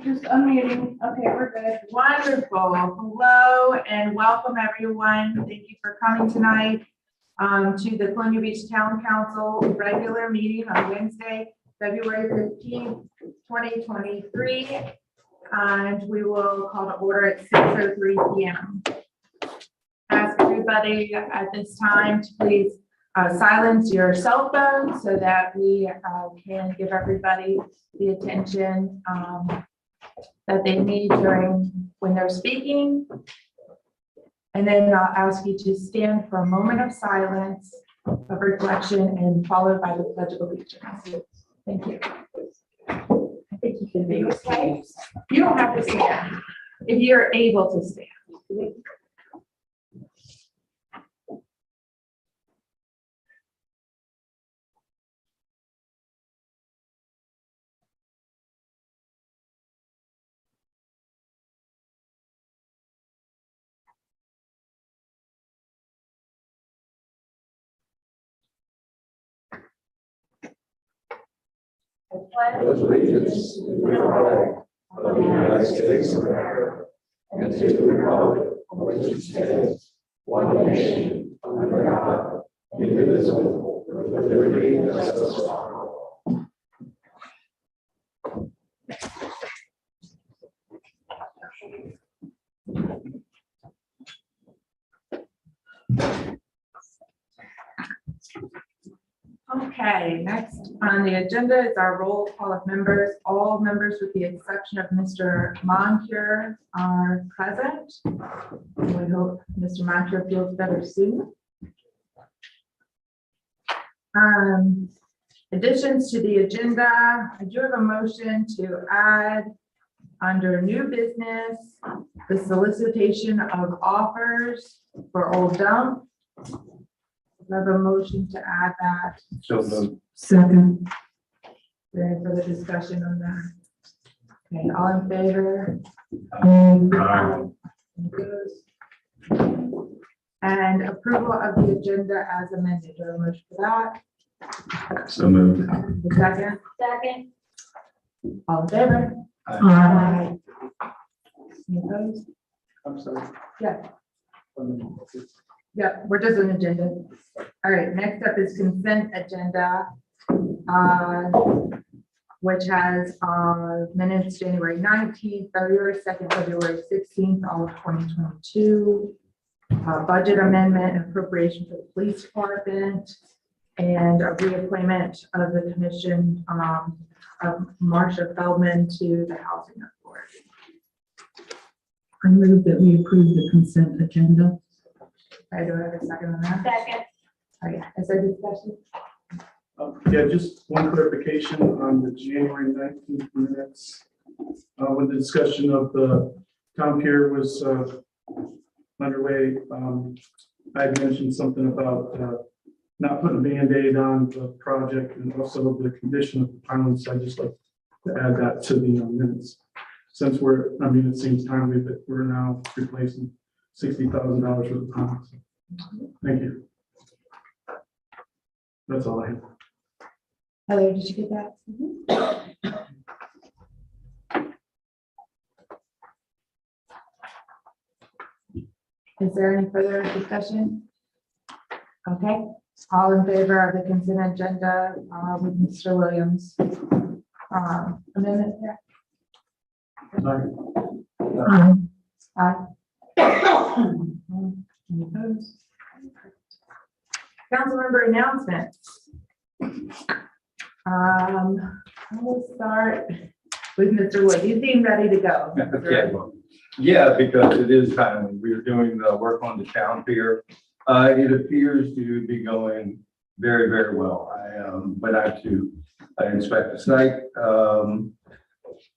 Just unmuting. Okay, we're good. Wonderful. Hello and welcome everyone. Thank you for coming tonight to the Columbia Beach Town Council regular meeting on Wednesday, February 15th, 2023. And we will call to order at 6:03 p.m. Ask everybody at this time to please silence your cell phones so that we can give everybody the attention that they need when they're speaking. And then I'll ask you to stand for a moment of silence, of reflection, and followed by the Pledge of Allegiance. Thank you. I think you can be okay. You don't have to stand if you're able to stand. Allegiance to the flag of the United States of America and to the republic for which it stands, one nation, under God, indivisible, with liberty and justice for all. Okay, next on the agenda is our roll call of members. All members with the exception of Mr. Moncure are present. We hope Mr. Moncure feels better soon. Additions to the agenda. I do have a motion to add under new business, the solicitation of offers for Old Dump. I have a motion to add that. So moved. Second. Any further discussion on that? Okay, all in favor? And approval of the agenda as amended. Do I have a motion for that? So moved. The second? Second. All in favor? Aye. Any opposed? I'm sorry. Yeah. Yeah, we're just on agenda. All right, next up is consent agenda, which has minutes January 19th, February 2nd, February 16th, all of 2022. Budget amendment and appropriation for the police department, and a reappointment of the commission of Marcia Feldman to the Housing Authority. I move that we approve the consent agenda. I do have a second on that. Second. All right, is there discussion? Yeah, just one clarification on the January 19th minutes. When the discussion of the town pier was underway, I had mentioned something about not putting a Band-Aid on the project and also the condition of the pilings. So I just like to add that to the minutes. Since it seems timely that we're now replacing $60,000 worth of pilings. Thank you. That's all I have. Heather, did you get that? Is there any further discussion? Okay, all in favor of the consent agenda with Mr. Williams? Amendment there? Sorry. Aye. Any opposed? Council member announcements. We'll start with Mr. Wood. You seem ready to go. Okay, well, yeah, because it is timely. We are doing the work on the town pier. It appears to be going very, very well. I went out to inspect the site.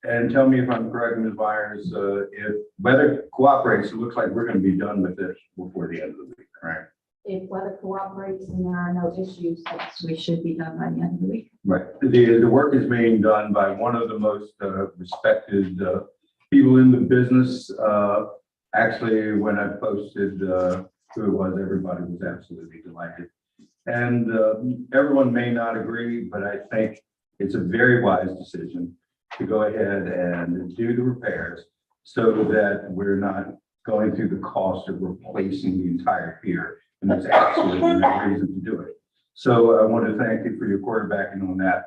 And tell me if I'm correct, Ms. Myers, if weather cooperates, it looks like we're going to be done with this before the end of the week, right? If weather cooperates and there are no issues, yes, we should be done by the end of the week. Right. The work is being done by one of the most respected people in the business. Actually, when I posted who it was, everybody was absolutely delighted. And everyone may not agree, but I think it's a very wise decision. to go ahead and do the repairs so that we're not going through the cost of replacing the entire pier. And there's absolutely no reason to do it. So I want to thank you for your quarterbacking on that.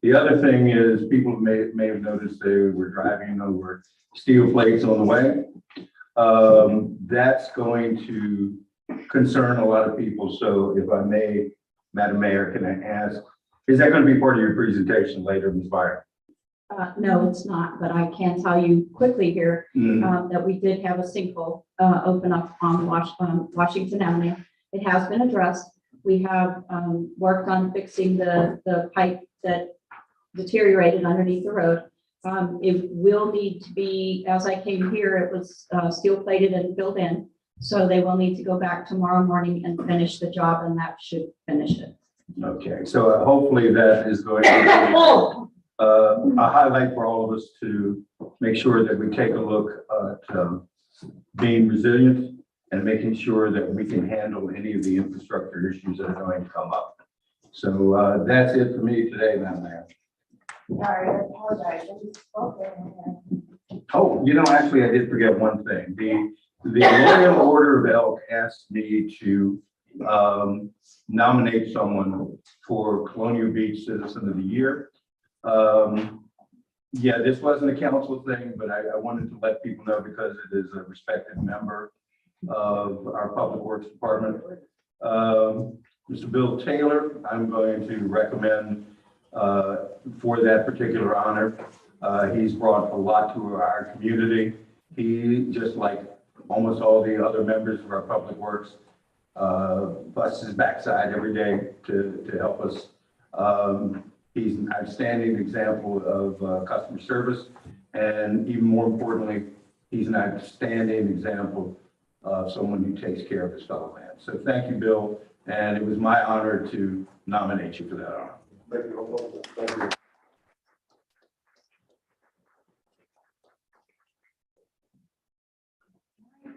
The other thing is people may have noticed they were driving over steel plates on the way. That's going to concern a lot of people. So if I may, Madam Mayor, can I ask, is that going to be part of your presentation later, Ms. Byron? No, it's not, but I can tell you quickly here that we did have a sinkhole open up on Washington Avenue. It has been addressed. We have worked on fixing the pipe that deteriorated underneath the road. It will need to be, as I came here, it was steel plated and filled in. So they will need to go back tomorrow morning and finish the job, and that should finish it. Okay, so hopefully that is going to be a highlight for all of us to make sure that we take a look at being resilient and making sure that we can handle any of the infrastructure issues that are going to come up. So that's it for me today, Madam Mayor. Sorry, I apologize. Oh, actually, I did forget one thing. The Loyal Order of Elk asked me to nominate someone for Colonial Beach Citizen of the Year. Yeah, this wasn't a council thing, but I wanted to let people know because it is a respected member of our Public Works Department. Mr. Bill Taylor, I'm going to recommend for that particular honor. He's brought a lot to our community. He, just like almost all the other members of our Public Works, busts his backside every day to help us. He's an outstanding example of customer service, and even more importantly, he's an outstanding example of someone who takes care of his fellow man. So thank you, Bill, and it was my honor to nominate you for that honor.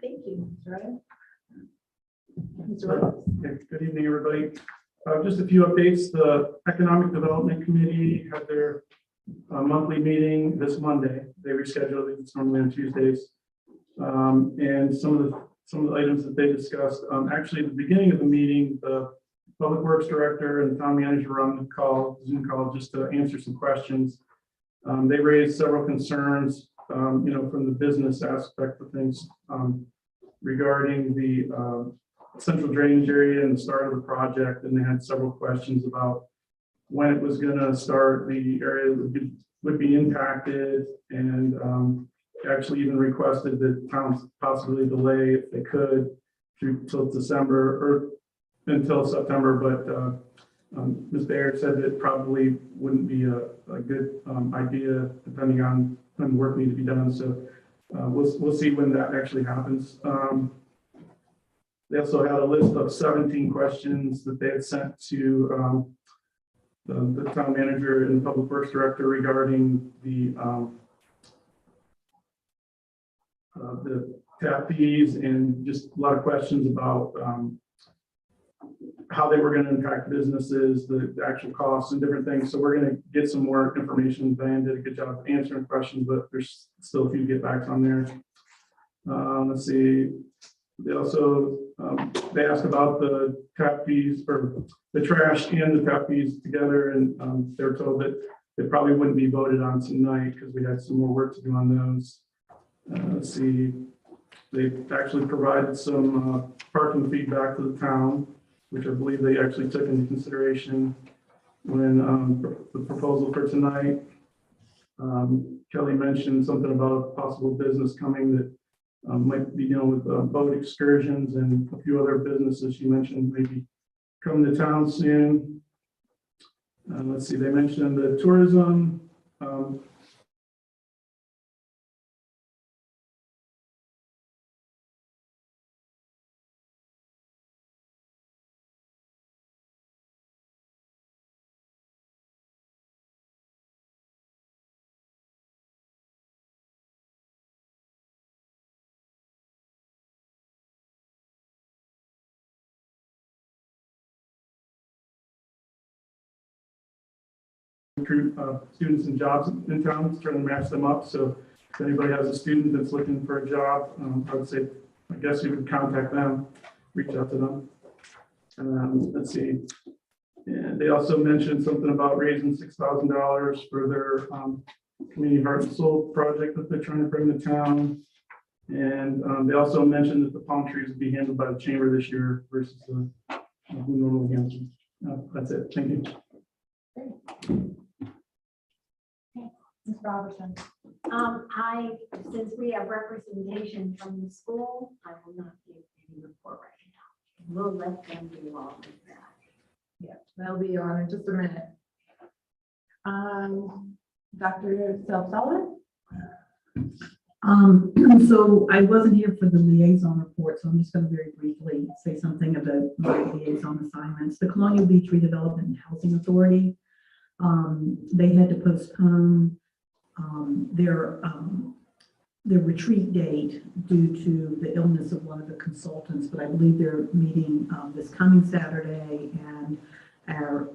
Thank you. Thank you. Thank you, Mr. Okay, good evening, everybody. Just a few updates. The Economic Development Committee had their monthly meeting this Monday. They rescheduled it. It's normally on Tuesdays. And some of the items that they discussed, actually at the beginning of the meeting, the Public Works Director and Town Manager were on the call, Zoom call, just to answer some questions. They raised several concerns, from the business aspect of things, regarding the central drainage area and the start of the project. And they had several questions about when it was going to start, the area would be impacted, and actually even requested that towns possibly delay if they could through till December or until September. But Ms. Baird said that it probably wouldn't be a good idea depending on when work needs to be done. So we'll see when that actually happens. They also had a list of 17 questions that they had sent to the town manager and the Public Works Director regarding the tap fees, and just a lot of questions about how they were going to impact businesses, the actual costs and different things. So we're going to get some more information. Diane did a good job of answering questions, but there's still a few get backs on there. Let's see. They also they asked about the tap fees, or the trash and the tap fees together, and they were told that it probably wouldn't be voted on tonight because we had some more work to do on those. Let's see. They actually provided some parking feedback to the town, which I believe they actually took into consideration when the proposal for tonight. Kelly mentioned something about possible business coming that might be dealing with boat excursions, and a few other businesses she mentioned maybe come to town soon. Let's see, they mentioned the tourism. recruit students and jobs in town, trying to match them up. So if anybody has a student that's looking for a job, I would say, I guess you would contact them, reach out to them. Let's see. And they also mentioned something about raising $6,000 for their community heart and soul project that they're trying to bring to town. And they also mentioned that the palm trees would be handled by the chamber this year versus the normal handles. That's it. Thank you. Ms. Robertson. Since we have representation from the school, I will not give any report right now. We'll let them do all of that. Yeah, that'll be on in just a minute. Dr. Sullivan? So I wasn't here for the liaison report, so I'm just going to very briefly say something about my liaison assignments. The Colonial Beach Redevelopment and Housing Authority, they had to postpone their retreat date due to the illness of one of the consultants, but I believe they're meeting this coming Saturday, and our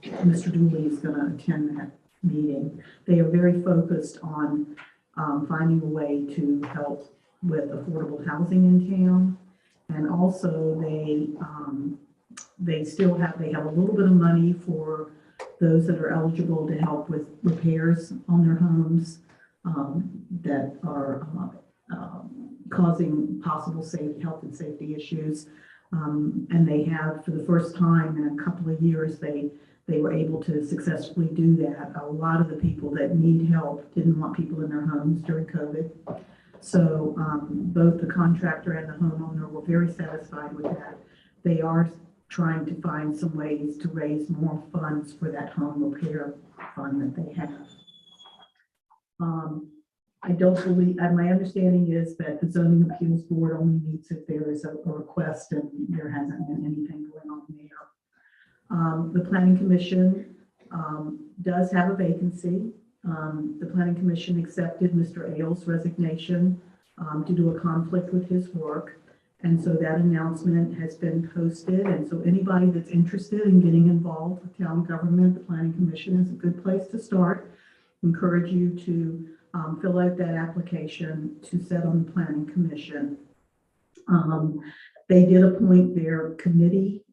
Mr. Dooley is going to attend that meeting. They are very focused on finding a way to help with affordable housing in town. And also they have a little bit of money for those that are eligible to help with repairs on their homes that are causing possible health and safety issues. And they have, for the first time in a couple of years, they were able to successfully do that. A lot of the people that need help didn't want people in their homes during COVID. So both the contractor and the homeowner were very satisfied with that. They are trying to find some ways to raise more funds for that home repair fund that they have. I don't believe, my understanding is that the zoning appeals board only meets if there is a request, and there hasn't been anything going on there. The Planning Commission does have a vacancy. The Planning Commission accepted Mr. Ailes' resignation due to a conflict with his work. And so that announcement has been posted. And so anybody that's interested in getting involved with town government, the Planning Commission is a good place to start. Encourage you to fill out that application to sit on the Planning Commission. They did appoint their committee,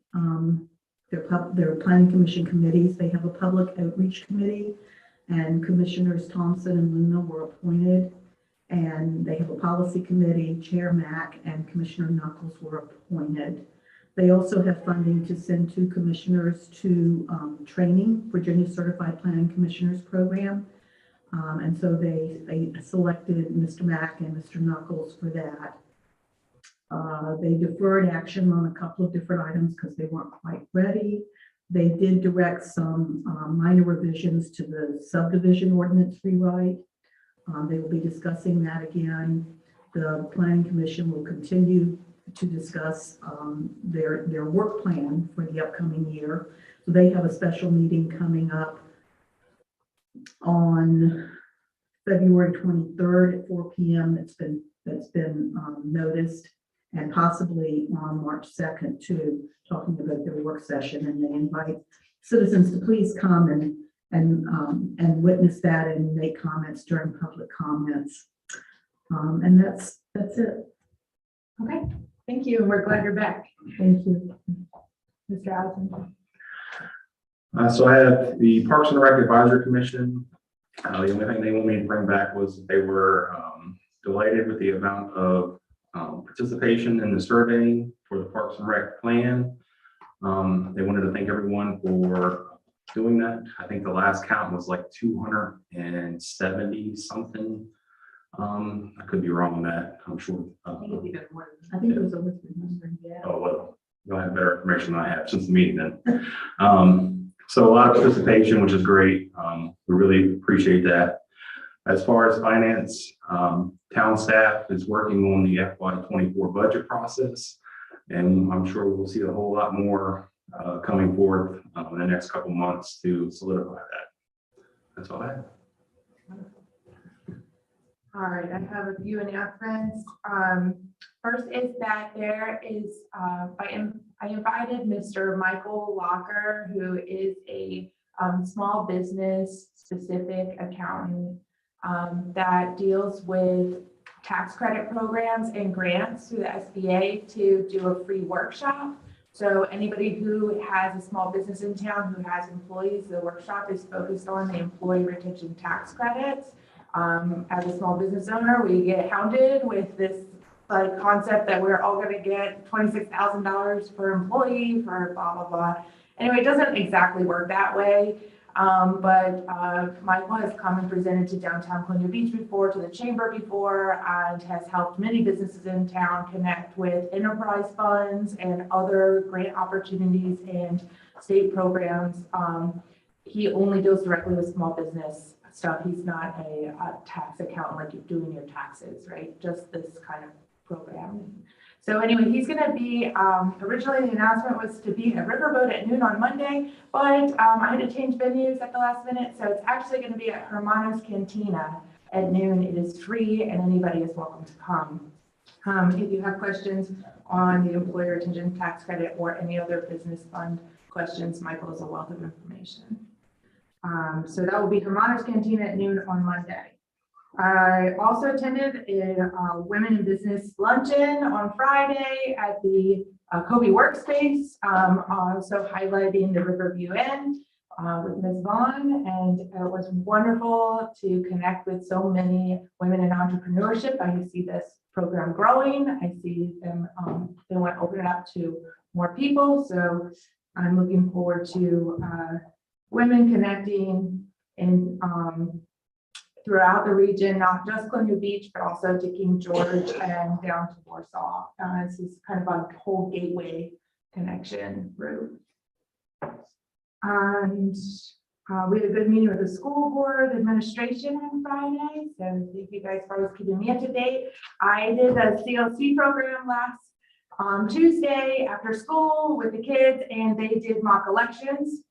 their Planning Commission committees. They have a public outreach committee, and Commissioners Thompson and Luna were appointed. And they have a policy committee, Chair Mack and Commissioner Knuckles were appointed. They also have funding to send 2 commissioners to training, Virginia Certified Planning Commissioners Program. And so they selected Mr. Mack and Mr. Knuckles for that. They deferred action on a couple of different items because they weren't quite ready. They did direct some minor revisions to the subdivision ordinance rewrite. They will be discussing that again. The Planning Commission will continue to discuss their work plan for the upcoming year. So they have a special meeting coming up on February 23rd at 4 p.m. That's been noticed, and possibly on March 2nd too, talking about their work session. And they invite citizens to please come and witness that and make comments during public comments. And that's it. Okay, thank you. And we're glad you're back. Thank you. Mr. Allison. So I have the Parks and Rec Advisory Commission. The only thing they want me to bring back was they were delighted with the amount of participation in the survey for the Parks and Rec plan. They wanted to thank everyone for doing that. I think the last count was like 270 something. I could be wrong on that, I'm sure. I think it was over 300. Yeah. Oh, well, you'll have better information than I have since the meeting then. So a lot of participation, which is great. We really appreciate that. As far as finance, town staff is working on the FY24 budget process, and I'm sure we'll see a whole lot more coming forth in the next couple months to solidify that. That's all I have. All right, I have a few announcements. First is that there is, I invited Mr. Michael Locker, who is a small business specific accountant that deals with tax credit programs and grants through the SBA to do a free workshop. So anybody who has a small business in town who has employees, the workshop is focused on the employee retention tax credits. As a small business owner, we get hounded with this like concept that we're all gonna get $26,000 per employee for blah, blah, blah. Anyway, it doesn't exactly work that way. But Michael has come and presented to downtown Colonial Beach before, to the chamber before, and has helped many businesses in town connect with enterprise funds and other grant opportunities and state programs. He only deals directly with small business stuff. He's not a tax accountant like you're doing your taxes, right? Just this kind of program. So anyway, he's going to be, originally the announcement was to be at Riverboat at noon on Monday, but I had to change venues at the last minute. So it's actually going to be at Hermanos Cantina at noon. It is free and anybody is welcome to come. If you have questions on the employee retention tax credit or any other business fund questions, Michael is a wealth of information. So that will be Hermanos Cantina at noon on Monday. I also attended a Women in Business luncheon on Friday at the Kobe Workspace, also highlighting the Riverview Inn with Ms. Vaughn, and it was wonderful to connect with so many women in entrepreneurship. I see this program growing. I see them, they want to open it up to more people, so I'm looking forward to women connecting and throughout the region, not just Colonial Beach, but also to King George and down to Warsaw. This is kind of a whole gateway connection route. And we had a good meeting with the school board administration on Friday. So thank you guys for always keeping me up to date. I did a CLC program last Tuesday after school with the kids, and they did mock elections.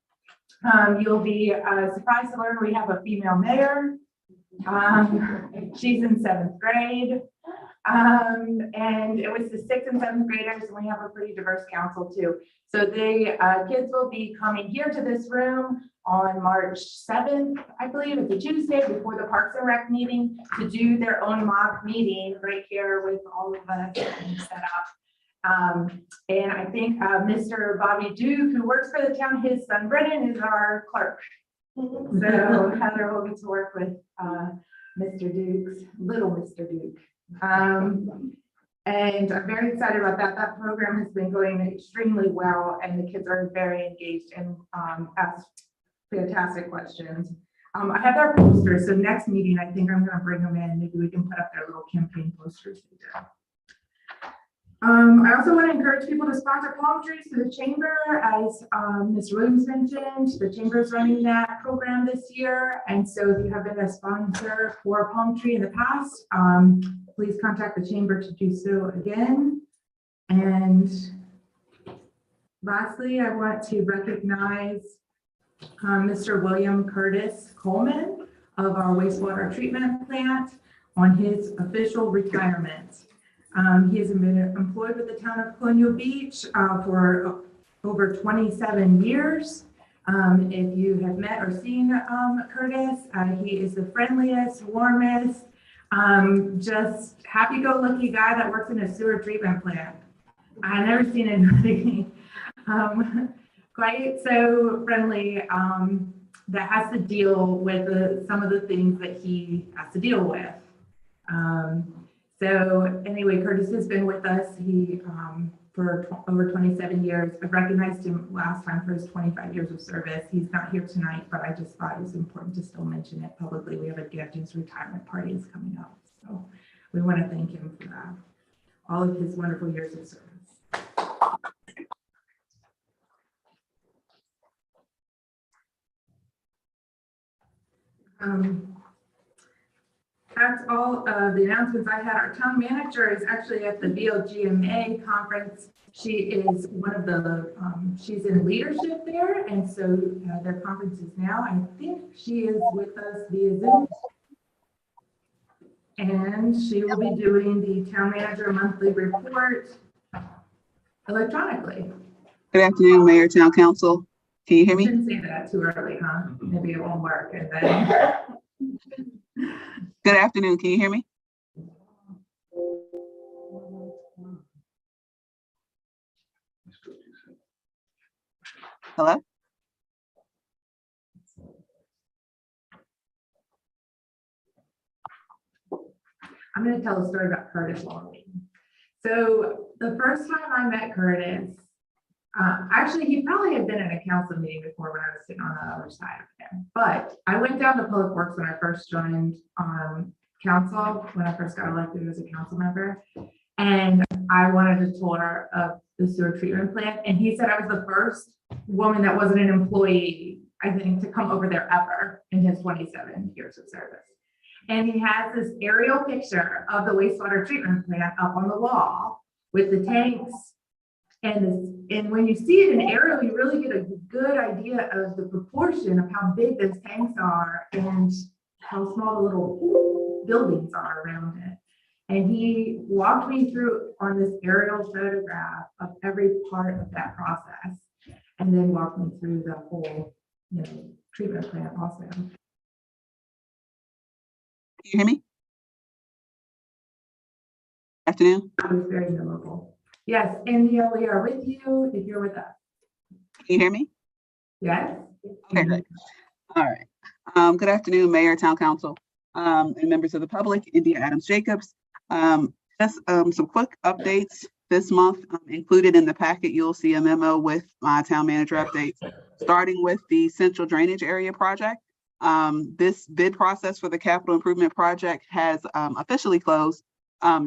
You'll be surprised to learn we have a female mayor. She's in 7th grade. And it was the 6th and 7th graders, and we have a pretty diverse council too. So the kids will be coming here to this room on March 7th, I believe, it's a Tuesday before the Parks and Rec meeting, to do their own mock meeting right here with all of us set up. And I think Mr. Bobby Duke, who works for the town, his son Brennan is our clerk. So Heather will get to work with Mr. Duke's, little Mr. Duke. And I'm very excited about that. That program has been going extremely well, and the kids are very engaged and ask fantastic questions. I have their posters, so next meeting, I think I'm going to bring them in. Maybe we can put up their little campaign posters they did. I also want to encourage people to sponsor palm trees to the chamber. As Ms. Williams mentioned, the chamber is running that program this year. And so if you have been a sponsor for a palm tree in the past, please contact the chamber to do so again. And lastly, I want to recognize Mr. William Curtis Coleman of our wastewater treatment plant on his official retirement. He has been employed with the town of Colonial Beach for over 27 years. If you have met or seen Curtis, he is the friendliest, warmest, just happy-go-lucky guy that works in a sewer treatment plant. I've never seen anybody quite so friendly that has to deal with some of the things that he has to deal with. So anyway, Curtis has been with us. He for over 27 years. I've recognized him last time for his 25 years of service. He's not here tonight, but I just thought it was important to still mention it publicly. We have a gift. His retirement party is coming up, so we want to thank him for that. All of his wonderful years of service. That's all of the announcements I had. Our town manager is actually at the BLGMA conference. She is one of the, she's in leadership there. And so their conference is now, I think she is with us via Zoom. And she will be doing the town manager monthly report electronically. Good afternoon, Mayor, Town Council. Can you hear me? Shouldn't say that too early, huh? Maybe it won't work and then. Good afternoon. Can you hear me? Hello? I'm gonna tell a story about Curtis Longley. So the first time I met Curtis, actually, he probably had been at a council meeting before when I was sitting on the other side of him. But I went down to Public Works when I first joined council, when I first got elected as a council member. And I wanted a tour of the sewer treatment plant. And he said I was the first woman that wasn't an employee, I think, to come over there ever in his 27 years of service. And he has this aerial picture of the wastewater treatment plant up on the wall with the tanks. And when you see it in aerial, you really get a good idea of the proportion of how big those tanks are and how small the little buildings are around it. And he walked me through on this aerial photograph of every part of that process, and then walked me through the whole, treatment plant also. Can you hear me? Afternoon. It was very memorable. Yes, India, we are with you if you're with us. Can you hear me? Yes? Okay, great. All right. Good afternoon, Mayor, Town Council, and members of the public. India Adams Jacobs. Just some quick updates this month. Included in the packet, you'll see a memo with my town manager updates, starting with the Central Drainage Area project. This bid process for the capital improvement project has officially closed.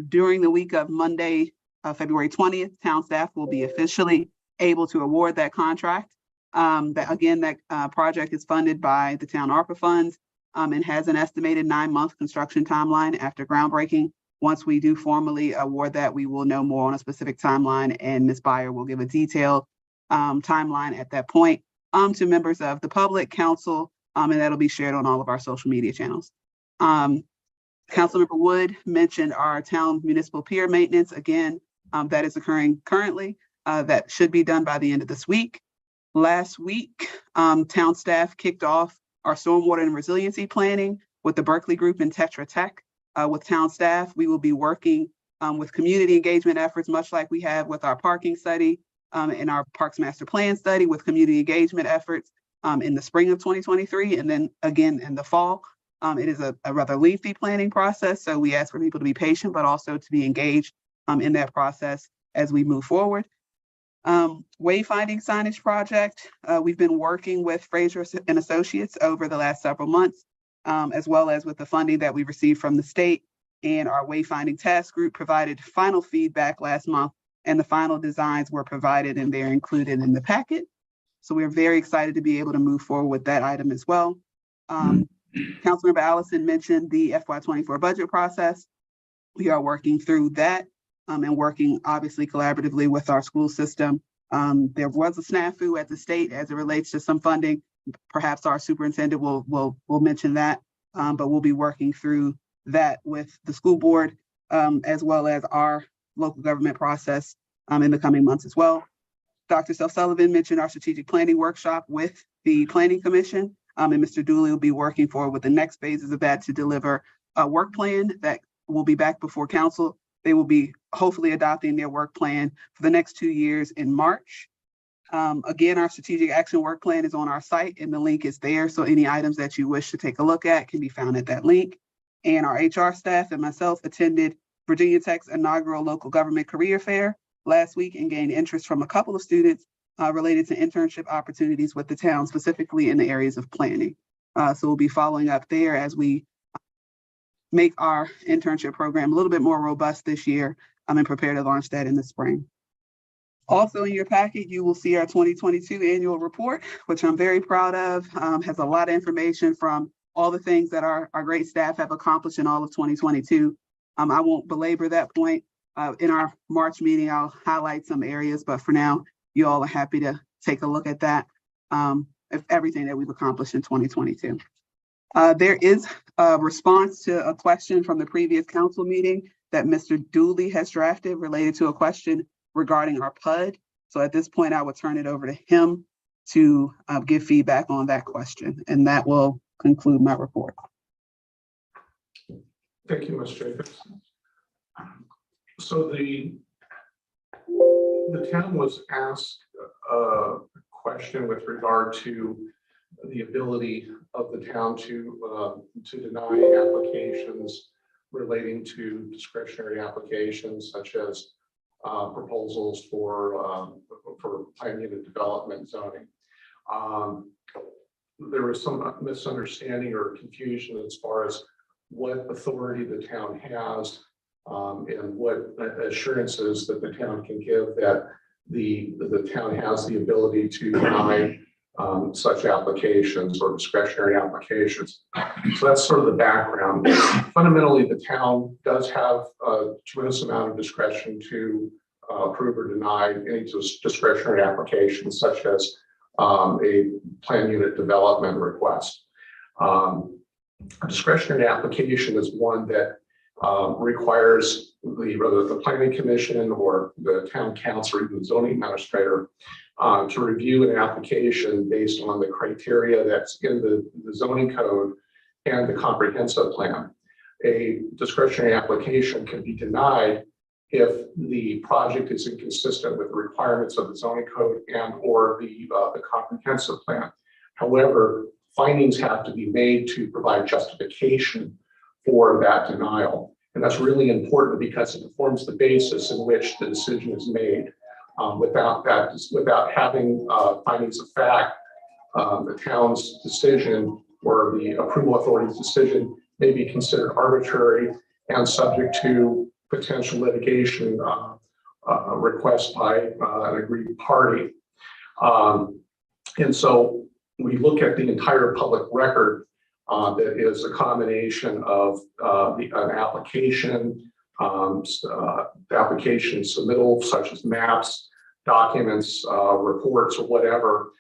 During the week of Monday, February 20th, town staff will be officially able to award that contract. That project is funded by the town ARPA funds and has an estimated 9-month construction timeline after groundbreaking. Once we do formally award that, we will know more on a specific timeline, and Ms. Beyer will give a detailed timeline at that point to members of the public, council, and that'll be shared on all of our social media channels. Councilmember Wood mentioned our town municipal pier maintenance. Again, that is occurring currently. That should be done by the end of this week. Last week, town staff kicked off our stormwater and resiliency planning with the Berkeley Group and Tetra Tech. With town staff, we will be working with community engagement efforts, much like we have with our parking study and our Parks Master Plan study, with community engagement efforts in the spring of 2023, and then again in the fall. It is a rather lengthy planning process, so we ask for people to be patient, but also to be engaged in that process as we move forward. Wayfinding signage project, we've been working with Fraser and Associates over the last several months, as well as with the funding that we received from the state, and our wayfinding task group provided final feedback last month, and the final designs were provided and they're included in the packet. So we're very excited to be able to move forward with that item as well. Councilmember Allison mentioned the FY24 budget process. We are working through that and working obviously collaboratively with our school system. There was a snafu at the state as it relates to some funding. Perhaps our superintendent will mention that, but we'll be working through that with the school board as well as our local government process in the coming months as well. Dr. Self-Sullivan mentioned our strategic planning workshop with the Planning Commission, and Mr. Dooley will be working forward with the next phases of that to deliver a work plan that will be back before council. They will be hopefully adopting their work plan for the next 2 years in March. Again, our strategic action work plan is on our site and the link is there. So any items that you wish to take a look at can be found at that link. And our HR staff and myself attended Virginia Tech's inaugural local government career fair last week and gained interest from a couple of students related to internship opportunities with the town, specifically in the areas of planning. So we'll be following up there as we make our internship program a little bit more robust this year and prepare to launch that in the spring. Also in your packet, you will see our 2022 annual report, which I'm very proud of, has a lot of information from all the things that our great staff have accomplished in all of 2022. I won't belabor that point. In our March meeting, I'll highlight some areas, but for now, you all are happy to take a look at that, of everything that we've accomplished in 2022. There is a response to a question from the previous council meeting that Mr. Dooley has drafted related to a question regarding our PUD. So at this point, I would turn it over to him to give feedback on that question. And that will conclude my report. Thank you, Ms. Jacobs. So the town was asked a question with regard to the ability of the town to deny applications relating to discretionary applications such as proposals for planned unit development zoning. There was some misunderstanding or confusion as far as what authority the town has and what assurances that the town can give that the town has the ability to deny such applications or discretionary applications. So that's sort of the background. Fundamentally, the town does have a tremendous amount of discretion to approve or deny any discretionary applications, such as a planned unit development request. A discretionary application is one that requires whether the planning commission or the town council or even the zoning administrator to review an application based on the criteria that's in the zoning code and the comprehensive plan. A discretionary application can be denied if the project is inconsistent with the requirements of the zoning code and or the comprehensive plan. However, findings have to be made to provide justification for that denial. And that's really important because it forms the basis in which the decision is made. Without having findings of fact, the town's decision or the approval authority's decision may be considered arbitrary and subject to potential litigation request by an aggrieved party. And so we look at the entire public record that is a combination of an application, application submittal such as maps, documents, reports, or whatever,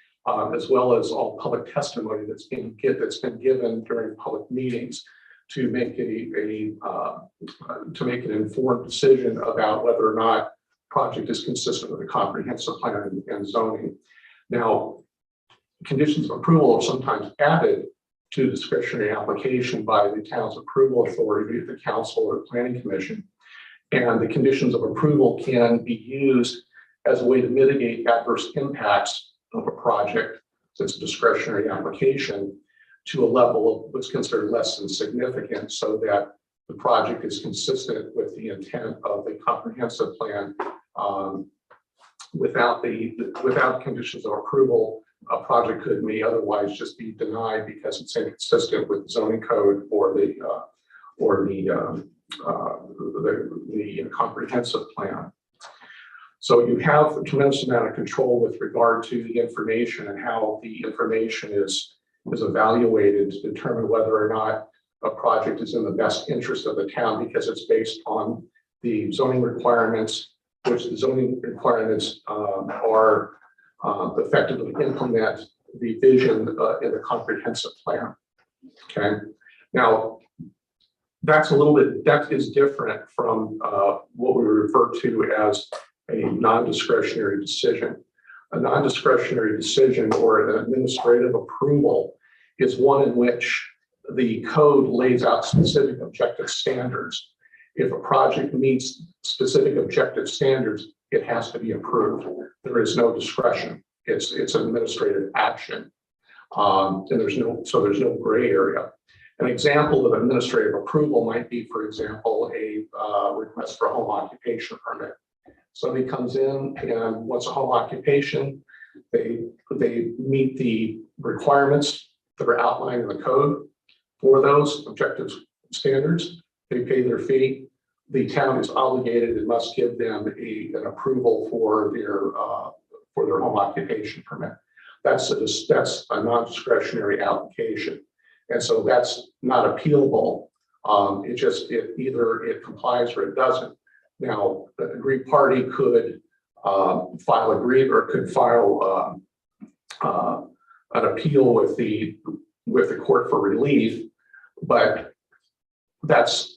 as well as all public testimony that's been given during public meetings to make an informed decision about whether or not project is consistent with the comprehensive plan and zoning. Now, conditions of approval are sometimes added to discretionary application by the town's approval authority, the council or planning commission. And the conditions of approval can be used as a way to mitigate adverse impacts of a project, since a discretionary application, to a level of what's considered less than significant, so that the project is consistent with the intent of the comprehensive plan. Without conditions of approval, a project may otherwise just be denied because it's inconsistent with the zoning code or the comprehensive plan. So you have a tremendous amount of control with regard to the information and how the information is evaluated to determine whether or not a project is in the best interest of the town, because it's based on the zoning requirements, which the zoning requirements are effectively implement the vision in the comprehensive plan. Okay, now that is different from what we refer to as a non-discretionary decision. A non-discretionary decision or an administrative approval is one in which the code lays out specific objective standards. If a project meets specific objective standards, it has to be approved. There is no discretion. It's an administrative action. And there's no gray area. An example of administrative approval might be, for example, a request for a home occupation permit. Somebody comes in and wants a home occupation. They meet the requirements that are outlined in the code for those objective standards. They pay their fee. The town is obligated and must give them an approval for their home occupation permit. That's a non-discretionary application, and so that's not appealable. Either it complies or it doesn't. Now, the aggrieved party could file an appeal with the court for relief, but that's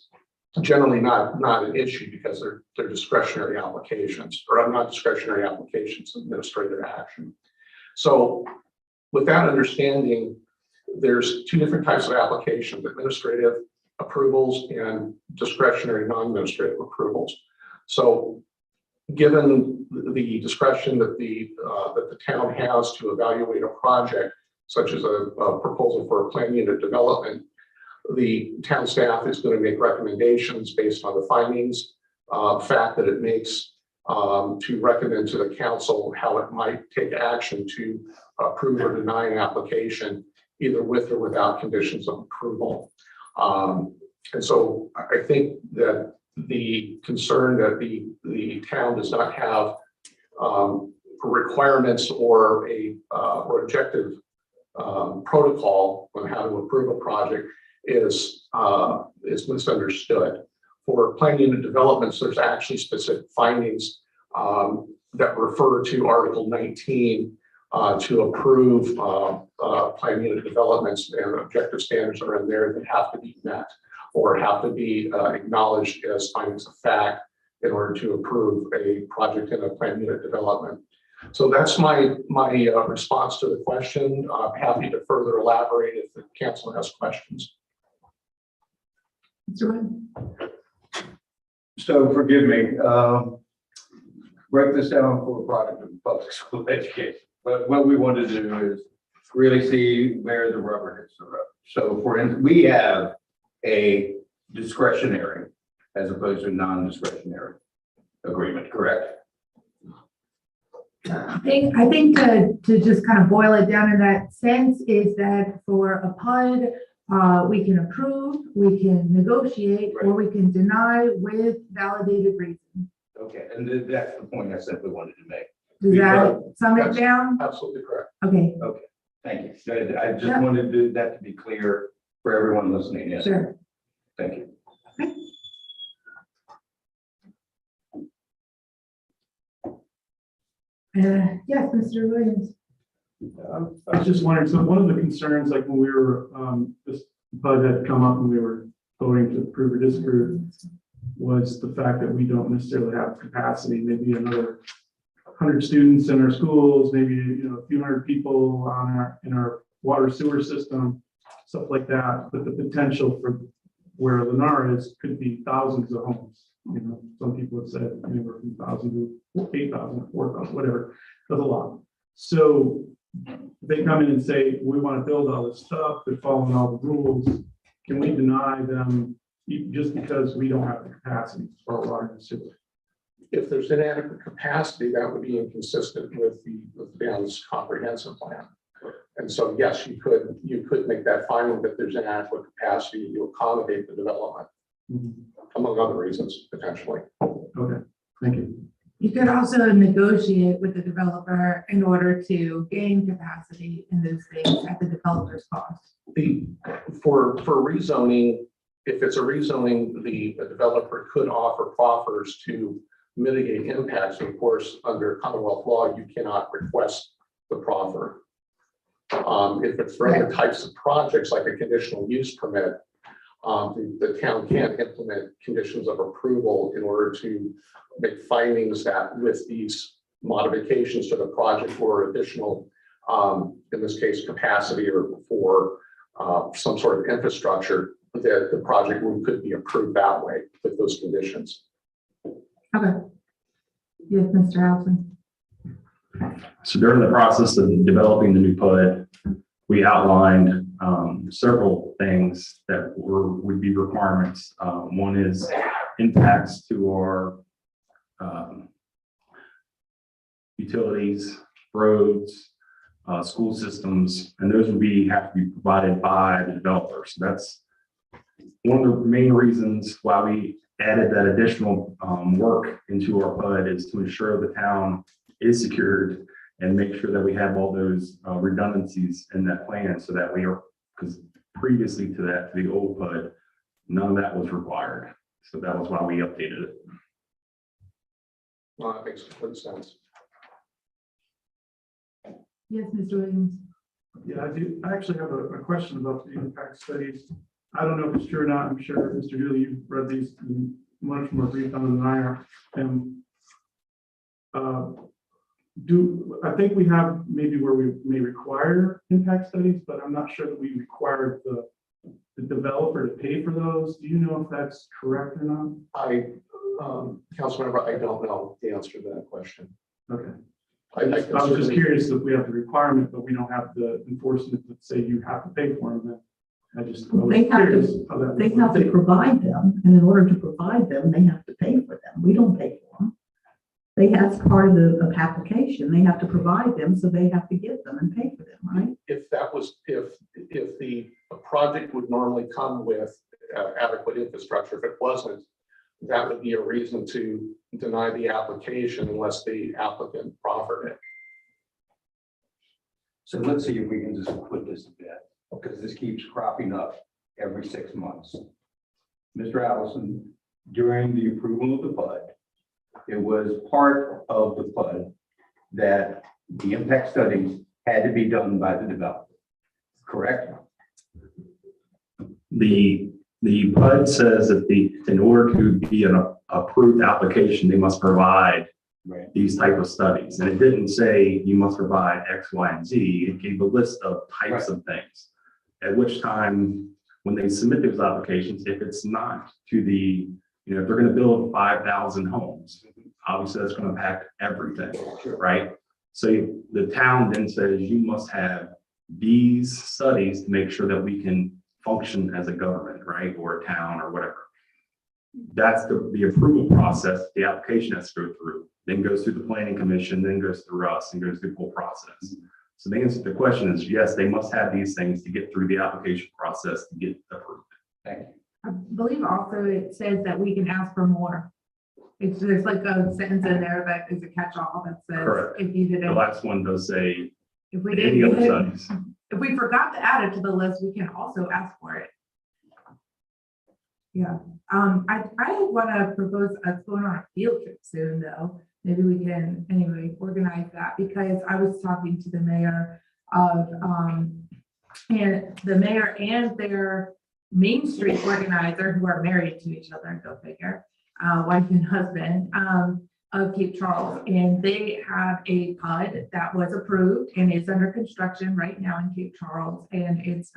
generally not an issue because they're discretionary applications, or not discretionary applications, administrative action. So with that understanding, there's two different types of applications: administrative approvals and discretionary non-administrative approvals. So given the discretion that the town has to evaluate a project, such as a proposal for a plan unit development, the town staff is going to make recommendations based on the findings, fact that it makes, to recommend to the council how it might take action to approve or deny an application, either with or without conditions of approval. And so I think that the concern that the town does not have requirements or or objective protocol on how to approve a project is misunderstood. For plan unit developments, there's actually specific findings that refer to Article 19 to approve plan unit developments, and objective standards are in there that have to be met or have to be acknowledged as findings of fact in order to approve a project in a plan unit development. So that's my response to the question. I'm happy to further elaborate if the council has questions. Mr. Wood? So forgive me, break this down for a product of public school education. But what we want to do is really see where the rubber hits the road. So for instance, we have a discretionary as opposed to non-discretionary agreement, correct? I think to just kind of boil it down in that sense is that for a PUD, we can approve, we can negotiate, or we can deny with validated reason. Okay, and that's the point I simply wanted to make. Does that sum it down? Absolutely correct. Okay, Thank you. I just wanted that to be clear for everyone listening in. sure. Thank you. Yes, Mr. Williams. I was just wondering, so one of the concerns, like when we were, this PUD had come up and we were voting to approve or disapprove, was the fact that we don't necessarily have capacity, maybe another 100 students in our schools, maybe, a few hundred people in our water sewer system, stuff like that. But the potential for where Lennar is could be thousands of homes. Some people have said anywhere from 1,000 to 8,000, 4,000, whatever. That's a lot. So they come in and say, we want to build all this stuff, they're following all the rules. Can we deny them just because we don't have the capacity for water and sewer? If there's inadequate capacity, that would be inconsistent with the town's comprehensive plan. And so, yes, you could make that finding that there's inadequate capacity to accommodate the development, among other reasons, potentially. Okay, thank you. You could also negotiate with the developer in order to gain capacity in those things at the developer's cost. For rezoning, if it's a rezoning, the developer could offer proffers to mitigate impacts. Of course, under Commonwealth law, you cannot request the proffer. If it's for other types of projects, like a conditional use permit, the town can implement conditions of approval in order to make findings that with these modifications to the project or additional, in this case, capacity or for some sort of infrastructure, that the project could be approved that way with those conditions. Okay. Yes, Mr. Allison. So during the process of developing the new PUD, we outlined several things that would be requirements. One is impacts to our utilities, roads, school systems, and those would have to be provided by the developer. So that's one of the main reasons why we added that additional work into our PUD, is to ensure the town is secured and make sure that we have all those redundancies in that plan, so that we are, because previously to that, the old PUD, none of that was required. So that was why we updated it. Well, that makes complete sense. Yes, Mr. Williams. Yeah, I do. I actually have a question about the impact studies. I don't know if it's true or not. I'm sure, Mr. Dooley, you've read these much more brief than I am. I think we have maybe where we may require impact studies, but I'm not sure that we require the developer to pay for those. Do you know if that's correct or not? Councilmember, I don't know the answer to that question. Okay. I can I was just certainly- curious if we have the requirement, but we don't have the enforcement that say you have to pay for them. Then I was They have to- curious how that They would have to work. provide them, and in order to provide them, they have to pay for them. We don't pay for them. That's part of the application. They have to provide them, so they have to get them and pay for them, right? If the project would normally come with adequate infrastructure, if it wasn't, that would be a reason to deny the application unless the applicant proffered it. So let's see if we can just put this to bed, because this keeps cropping up every 6 months. Mr. Allison, during the approval of the PUD, it was part of the PUD that the impact studies had to be done by the developer, correct? The PUD says that in order to be an approved application, they must provide Right. these type of studies. And it didn't say you must provide X, Y, and Z. It gave a list of types of things. At which time, when they submit those applications, if it's not to the, if they're gonna build 5,000 homes, obviously that's gonna impact everything, right? So the town then says you must have these studies to make sure that we can function as a government, right? Or a town or whatever. That's the approval process the application has to go through, then goes through the planning commission, then goes through us and goes through the whole process. So the answer to the question is yes, they must have these things to get through the application process to get approved. Thank you. I believe also it says that we can ask for more. There's like a sentence in there that is a catch-all that says, Correct. if you The didn't, last one does say if we any other didn't, studies. if we forgot to add it to the list, we can also ask for it. Yeah, I want to propose us going on a field trip soon, though. Maybe we can, anyway, organize that, because I was talking to the mayor of, and the mayor and their Main Street organizer, who are married to each other, go figure, wife and husband, of Cape Charles, and they have a PUD that was approved and is under construction right now in Cape Charles, and it's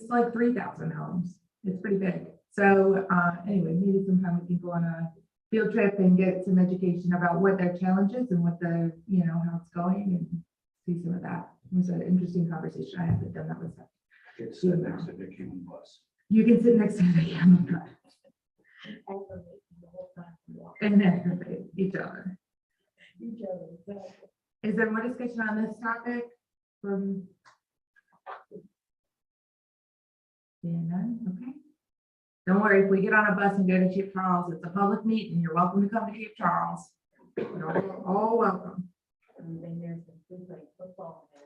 like 3,000 homes. It's pretty big. So anyway, maybe sometime we can go on a field trip and get some education about what their challenges and what the, how it's going, and see some of that. It was an interesting conversation I had with them. That was, It's next to the Cuban bus. you can sit next to the camera and aggravate each other. Is there more discussion on this topic from? Seeing none, okay. Don't worry, if we get on a bus and go to Cape Charles, it's a public meeting. You're welcome to come to Cape Charles. You're all welcome. And then there's the food like football there.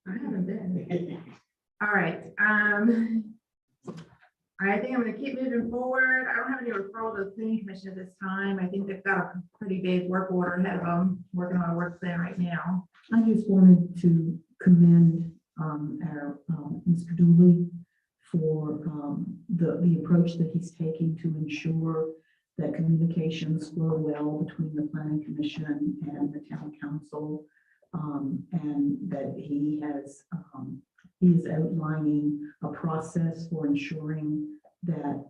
I haven't been. All right, I think I'm gonna keep moving forward. I don't have any referral to the planning commission at this time. I think they've got a pretty big work order ahead of them, working on a work plan right now. I just wanted to commend our Mr. Dooley for the approach that he's taking to ensure that communications flow well between the planning commission and the town council, and that he is outlining a process for ensuring that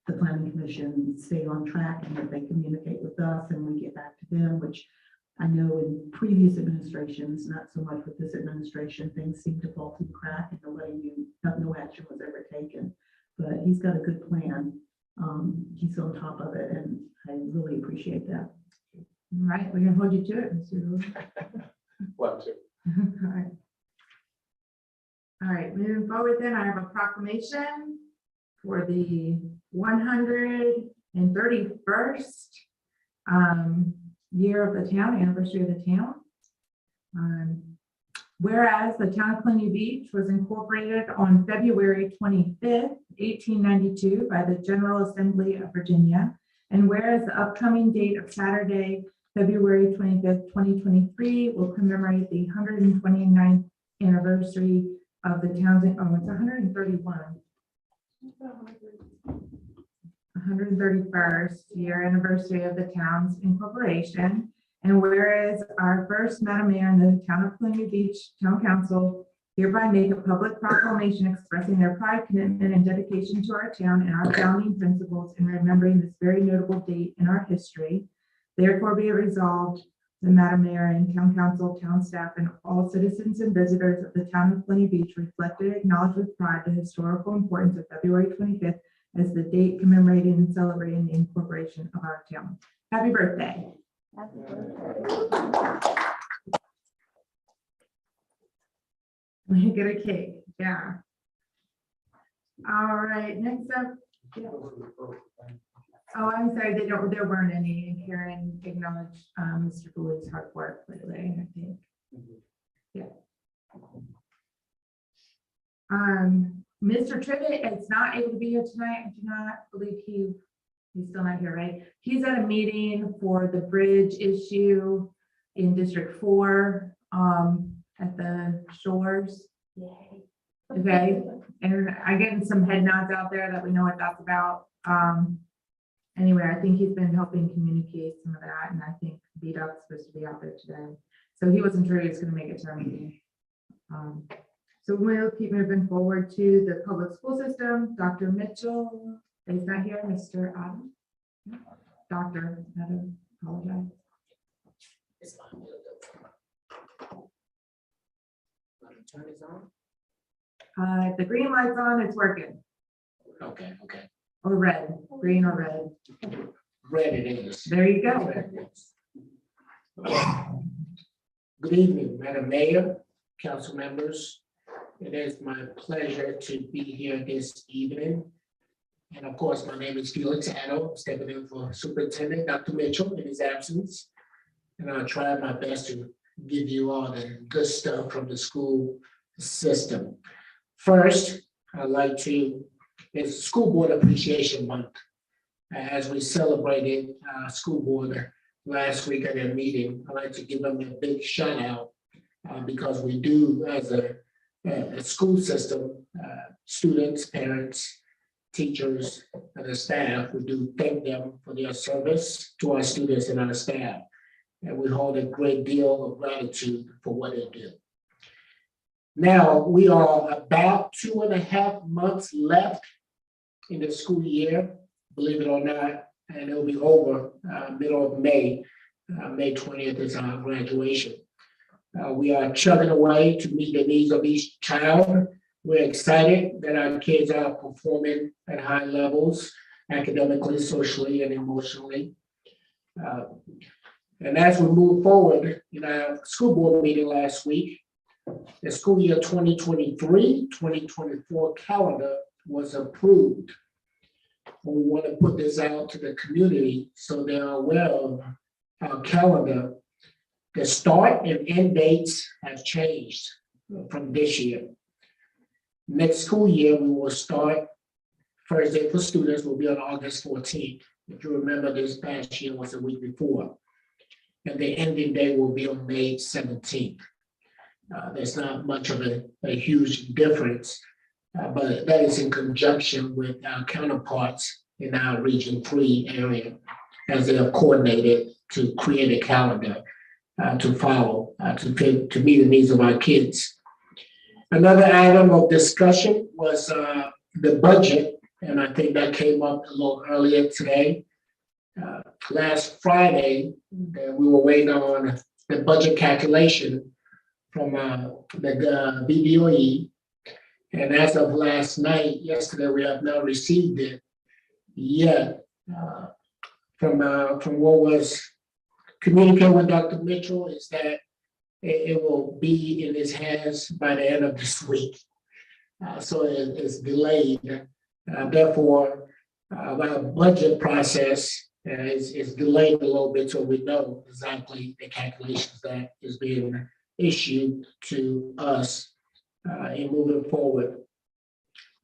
the planning commission stay on track and that they communicate with us and we get back to them, which I know in previous administrations, not so much with this administration, things seem to fall through the crack and no action was ever taken. But he's got a good plan. He's on top of it, and I really appreciate that. All right, we're gonna hold you to it, Mr. Dooley. Love to. All right. All right, moving forward then, I have a proclamation for the 131st year of the town, anniversary of the town. Whereas the town of Cluny Beach was incorporated on February 25th, 1892 by the General Assembly of Virginia, and whereas the upcoming date of Saturday, February 25th, 2023 will commemorate the 129th anniversary of the town's, oh, it's 131. 131st year anniversary of the town's incorporation. And whereas our first Madam Mayor and the Town of Columbia Beach Town Council hereby make a public proclamation expressing their pride, commitment, and dedication to our town and our founding principles in remembering this very notable date in our history. Therefore be it resolved, the Madam Mayor and Town Council, town staff, and all citizens and visitors of the town of Columbia Beach reflect and acknowledge with pride the historical importance of February 25th as the date commemorating and celebrating the incorporation of our town. Happy birthday. We get a cake, yeah. All right, next up. Yeah. Oh, I'm sorry, there weren't any, and Karen acknowledged Mr. Blue's hard work lately, I think. Yeah. Mr. Trivett is not able to be here tonight. I do not believe he's still not here, right? He's at a meeting for the bridge issue in District 4 at the shores. Yay. Okay, and I'm getting some head nods out there that we know what that's about. Anyway, I think he's been helping communicate some of that, and I think VDOT's supposed to be out there today. So he wasn't sure he was gonna make it to our meeting. So we'll keep moving forward to the public school system. Dr. Mitchell is not here, Mr. Adam. Dr. Adam, apologize. If the green light's on, it's working. Okay. Or red, green or red. Red it is. There you go. Good evening, Madam Mayor, council members. It is my pleasure to be here this evening. And of course, my name is Felix Addo, stepping in for Superintendent Dr. Mitchell in his absence. And I'll try my best to give you all the good stuff from the school system. First, I'd like to, it's School Board Appreciation Month. As we celebrated school board last week at their meeting, I'd like to give them a big shout out because we do, as a school system, students, parents, teachers, and the staff, we do thank them for their service to our students and our staff. And we hold a great deal of gratitude for what they do. Now, we are about 2.5 months left in the school year, believe it or not, and it'll be over middle of May. May 20th is our graduation. We are chugging away to meet the needs of each child. We're excited that our kids are performing at high levels, academically, socially, and emotionally. And as we move forward in our school board meeting last week, the school year 2023-2024 calendar was approved. We want to put this out to the community so they're aware of our calendar. The start and end dates have changed from this year. Next school year, we will start, first day for students will be on August 14th. If you remember, this past year was the week before. And the ending day will be on May 17th. There's not much of a huge difference, but that is in conjunction with our counterparts in our Region 3 area, as they have coordinated to create a calendar to follow, to meet the needs of our kids. Another item of discussion was the budget, and I think that came up a little earlier today. Last Friday, we were waiting on the budget calculation from the BDOE. And as of last night, yesterday, we have not received it yet. From what was communicated with Dr. Mitchell is that it will be in his hands by the end of this week. So it's delayed. Therefore, our budget process is delayed a little bit, so we know exactly the calculations that is being issued to us in moving forward.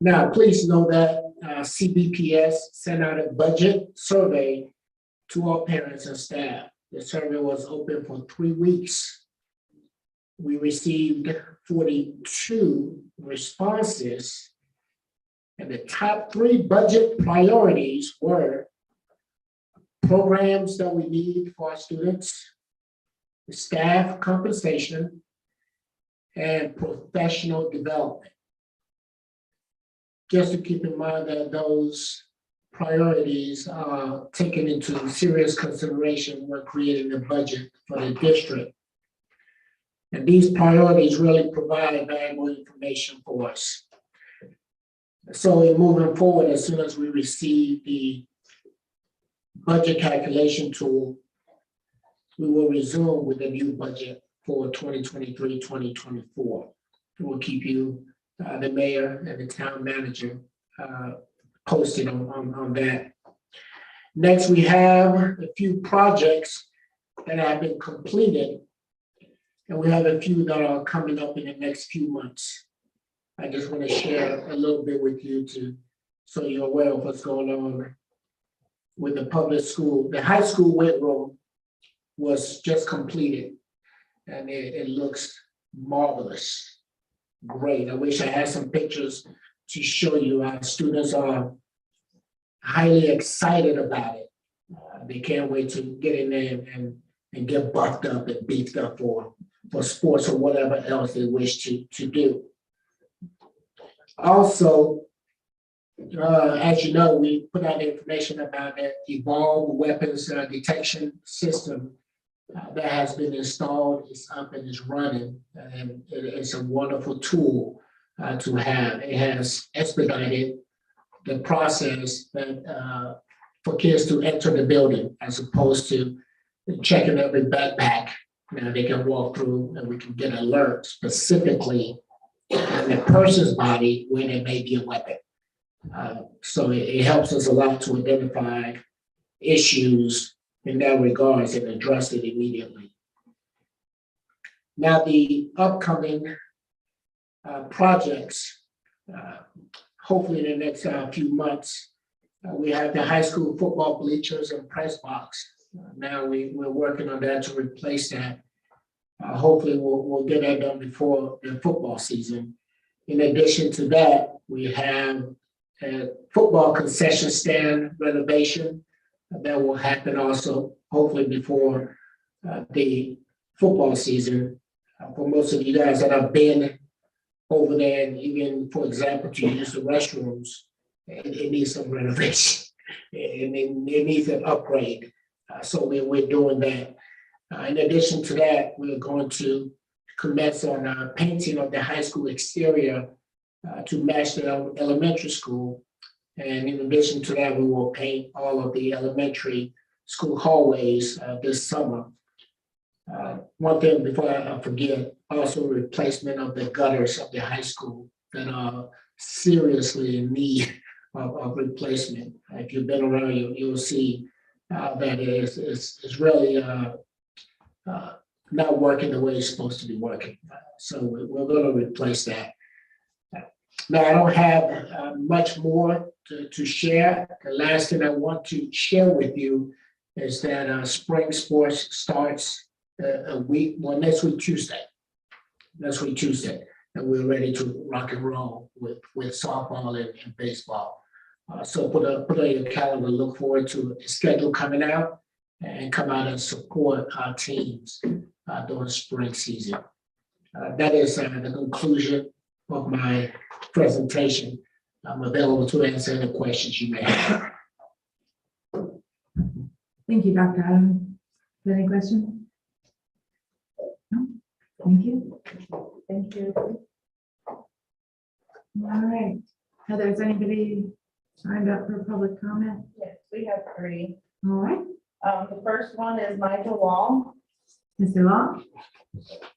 Now, please know that CBPS sent out a budget survey to all parents and staff. The survey was open for 3 weeks. We received 42 responses, And the top 3 budget priorities were programs that we need for our students, the staff compensation, and professional development. Just to keep in mind that those priorities are taken into serious consideration when creating the budget for the district. And these priorities really provide valuable information for us. So in moving forward, as soon as we receive the budget calculation tool, we will resume with the new budget for 2023-2024. We'll keep you, the mayor and the town manager, posted on that. Next, we have a few projects that have been completed, and we have a few that are coming up in the next few months. I just want to share a little bit with you so you're aware of what's going on with the public school. The high school weight room was just completed, and it looks marvelous, great. I wish I had some pictures to show you. Our students are highly excited about it. They can't wait to get in there and get buffed up and beefed up for sports or whatever else they wish to do. Also, as you know, we put out information about the evolved weapons detection system that has been installed. It's up and it's running, and it's a wonderful tool to have. It has expedited the process that for kids to enter the building, as opposed to checking every backpack. Now they can walk through and we can get alert specifically in the person's body where there may be a weapon. So it helps us a lot to identify issues in that regards and address it immediately. Now the upcoming projects, hopefully in the next few months, we have the high school football bleachers and press box. Now we're working on that to replace that. Hopefully we'll get that done before the football season. In addition to that, we have a football concession stand renovation that will happen also, hopefully before the football season. For most of you guys that have been over there, and even, for example, to use the restrooms, it needs some renovation. It needs an upgrade. So we're doing that. In addition to that, we're going to commence on painting of the high school exterior to match the elementary school. And in addition to that, we will paint all of the elementary school hallways this summer. One thing before I forget, also replacement of the gutters of the high school that are seriously in need of replacement. If you've been around, you'll see that it's really not working the way it's supposed to be working. So we're going to replace that. Now, I don't have much more to share. The last thing I want to share with you is that spring sports starts next week, Tuesday. Next week, Tuesday. And we're ready to rock and roll with softball and baseball. So put on your calendar, look forward to a schedule coming out and come out and support our teams during spring season. That is the conclusion of my presentation. I'm available to answer any questions you may have. Thank you, Dr. Adams. Any questions? No? Thank you. Thank you. All right. Heather, is anybody signed up for public comment? Yes, we have 3. All right. The first one is Nigel Wall. Mr. Law,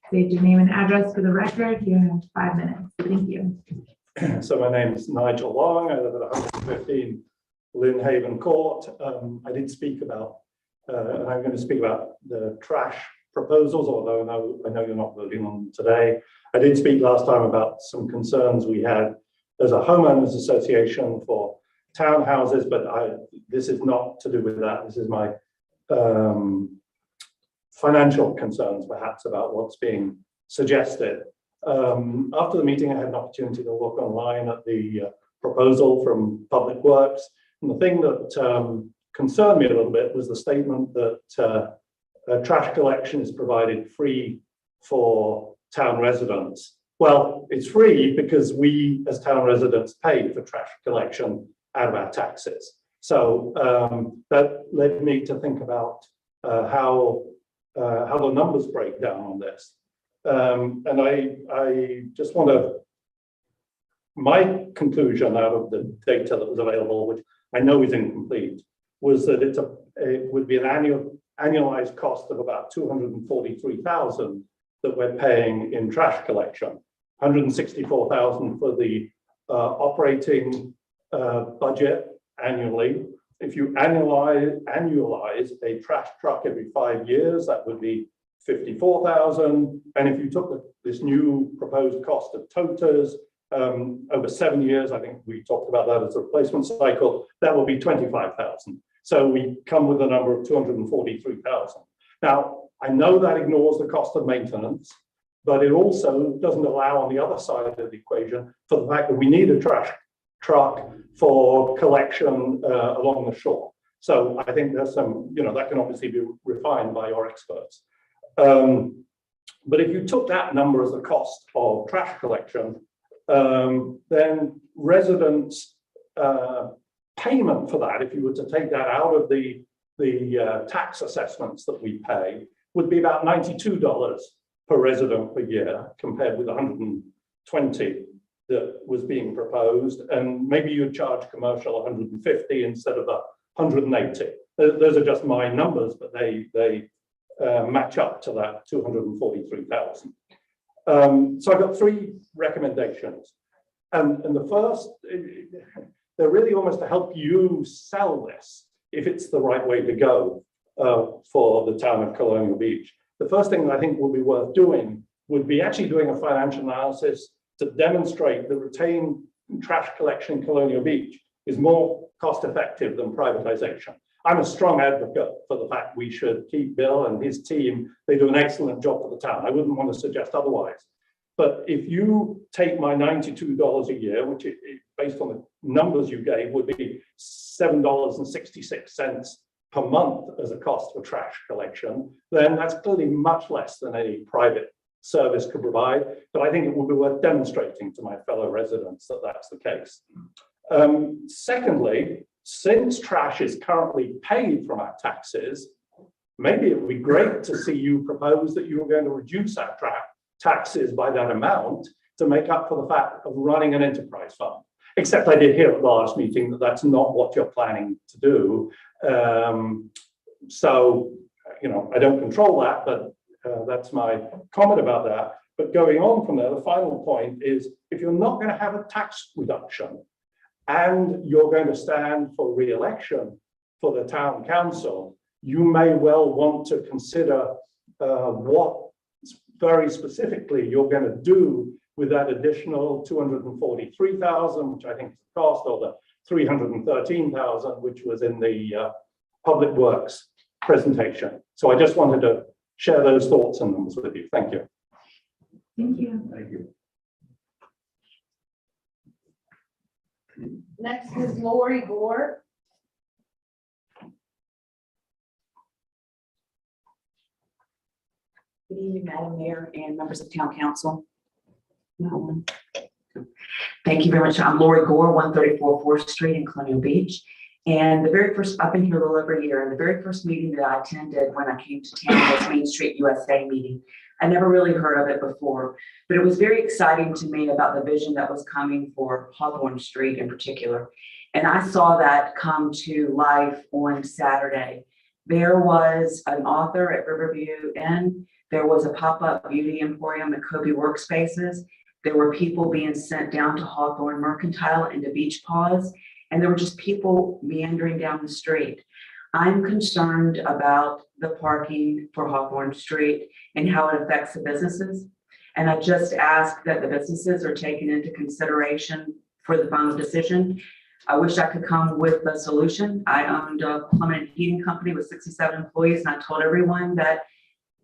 state your name and address for the record. You have 5 minutes. Thank you. So my name is Nigel Long. I live at 115 Lynn Haven Court. I did speak about, and I'm going to speak about the trash proposals, although I know you're not voting on them today. I did speak last time about some concerns we had as a homeowners association for townhouses, but this is not to do with that. This is my financial concerns, perhaps, about what's being suggested. After the meeting, I had an opportunity to look online at the proposal from Public Works. And the thing that concerned me a little bit was the statement that trash collection is provided free for town residents. Well, it's free because we as town residents pay for trash collection out of our taxes. So that led me to think about how the numbers break down on this. And I just want to, my conclusion out of the data that was available, which I know is incomplete, was that it would be an annualized cost of about 243,000 that we're paying in trash collection, 164,000 for the operating budget annually. If you annualize a trash truck every 5 years, that would be 54,000. And if you took this new proposed cost of toters over 7 years, I think we talked about that as a replacement cycle, that will be 25,000. So we come with a number of 243,000. Now, I know that ignores the cost of maintenance, but it also doesn't allow on the other side of the equation for the fact that we need a trash truck for collection along the shore. So I think there's some, that can obviously be refined by your experts. But if you took that number as the cost of trash collection, then residents' payment for that, if you were to take that out of the tax assessments that we pay, would be about $92 per resident per year, compared with 120 that was being proposed. And maybe you'd charge commercial 150 instead of 180. Those are just my numbers, but they match up to that 243,000. So I've got 3 recommendations. And the first, they're really almost to help you sell this, if it's the right way to go for the town of Colonial Beach. The first thing that I think would be worth doing would be actually doing a financial analysis to demonstrate that retained trash collection in Colonial Beach is more cost effective than privatization. I'm a strong advocate for the fact we should keep Bill and his team. They do an excellent job for the town. I wouldn't want to suggest otherwise. But if you take my $92 a year, which based on the numbers you gave would be $7.66 per month as a cost for trash collection, then that's clearly much less than any private service could provide. But I think it would be worth demonstrating to my fellow residents that that's the case. Secondly, since trash is currently paid from our taxes, maybe it would be great to see you propose that you were going to reduce our taxes by that amount to make up for the fact of running an enterprise fund. Except I did hear at the last meeting that that's not what you're planning to do. So, I don't control that, but that's my comment about that. But going on from there, the final point is, if you're not going to have a tax reduction and you're going to stand for re-election for the town council, you may well want to consider what very specifically you're going to do with that additional 243,000, which I think is the cost, or the 313,000, which was in the Public Works presentation. So I just wanted to share those thoughts and numbers with you. Thank you. Thank you. Thank you. Next is Lori Gore. Good evening, Madam Mayor and members of Town Council. Thank you very much. I'm Lori Gore, 134 4th Street in Colonial Beach. And the very first, I've been here a little over a year, and the very first meeting that I attended when I came to town was Main Street USA meeting. I never really heard of it before, but it was very exciting to me about the vision that was coming for Hawthorne Street in particular. And I saw that come to life on Saturday. There was an author at Riverview Inn. There was a pop-up beauty emporium at Kobe Workspaces. There were people being sent down to Hawthorne Mercantile and to Beach Paws, and there were just people meandering down the street. I'm concerned about the parking for Hawthorne Street and how it affects the businesses. And I just ask that the businesses are taken into consideration for the final decision. I wish I could come with a solution. I owned a plumbing and heating company with 67 employees, and I told everyone that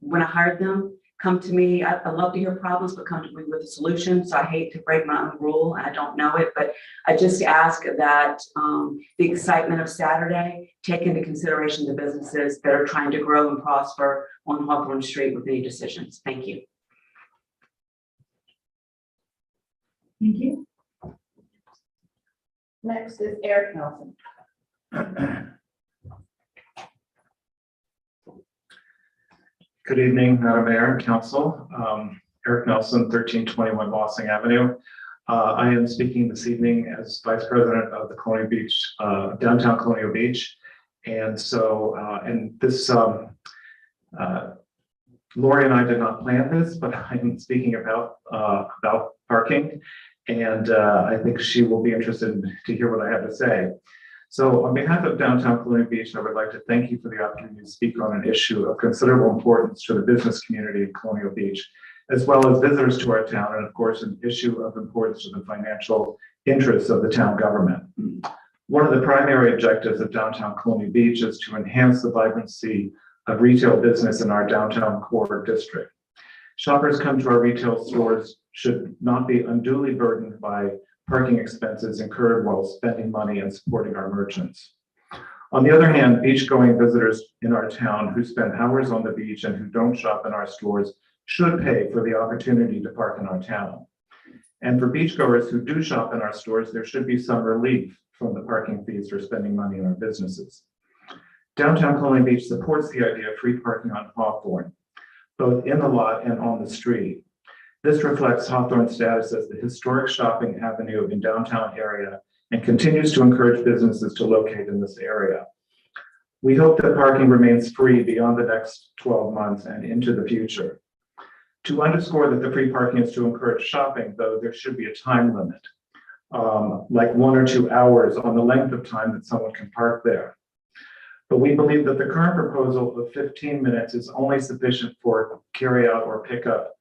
when I hired them, come to me. I love to hear problems, but come to me with a solution. So I hate to break my own rule, and I don't know it, but I just ask that the excitement of Saturday take into consideration the businesses that are trying to grow and prosper on Hawthorne Street with any decisions. Thank you. Thank you. Next is Eric Nelson. Good evening, Madam Mayor and Council. Eric Nelson, 1321 Bossing Avenue. I am speaking this evening as Vice President of the Colonial Beach, downtown Colonial Beach. And so, Lori and I did not plan this, but I'm speaking about parking. And I think she will be interested to hear what I have to say. So on behalf of Downtown Colonial Beach, I would like to thank you for the opportunity to speak on an issue of considerable importance to the business community of Colonial Beach, as well as visitors to our town, and of course, an issue of importance to the financial interests of the town government. One of the primary objectives of Downtown Colonial Beach is to enhance the vibrancy of retail business in our downtown core district. Shoppers come to our retail stores should not be unduly burdened by parking expenses incurred while spending money and supporting our merchants. On the other hand, beach-going visitors in our town who spend hours on the beach and who don't shop in our stores should pay for the opportunity to park in our town. And for beachgoers who do shop in our stores, there should be some relief from the parking fees for spending money in our businesses. Downtown Colonial Beach supports the idea of free parking on Hawthorne, both in the lot and on the street. This reflects Hawthorne's status as the historic shopping avenue in downtown area and continues to encourage businesses to locate in this area. We hope that parking remains free beyond the next 12 months and into the future. To underscore that the free parking is to encourage shopping, though, there should be a time limit, like 1 or 2 hours on the length of time that someone can park there. But we believe that the current proposal of 15 minutes is only sufficient for carryout or pickup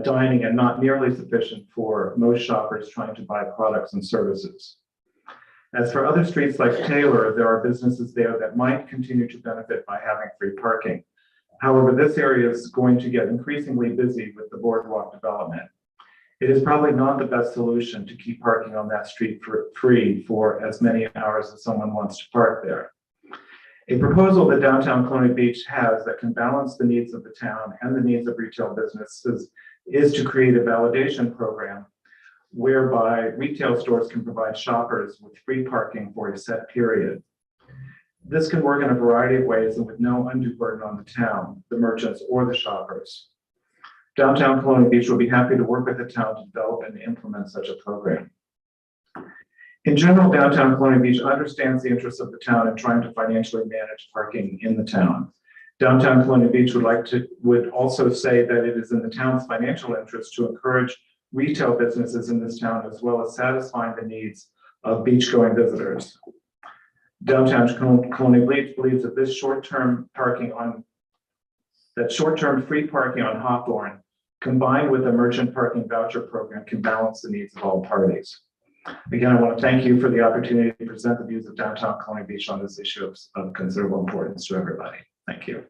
dining and not nearly sufficient for most shoppers trying to buy products and services. As for other streets like Taylor, there are businesses there that might continue to benefit by having free parking. However, this area is going to get increasingly busy with the boardwalk development. It is probably not the best solution to keep parking on that street for free for as many hours as someone wants to park there. A proposal that Downtown Colonial Beach has that can balance the needs of the town and the needs of retail businesses is to create a validation program whereby retail stores can provide shoppers with free parking for a set period. This can work in a variety of ways and with no undue burden on the town, the merchants, or the shoppers. Downtown Colonial Beach will be happy to work with the town to develop and implement such a program. In general, Downtown Colonial Beach understands the interests of the town in trying to financially manage parking in the town. Downtown Colonial Beach would also say that it is in the town's financial interest to encourage retail businesses in this town, as well as satisfying the needs of beach-going visitors. Downtown Colonial Beach believes that this short-term free parking on Hawthorne, combined with a merchant parking voucher program, can balance the needs of all parties. Again, I want to thank you for the opportunity to present the views of Downtown Colonial Beach on this issue of considerable importance to everybody. Thank you.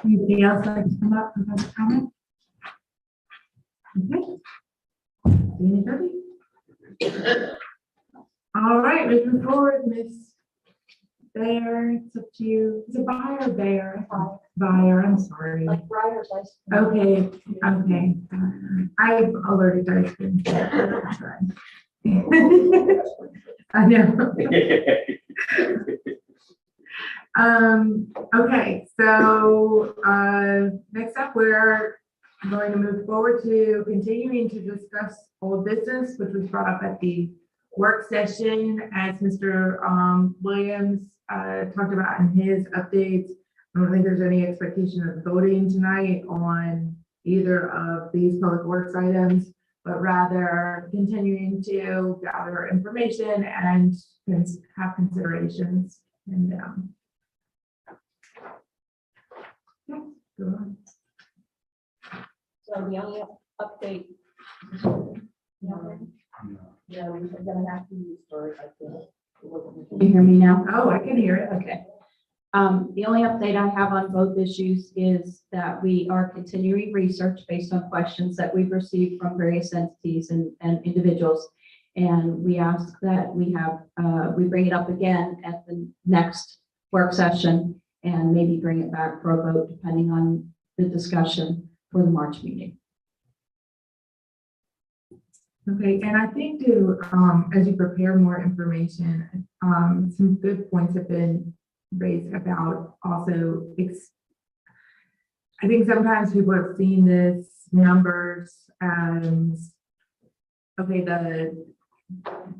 Anybody else like to come up and have a comment? Okay. Anybody? All right, moving forward, Miss Bayer, it's up to you. Is it Bayer or Bayer? Bayer, I'm sorry. Like Briar's ice Okay, cream. okay. I've allergic ice cream. I know. Okay, so next up, we're going to move forward to continuing to discuss old business, which was brought up at the work session as Mr. Williams talked about in his updates. I don't think there's any expectation of voting tonight on either of these public works items, but rather continuing to gather information and have considerations. And yeah, go on. So the only update. Yeah, we're gonna have to use storage. Can you hear me now? Oh, I can hear it. Okay. The only update I have on both issues is that we are continuing research based on questions that we've received from various entities and individuals. And we ask that we bring it up again at the next work session and maybe bring it back for a vote depending on the discussion for the March meeting. Okay, and I think to, as you prepare more information, some good points have been raised about also, I think sometimes people have seen this numbers as, okay,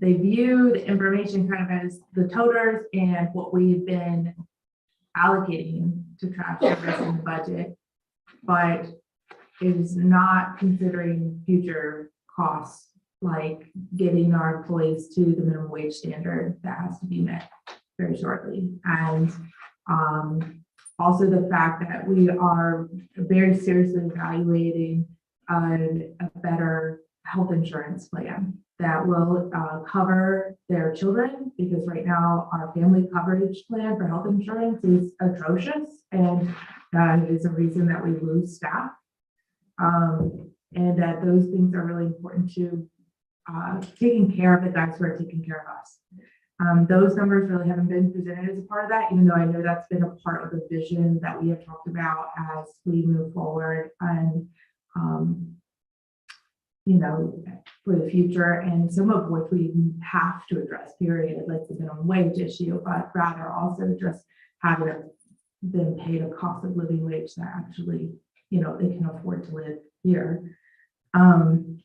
they view the information kind of as the toters and what we've been allocating to trash service in the budget, but is not considering future costs, like getting our employees to the minimum wage standard that has to be met very shortly. And also the fact that we are very seriously evaluating a better health insurance plan that will cover their children, because right now our family coverage plan for health insurance is atrocious, and it is a reason that we lose staff. And that those things are really important to taking care of the guys who are taking care of us. Those numbers really haven't been presented as a part of that, even though I know that's been a part of the vision that we have talked about as we move forward and, you know, for the future, and some of which we have to address, period, like the minimum wage issue, but rather also just having them paid a cost of living wage that actually, you know, they can afford to live here. And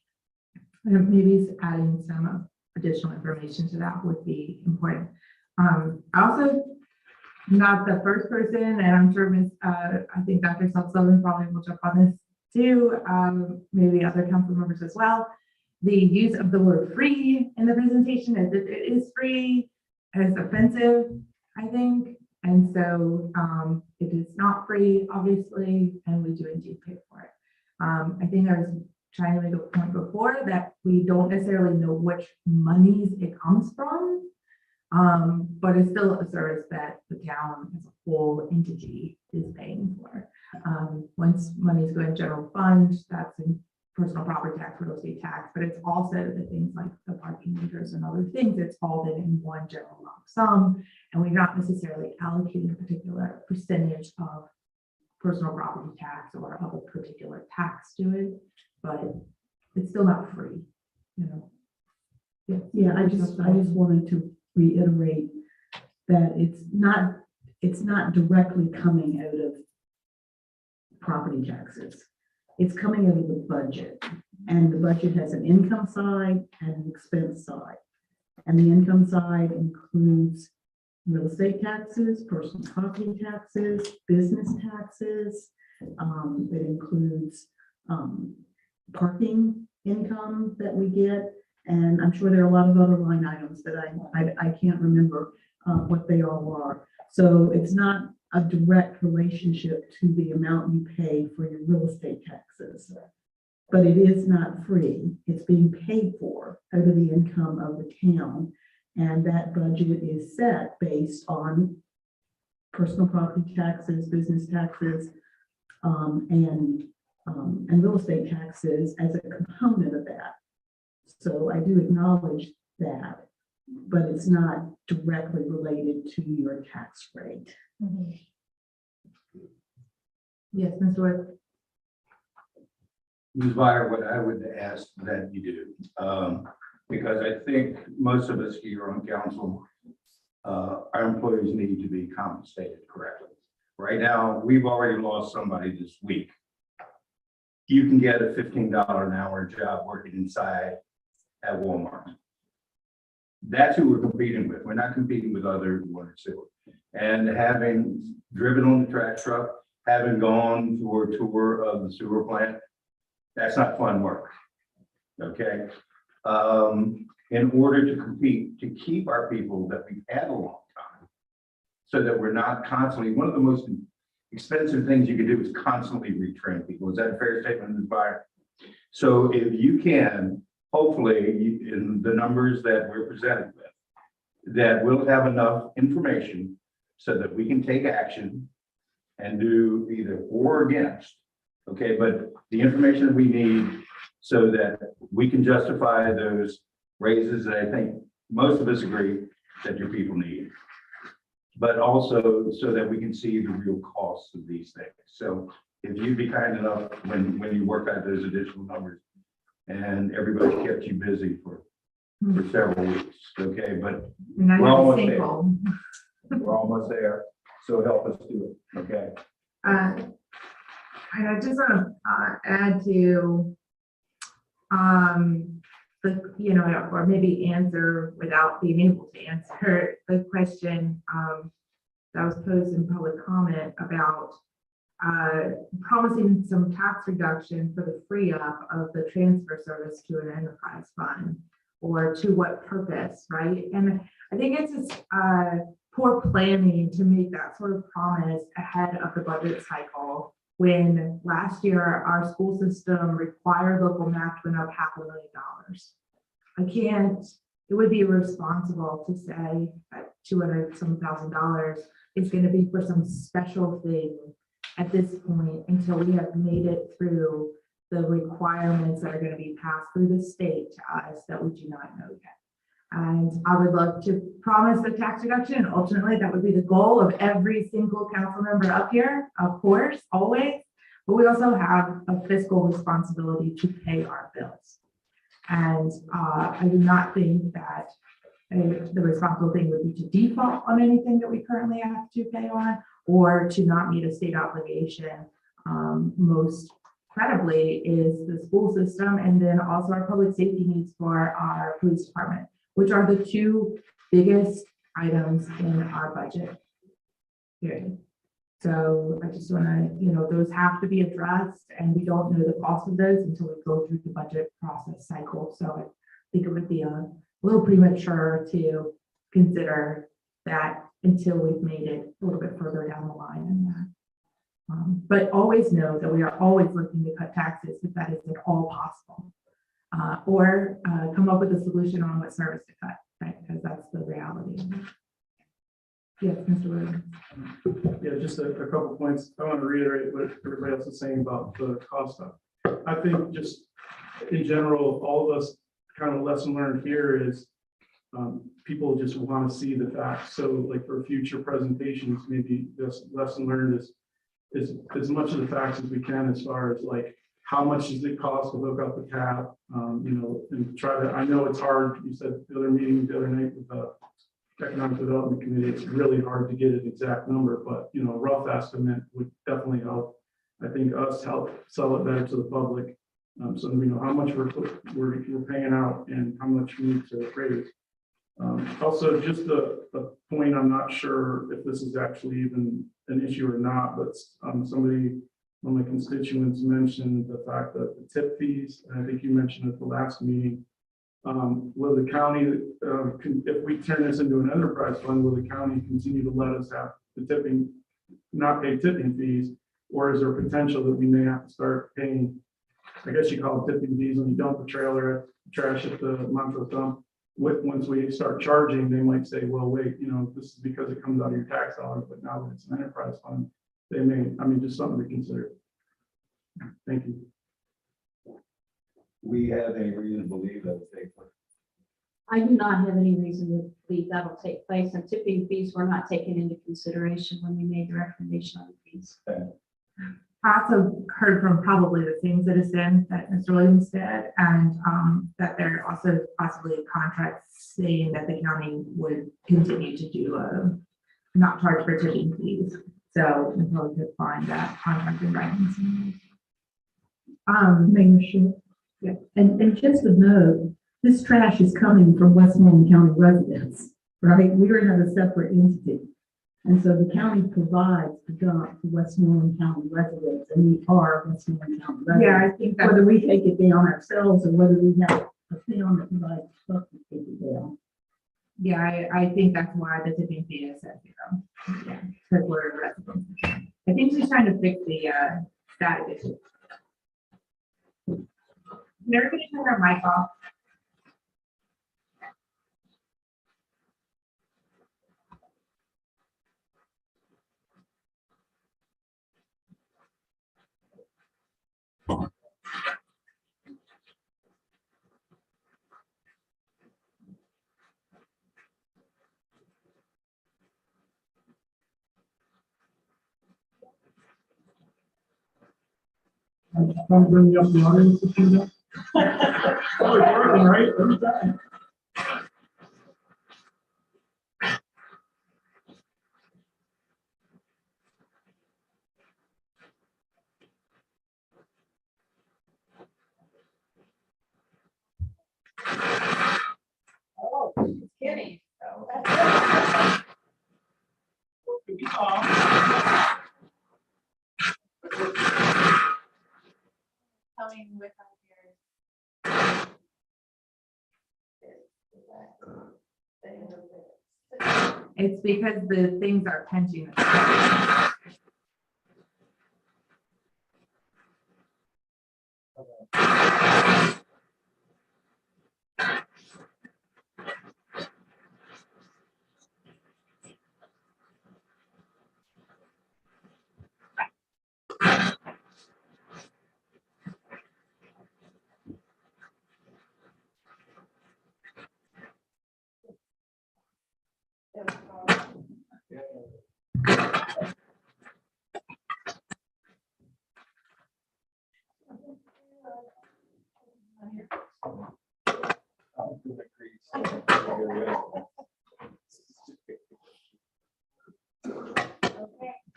maybe adding some additional information to that would be important. I also, not the first person, and I'm sure I think Dr. Sullivan probably will jump on this too, maybe other council members as well. The use of the word free in the presentation, as if it is free, is offensive, I think. And so it is not free, obviously, and we do indeed pay for it. I think I was trying to make a point before that we don't necessarily know which monies it comes from, but it's still a service that the town as a whole entity is paying for. Once monies go in general fund, that's in personal property tax, real estate tax, but it's also the things like the parking meters and other things. It's all been in one general lump sum, and we're not necessarily allocating a particular percentage of personal property tax or of a particular tax to it, but it's still not free, you know. Yeah, I just wanted to reiterate that it's not directly coming out of property taxes. It's coming out of the budget, and the budget has an income side and an expense side. And the income side includes real estate taxes, personal property taxes, business taxes. It includes parking income that we get. And I'm sure there are a lot of other line items that I can't remember what they all are. So it's not a direct relationship to the amount you pay for your real estate taxes, but it is not free. It's being paid for out of the income of the town. And that budget is set based on personal property taxes, business taxes, and real estate taxes as a component of that. So I do acknowledge that, but it's not directly related to your tax rate. Mm-hmm. Yes, Mr. Wood. Ms. Meyer, what I would ask that you do, because I think most of us here on council, our employees need to be compensated correctly. Right now, we've already lost somebody this week. You can get a $15 an hour job working inside at Walmart. That's who we're competing with. We're not competing with other water sewer. And having driven on the trash truck, having gone for a tour of the sewer plant, that's not fun work. Okay. In order to compete, to keep our people that we've had a long time, so that we're not constantly, one of the most expensive things you can do is constantly retrain people. Is that a fair statement, Ms. Meyer? So if you can, hopefully, in the numbers that we're presented with, that we'll have enough information so that we can take action and do either for or against. Okay, but the information that we need so that we can justify those raises that I think most of us agree that your people need. But also so that we can see the real costs of these things. So if you'd be kind enough when you work out those additional numbers, and everybody kept you busy for several weeks, okay, but And I we're have a almost there. single. We're almost there, so help us do it, okay? And I just want to add to, or maybe answer without being able to answer the question that was posed in public comment about promising some tax reduction for the free up of the transfer service to an enterprise fund, or to what purpose, right? And I think it's just poor planning to make that sort of promise ahead of the budget cycle, when last year our school system required local match went up $500,000. It would be irresponsible to say that $200,000 is going to be for some special thing at this point until we have made it through the requirements that are going to be passed through the state to us that we do not know yet. And I would love to promise a tax reduction. Ultimately, that would be the goal of every single council member up here, of course, always. But we also have a fiscal responsibility to pay our bills. And I do not think that the responsible thing would be to default on anything that we currently have to pay on, or to not meet a state obligation. Most credibly is the school system, and then also our public safety needs for our police department, which are the two biggest items in our budget. Period. So I just want to, those have to be addressed, and we don't know the cost of those until we go through the budget process cycle. So I think it would be a little premature to consider that until we've made it a little bit further down the line in that. But always know that we are always looking to cut taxes if that is at all possible, or come up with a solution on what service to cut, right? Because that's the reality. Yes, Mr. Williams. Yeah, just a couple points. I want to reiterate what everybody else is saying about the cost stuff. I think just in general, all of us kind of lesson learned here is people just want to see the facts. So like for future presentations, maybe this lesson learned is as much of the facts as we can, as far as like how much does it cost to hook up the tap, and try to, I know it's hard. You said the other meeting the other night with the Economic Development Committee, it's really hard to get an exact number, but a rough estimate would definitely help. I think us help sell it better to the public, so we know how much we're paying out and how much we need to raise. Also, just a point, I'm not sure if this is actually even an issue or not, but one of my constituents mentioned the fact that the tip fees, and I think you mentioned at the last meeting, will the county, if we turn this into an enterprise fund, will the county continue to let us have the not pay tipping fees, or is there potential that we may have to start paying, I guess you call it tipping fees, when you dump the trailer, trash at the Montrose dump? Once we start charging, they might say, well, wait, this is because it comes out of your tax dollars, but now that it's an enterprise fund, they may, just something to consider. Thank you. We have any reason to believe that will take place. I do not have any reason to believe that'll take place, and tipping fees were not taken into consideration when we made the recommendation on the fees. I also heard from probably the same citizen that Mr. Williams did, and that there are also possibly contracts saying that the county would continue to do not charge for tipping fees. So we probably could find that contract in writing. Mayor Schiff. Yeah, and just a note, this trash is coming from Westmoreland County residents, right? We are not a separate entity. And so the county provides the dump to Westmoreland County residents, and we are Westmoreland County residents. Yeah, I think that Whether we take it down ourselves or whether we have a town that provides stuff to take it down. Yeah, I think that's why the tipping fee is set zero. Yeah, because we're residents. I think she's trying to fix the static issue. Can everybody turn their mic off? Don't bring me up the audience if you know. Oh, it's working, right? Every time. Oh, Kenny. Coming with our It's because the things are pinching.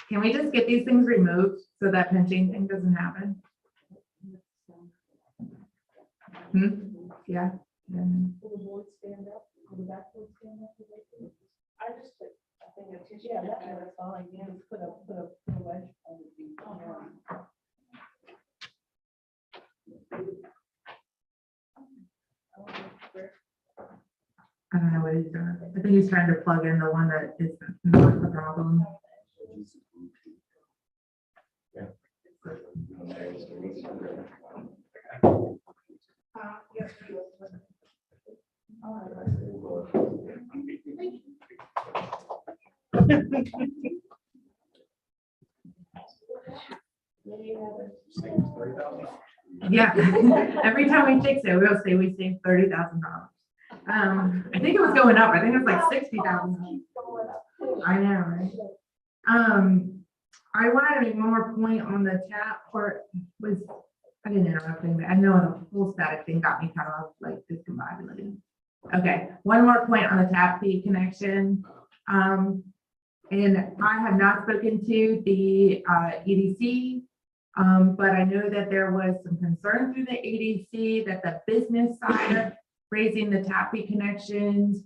Can we just get these things removed so that pinching thing doesn't happen? Yeah. Will the board stand up? Will the backboard stand up? I just put a thing of tissue. Yeah, that's fine. Yeah, just put a wedge on the. I don't know what he's doing. I think he's trying to plug in the one that is not the problem. Yeah, every time we fix it, we'll say we saved $30,000. I think it was going up. I think it was like 60,000. I know, right? I wanted to make one more point on the tap part was, I didn't interrupt anything. I know the whole static thing got me kind of like discombobulated. Okay, one more point on the tap fee connection. And I have not spoken to the EDC, but I know that there was some concern through the EDC that the business side of raising the tap fee connections,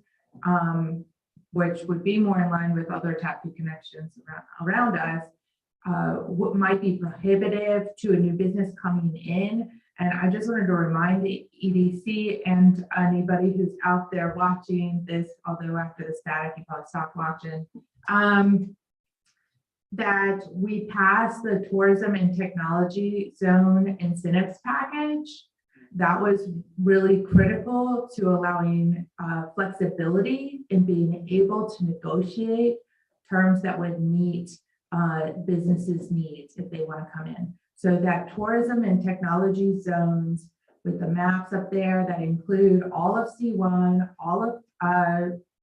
which would be more in line with other tap fee connections around us, what might be prohibitive to a new business coming in. And I just wanted to remind the EDC and anybody who's out there watching this, although after the static, you probably stopped watching, that we passed the tourism and technology zone incentives package. That was really critical to allowing flexibility in being able to negotiate terms that would meet businesses' needs if they want to come in. So that tourism and technology zones with the maps up there that include all of C1, all of,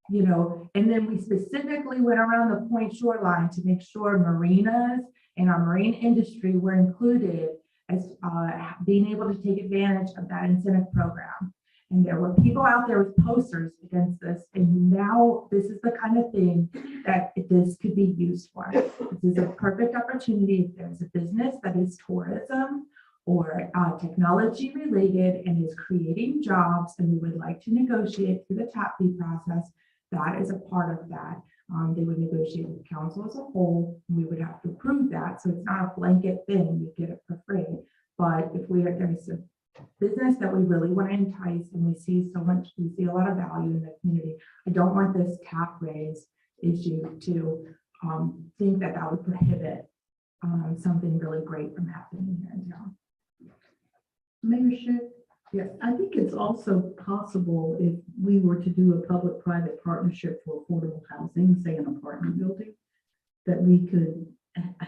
and then we specifically went around the point shoreline to make sure marinas and our marine industry were included as being able to take advantage of that incentive program. And there were people out there with posters against this. And now this is the kind of thing that this could be used for. This is a perfect opportunity if there's a business that is tourism or technology related and is creating jobs and we would like to negotiate through the tap fee process. That is a part of that. They would negotiate with council as a whole, and we would have to approve that. So it's not a blanket thing, you get it for free. But if there's a business that we really want to entice and we see a lot of value in the community, I don't want this cap raise issue to think that would prohibit something really great from happening here in town. Mayor Schick, yes, I think it's also possible if we were to do a public-private partnership for affordable housing, say an apartment building, that we could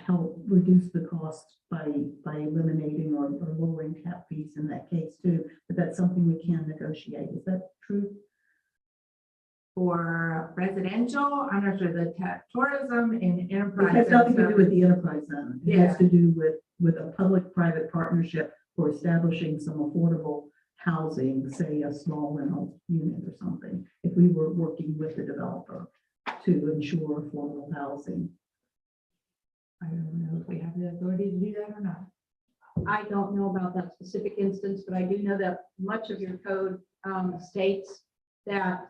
help reduce the cost by eliminating or lowering tap fees in that case too. But that's something we can negotiate. Is that true? For residential, I'm not sure, the tourism and It enterprise. has nothing to do with the enterprise zone. It has to do with with a public-private partnership for establishing some affordable housing, say a small rental unit or something, if we were working with the developer to ensure affordable housing. I don't know if we have the authority to do that or not. I don't know about that specific instance, but I do know that much of your code states that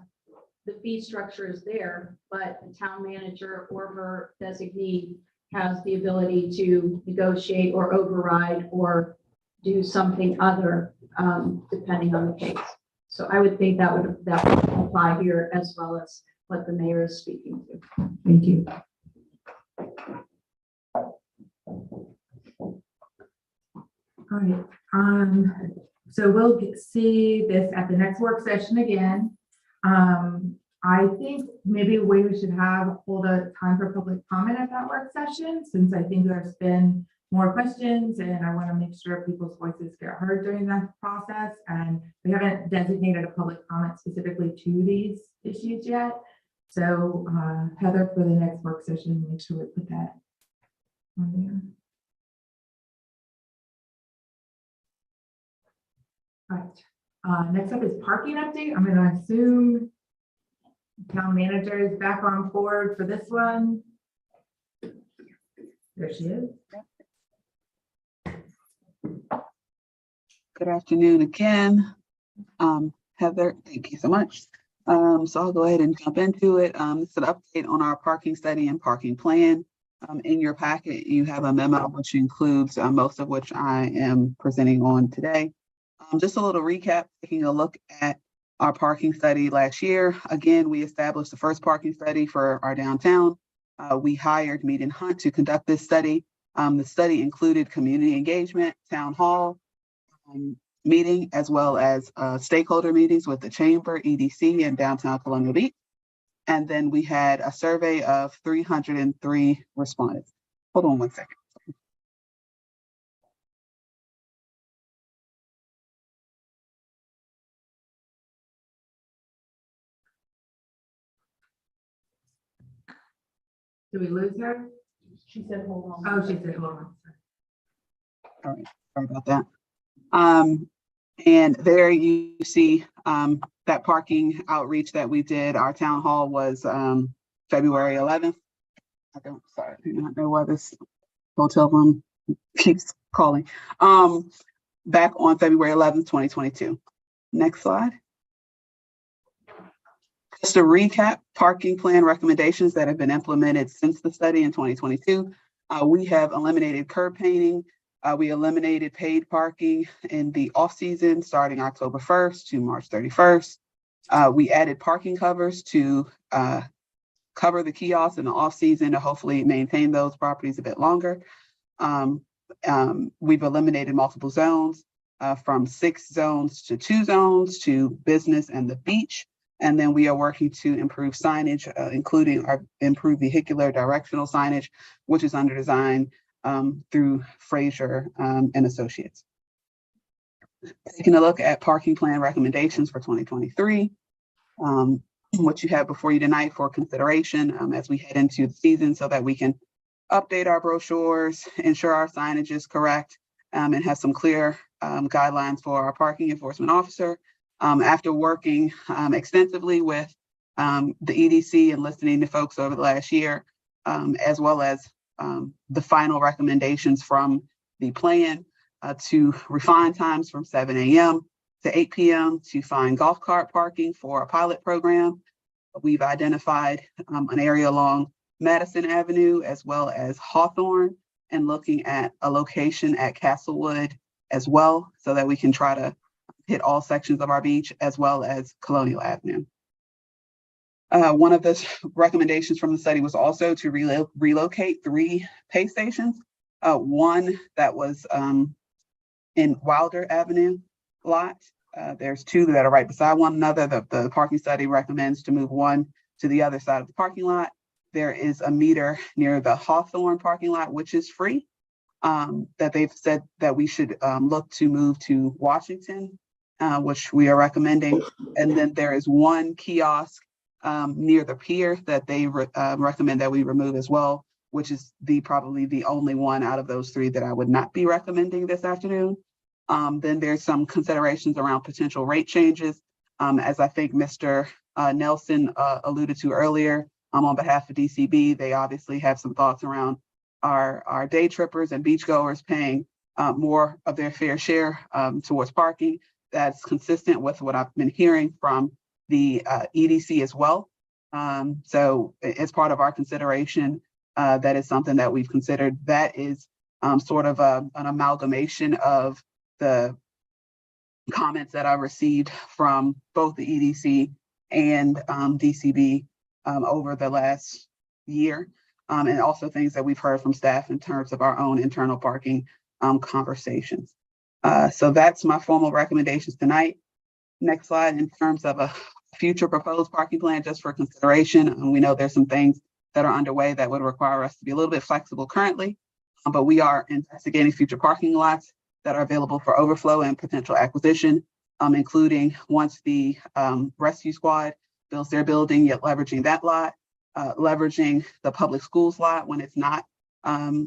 the fee structure is there, but the town manager or her designee has the ability to negotiate or override or do something other, depending on the case. So I would think that would apply here as well as what the mayor is speaking to. Thank you. All right, so we'll see this at the next work session again. I think maybe we should hold a time for public comment at that work session, since I think there's been more questions and I want to make sure people's voices get heard during that process. And we haven't designated a public comment specifically to these issues yet. So Heather, for the next work session, make sure we put that on there. All right, next up is parking update. I'm going to assume town manager is back on board for this one. There she is. Good afternoon again. Heather, thank you so much. So I'll go ahead and jump into it. This is an update on our parking study and parking plan. In your packet, you have a memo which includes most of which I am presenting on today. Just a little recap, taking a look at our parking study last year. Again, we established the first parking study for our downtown. We hired Mead and Hunt to conduct this study. The study included community engagement, town hall meeting, as well as stakeholder meetings with the chamber, EDC, and downtown Colonial Beach. And then we had a survey of 303 respondents. Hold on one second. Did we lose her? She said, hold on. Oh, she said, hold on. All right, sorry about that. And there you see that parking outreach that we did. Our town hall was February 11th. I do not know why this hotel room keeps calling. Back on February 11th, 2022. Next slide. Just to recap, parking plan recommendations that have been implemented since the study in 2022. We have eliminated curb painting. We eliminated paid parking in the off-season starting October 1st to March 31st. We added parking covers to cover the kiosks in the off-season to hopefully maintain those properties a bit longer. We've eliminated multiple zones from 6 zones to 2 zones to business and the beach. And then we are working to improve signage, including our improved vehicular directional signage, which is under design through Fraser and Associates. Taking a look at parking plan recommendations for 2023, what you have before you tonight for consideration as we head into the season so that we can update our brochures, ensure our signage is correct, and have some clear guidelines for our parking enforcement officer. After working extensively with the EDC and listening to folks over the last year, as well as the final recommendations from the plan to refine times from 7 a.m. to 8 p.m. to find golf cart parking for a pilot program. We've identified an area along Madison Avenue as well as Hawthorne, and looking at a location at Castlewood as well, so that we can try to hit all sections of our beach as well as Colonial Avenue. One of the recommendations from the study was also to relocate 3 pay stations. One that was in Wilder Avenue lot. There's 2 that are right beside one another. The parking study recommends to move one to the other side of the parking lot. There is a meter near the Hawthorne parking lot, which is free, that they've said that we should look to move to Washington, which we are recommending. And then there is 1 kiosk near the pier that they recommend that we remove as well. which is probably the only one out of those three that I would not be recommending this afternoon. Then there's some considerations around potential rate changes. As I think Mr. Nelson alluded to earlier, on behalf of DCB, they obviously have some thoughts around our day trippers and beachgoers paying more of their fair share towards parking. That's consistent with what I've been hearing from the EDC as well. So as part of our consideration, that is something that we've considered. That is sort of an amalgamation of the comments that I received from both the EDC and DCB over the last year, and also things that we've heard from staff in terms of our own internal parking conversations. So that's my formal recommendations tonight. Next slide, in terms of a future proposed parking plan, just for consideration. And we know there's some things that are underway that would require us to be a little bit flexible currently, but we are investigating future parking lots that are available for overflow and potential acquisition, including once the rescue squad builds their building, yet leveraging that lot, leveraging the public schools lot when it's not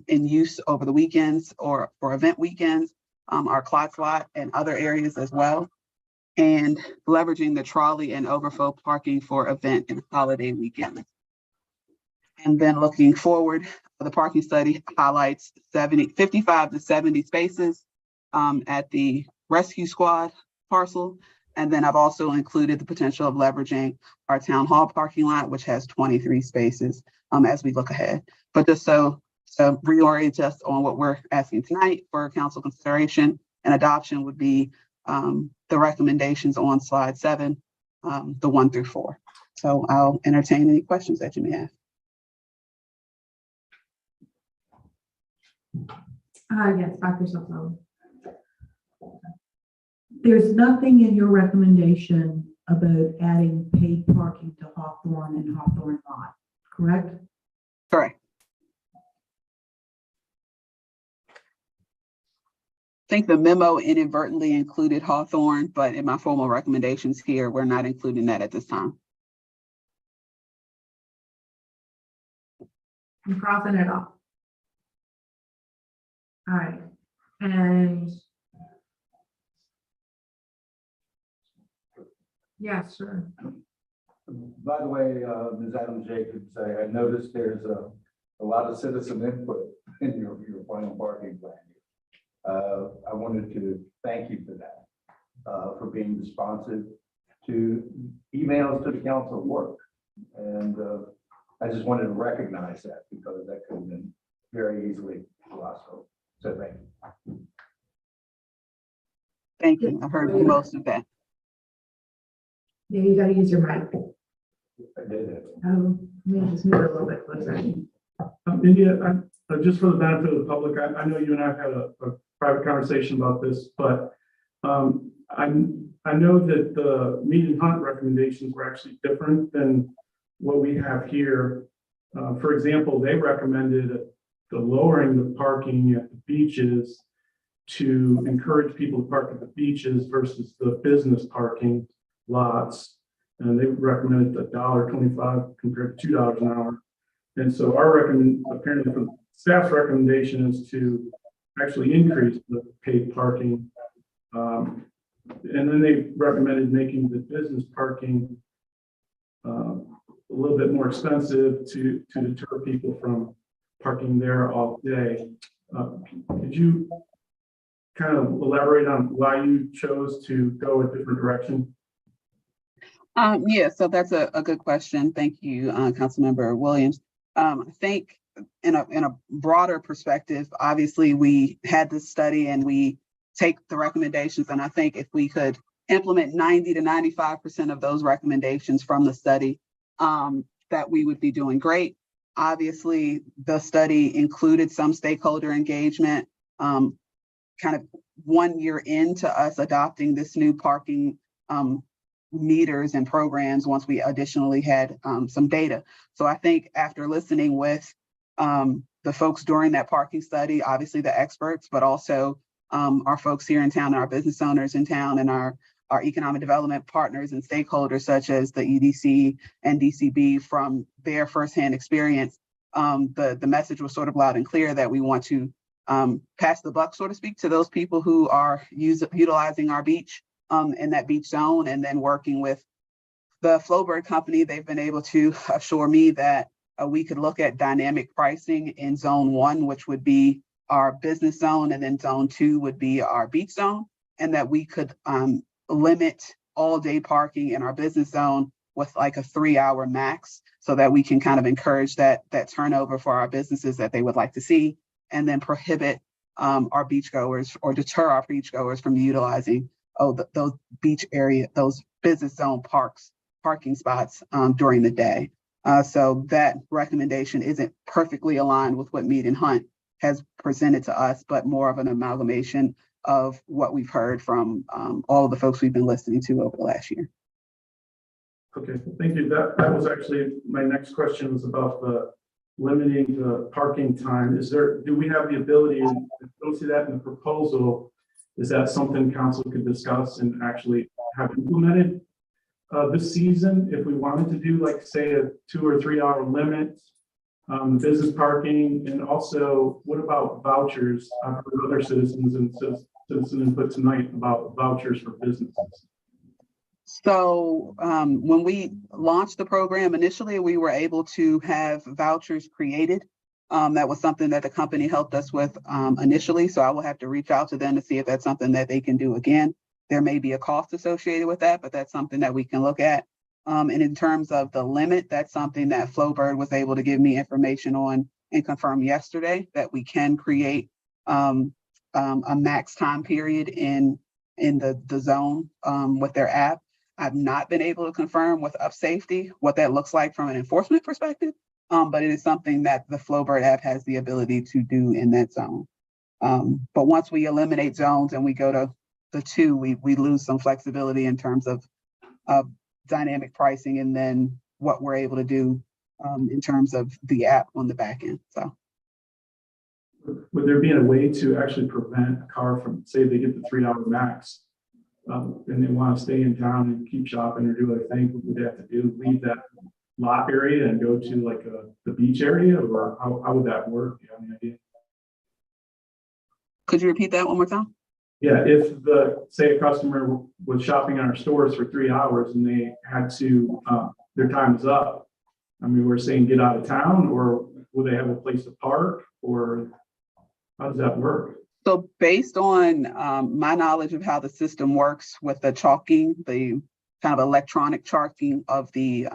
in use over the weekends or for event weekends, our Klotz lot and other areas as well, and leveraging the trolley and overflow parking for event and holiday weekends. And then looking forward, the parking study highlights 55 to 70 spaces at the rescue squad parcel. And then I've also included the potential of leveraging our town hall parking lot, which has 23 spaces as we look ahead. But just so reorient us on what we're asking tonight for council consideration and adoption would be the recommendations on slide 7, the 1 through 4. So I'll entertain any questions that you may have. Yes, Dr. Sotelo. There's nothing in your recommendation about adding paid parking to Hawthorne and Hawthorne lot, correct? Correct. I think the memo inadvertently included Hawthorne, but in my formal recommendations here, we're not including that at this time. I'm crossing it off. All right, and yeah, sure. By the way, Ms. Adams Jacobs, I noticed there's a lot of citizen input in your final parking plan. I wanted to thank you for that, for being responsive to emails to the council work. And I just wanted to recognize that because that could have been very easily lost. So thank you. Thank you. I've heard most of that. Yeah, you gotta use your mic. I did it. Let me just move it a little bit closer. India, just for the benefit of the public, I know you and I have had a private conversation about this, but I know that the meet and hunt recommendations were actually different than what we have here. For example, they recommended the lowering the parking at the beaches to encourage people to park at the beaches versus the business parking lots. And they recommended $1.25 compared to $2 an hour. And so apparently from staff's recommendation is to actually increase the paid parking. And then they recommended making the business parking a little bit more expensive to deter people from parking there all day. Could you kind of elaborate on why you chose to go a different direction? Yeah, so that's a good question. Thank you, Councilmember Williams. I think in a broader perspective, obviously we had this study and we take the recommendations, and I think if we could implement 90 to 95% of those recommendations from the study, that we would be doing great. Obviously, the study included some stakeholder engagement, kind of 1 year into us adopting this new parking meters and programs once we additionally had some data. So I think after listening with the folks during that parking study, obviously the experts, but also our folks here in town, our business owners in town, and our economic development partners and stakeholders such as the EDC and DCB from their firsthand experience, the message was sort of loud and clear that we want to pass the buck, so to speak, to those people who are utilizing our beach in that beach zone, and then working with the Flowbird company. They've been able to assure me that we could look at dynamic pricing in zone 1, which would be our business zone, and then zone 2 would be our beach zone, and that we could limit all day parking in our business zone with like a 3-hour max, so that we can kind of encourage that turnover for our businesses that they would like to see, and then prohibit our beachgoers, or deter our beachgoers from utilizing those beach area, those business zone parking spots during the day. So that recommendation isn't perfectly aligned with what Mead and Hunt has presented to us, but more of an amalgamation of what we've heard from all of the folks we've been listening to over the last year. Okay, thank you. That was actually, my next question was about the limiting the parking time. Do we have the ability, and I don't see that in the proposal, is that something council could discuss and actually have implemented this season, if we wanted to do, like, say, a 2 or 3 hour limit, business parking? And also, what about vouchers? I've heard other citizens and citizen input tonight about vouchers for businesses. So when we launched the program initially, we were able to have vouchers created. That was something that the company helped us with initially. So I will have to reach out to them to see if that's something that they can do again. There may be a cost associated with that, but that's something that we can look at. And in terms of the limit, that's something that Flowbird was able to give me information on and confirm yesterday, that we can create a max time period in the zone with their app. I've not been able to confirm with UpSafety what that looks like from an enforcement perspective, but it is something that the Flowbird app has the ability to do in that zone. But once we eliminate zones and we go to the 2, we lose some flexibility in terms of dynamic pricing, and then what we're able to do in terms of the app on the back end. So, would there be a way to actually prevent a car from, say, they get the 3 hour max, and they want to stay in town and keep shopping or do other things? What would they have to do? Leave that lot area and go to like the beach area, or how would that work? Do you have any idea? Could you repeat that one more time? Yeah, if say a customer was shopping in our stores for 3 hours and they had to, their time is up. I mean, we're saying get out of town, or will they have a place to park, or how does that work? So based on my knowledge of how the system works with the chalking, the kind of electronic chalking of the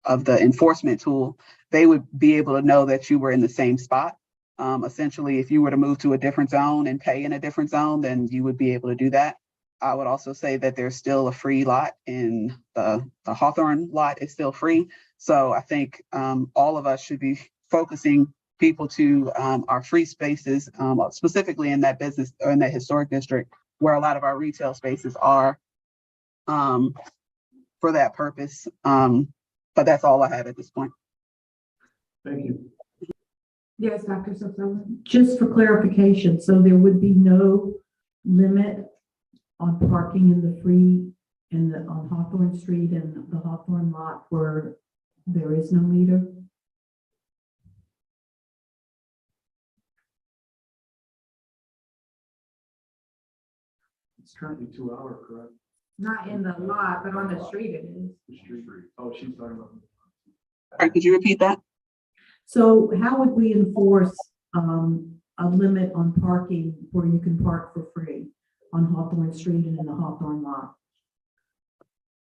enforcement tool, they would be able to know that you were in the same spot. Essentially, if you were to move to a different zone and pay in a different zone, then you would be able to do that. I would also say that there's still a free lot in the Hawthorne lot is still free. So I think all of us should be focusing people to our free spaces, specifically in that business or in that historic district where a lot of our retail spaces are for that purpose. But that's all I have at this point. Thank you. Yes, Dr. Sotelo. Just for clarification, so there would be no limit on parking in the free, on Hawthorne Street and the Hawthorne lot where there is no meter? It's currently 2 hour, correct? Not in the lot, but on the street it is. The street. Oh, she's talking about. All right, could you repeat that? So how would we enforce a limit on parking where you can park for free on Hawthorne Street and in the Hawthorne lot?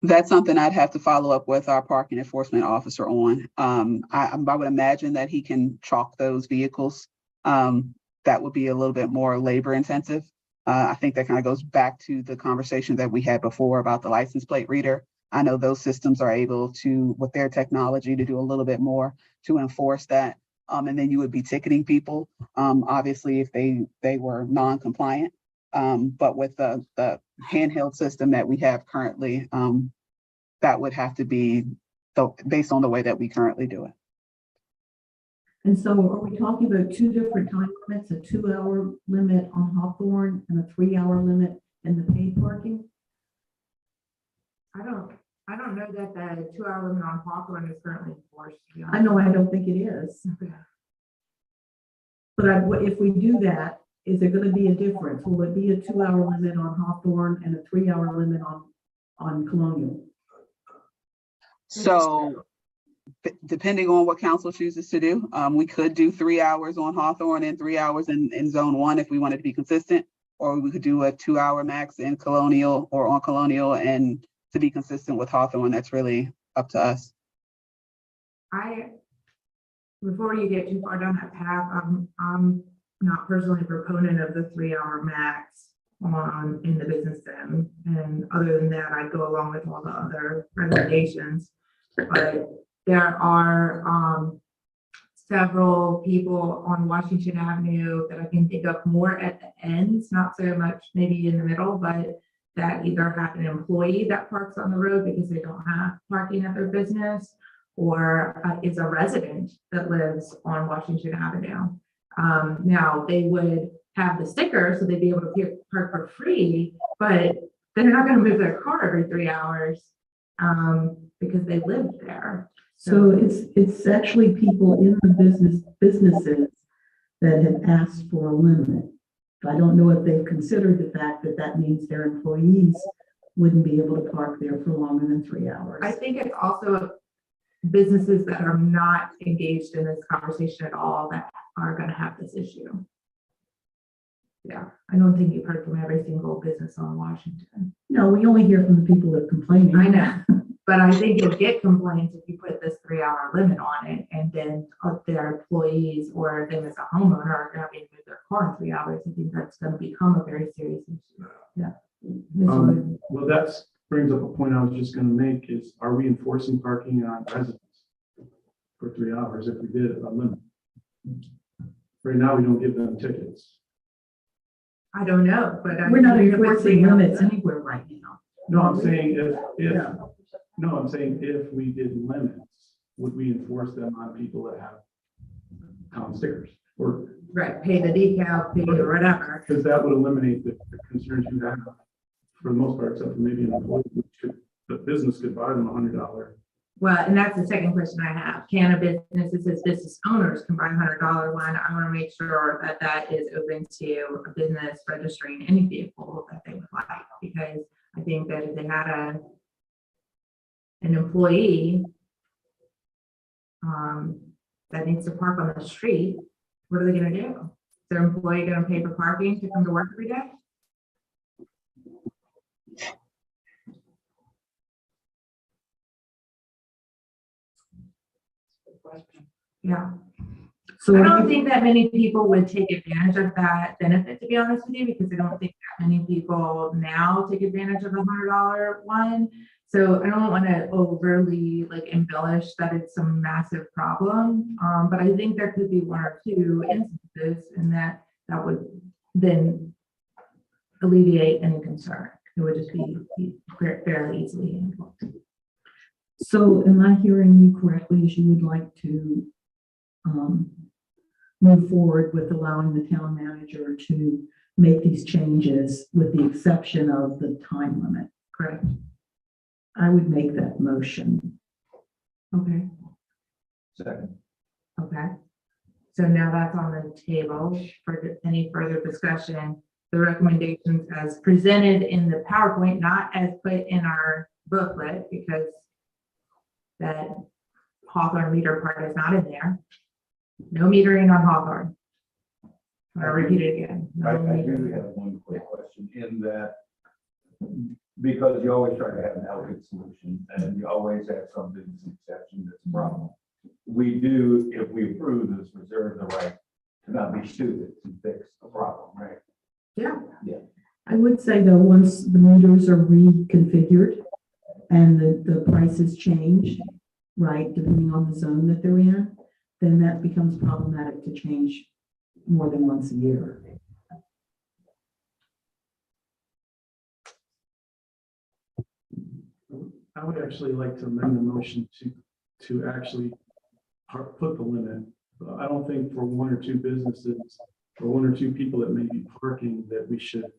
That's something I'd have to follow up with our parking enforcement officer on. I would imagine that he can chalk those vehicles. That would be a little bit more labor intensive. I think that kind of goes back to the conversation that we had before about the license plate reader. I know those systems are able to, with their technology, to do a little bit more to enforce that. And then you would be ticketing people, obviously, if they were non-compliant. But with the handheld system that we have currently, that would have to be based on the way that we currently do it. And so are we talking about 2 different time limits, a 2 hour limit on Hawthorne and a 3 hour limit in the paid parking? I don't know that the 2-hour limit on Hawthorne is currently enforced. to be I know, honest. I don't think it is. Okay. But if we do that, is there gonna be a difference? Will it be a 2-hour limit on Hawthorne and a 3-hour limit on Colonial? So depending on what council chooses to do, we could do 3 hours on Hawthorne and 3 hours in zone 1 if we wanted to be consistent. Or we could do a 2-hour max in Colonial or on Colonial and to be consistent with Hawthorne. That's really up to us. Before you get too far down that path, I'm not personally a proponent of the 3-hour max in the business zone. And other than that, I go along with all the other recommendations. But there are several people on Washington Avenue that I can think of more at the ends, not so much maybe in the middle, but that either have an employee that parks on the road because they don't have parking at their business, or is a resident that lives on Washington Avenue. Now, they would have the sticker, so they'd be able to park for free, but they're not gonna move their car every 3 hours because they live there. So it's actually people in the businesses that have asked for a limit. I don't know if they've considered the fact that that means their employees wouldn't be able to park there for longer than 3 hours. I think it's also businesses that are not engaged in this conversation at all that are gonna have this issue. Yeah, I don't think you've heard from every single business on Washington. No, we only hear from the people that are complaining. I know, but I think you'll get complaints if you put this 3-hour limit on it, and then their employees or them as a homeowner are gonna be able to move their car in 3 hours. I think that's gonna become a very serious issue. Yeah. Ms. Wood. Well, that brings up a point I was just gonna make is, are we enforcing parking on residents for 3 hours if we did a limit? Right now, we don't give them tickets. I don't know, but We're not enforcing limits anywhere right now. No, I'm saying I'm saying if we did limits, would we enforce them on people that have town stickers? Or, right, pay the decal, pay the whatever. because that would eliminate the concerns you have for the most part, except for maybe an employee, the business could buy them $100. Well, and that's the second question I have. Can a business, it says business owners can buy $100 one. I want to make sure that that is open to a business registering any vehicle that they would like, because I think that if they had an employee that needs to park on the street, what are they going to do? Is their employee going to pay for parking to come to work every day? Yeah. So I don't think that many people would take advantage of that benefit, to be honest with you, because I don't think that many people now take advantage of the $100 one. So I don't want to overly embellish that it's some massive problem. But I think there could be 1 or 2 instances and that would then alleviate any concern. It would just be fairly easily handled. So am I hearing you correctly, as you would like to move forward with allowing the town manager to make these changes with the exception of the time limit? Correct. I would make that motion. Okay. Second. Okay. So now that's on the table for any further discussion. The recommendations as presented in the PowerPoint, not as put in our booklet, because that Hawthorne meter part is not in there. No metering on Hawthorne. I'll repeat it again. No I metering. do have one quick question in that, because you always try to have an elegant solution and you always have something that's an exception that's a problem. We do, if we approve this, reserve the right to not be stupid to fix the problem, right? Yeah. Yeah. I would say though, once the meters are reconfigured and the prices change, right, depending on the zone that they're in, then that becomes problematic to change more than once a year. I would actually like to amend the motion to actually put the limit. I don't think for 1 or 2 businesses or 1 or 2 people that may be parking that we should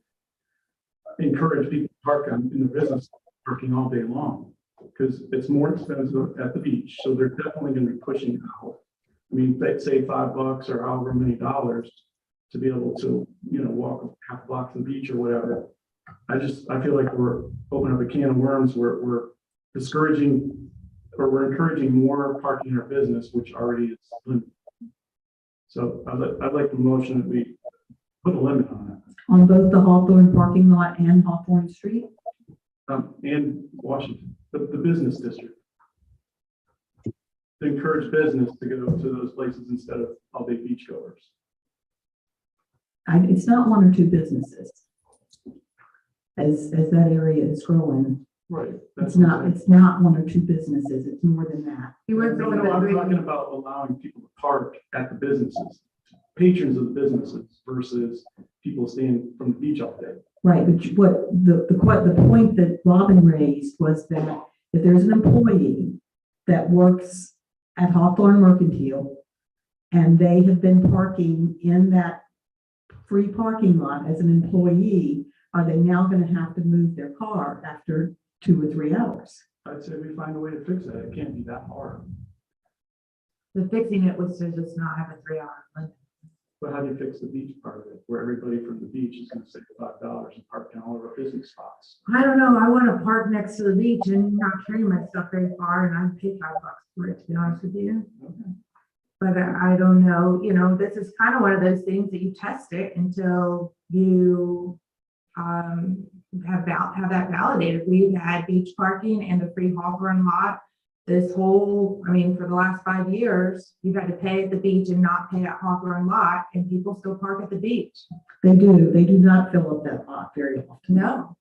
encourage people to park in the business parking all day long. because it's more expensive at the beach, so they're definitely gonna be pushing out. I mean, they say $5 or however many dollars to be able to, walk half a block to the beach or whatever. I feel like we're opening up a can of worms. We're discouraging, or we're encouraging more parking in our business, which already is limited. So I'd like the motion that we put a limit on On both the Hawthorne parking lot and Hawthorne Street? that. And Washington, the business district. To encourage business to go to those places instead of all day beachgoers. It's not one or two businesses. As that area is growing, Right. it's not one or two businesses, it's more than that. I'm talking about allowing people to park at the businesses, patrons of the businesses versus people staying from the beach all day. Right, but the point that Robin raised was that if there's an employee that works at Hawthorne Mercantile and they have been parking in that free parking lot as an employee, are they now going to have to move their car after 2 or 3 hours? I'd say we find a way to fix that. It can't be that hard. The fixing it was to just not have a 3-hour limit. But how do you fix the beach part of it, where everybody from the beach is gonna save $5 and park down all of our business spots? I don't know, I want to park next to the beach and not carry my stuff very far, and I'd pay $5 for it, to be honest with you. But I don't know, this is kind of one of those things that you test it until you have that validated. We've had beach parking and the free Hawthorne lot. For the last 5 years, you've had to pay at the beach and not pay at Hawthorne lot, and people still park at the beach. They do not fill up that lot very often. No.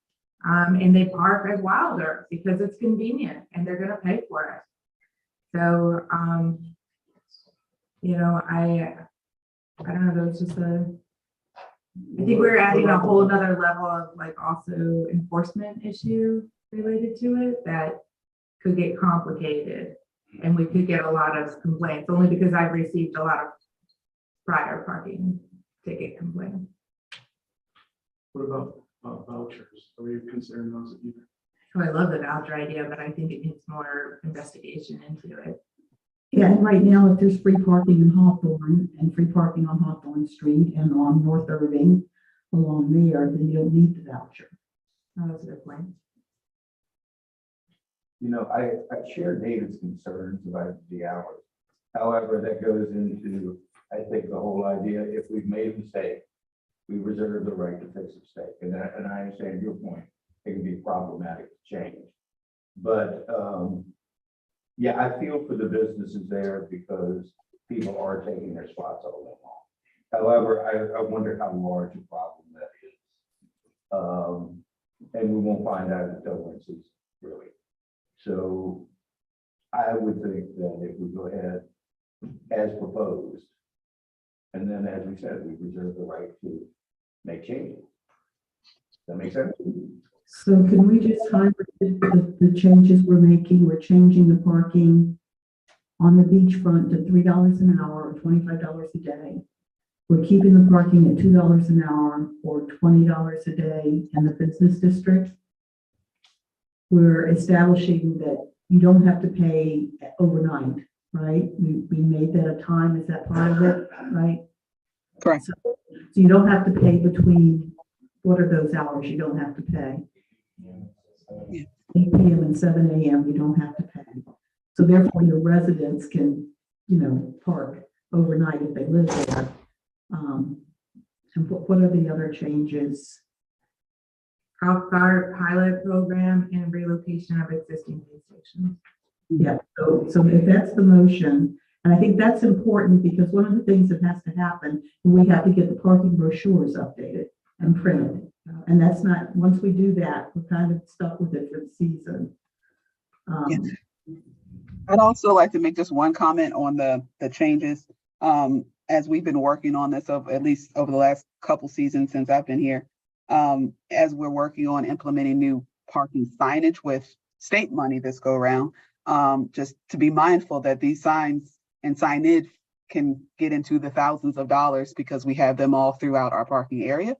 And they park at Wilder because it's convenient and they're gonna pay for it. So, I don't know, there's just I think we're adding a whole nother level of also enforcement issue related to it that could get complicated. And we could get a lot of complaints, only because I've received a lot of prior parking ticket complaints. What about vouchers? Are we considering those either? So I love the voucher idea, but I think it needs more investigation into it. Yeah, and right now, if there's free parking in Hawthorne and free parking on Hawthorne Street and on North Irving along there, then you don't need the voucher. Oh, that's a good point. I share David's concerns about the hours. However, that goes into, I think, the whole idea, if we've made a mistake, we reserve the right to fix a mistake. And I understand your point. It can be problematic to change. But yeah, I feel for the businesses there because people are taking their spots all day long. However, I wonder how large a problem that is. And we won't find out until winter season, really. So I would think that if we go ahead as proposed, and then as we said, we reserve the right to make changes. Does that make sense? So can we just highlight the changes we're making? We're changing the parking on the beachfront to $3 an hour or $25 a day. We're keeping the parking at $2 an hour or $20 a day in the business district. We're establishing that you don't have to pay overnight, right? We made that a time. Is that part of it, right? Correct. So you don't have to pay between, what are those hours you don't have to pay? 8 p.m. and 7 a.m. you don't have to pay. So therefore your residents can, park overnight if they live there. And what are the other changes? Our pilot program and relocation of existing pay stations. Yeah, so if that's the motion, and I think that's important because one of the things that has to happen, we have to get the parking brochures updated and printed. And that's not, once we do that, we're kind of stuck with it for the season. I'd also like to make just one comment on the changes. As we've been working on this at least over the last couple seasons since I've been here, as we're working on implementing new parking signage with state money this go around, just to be mindful that these signs and signage can get into the thousands of dollars because we have them all throughout our parking area.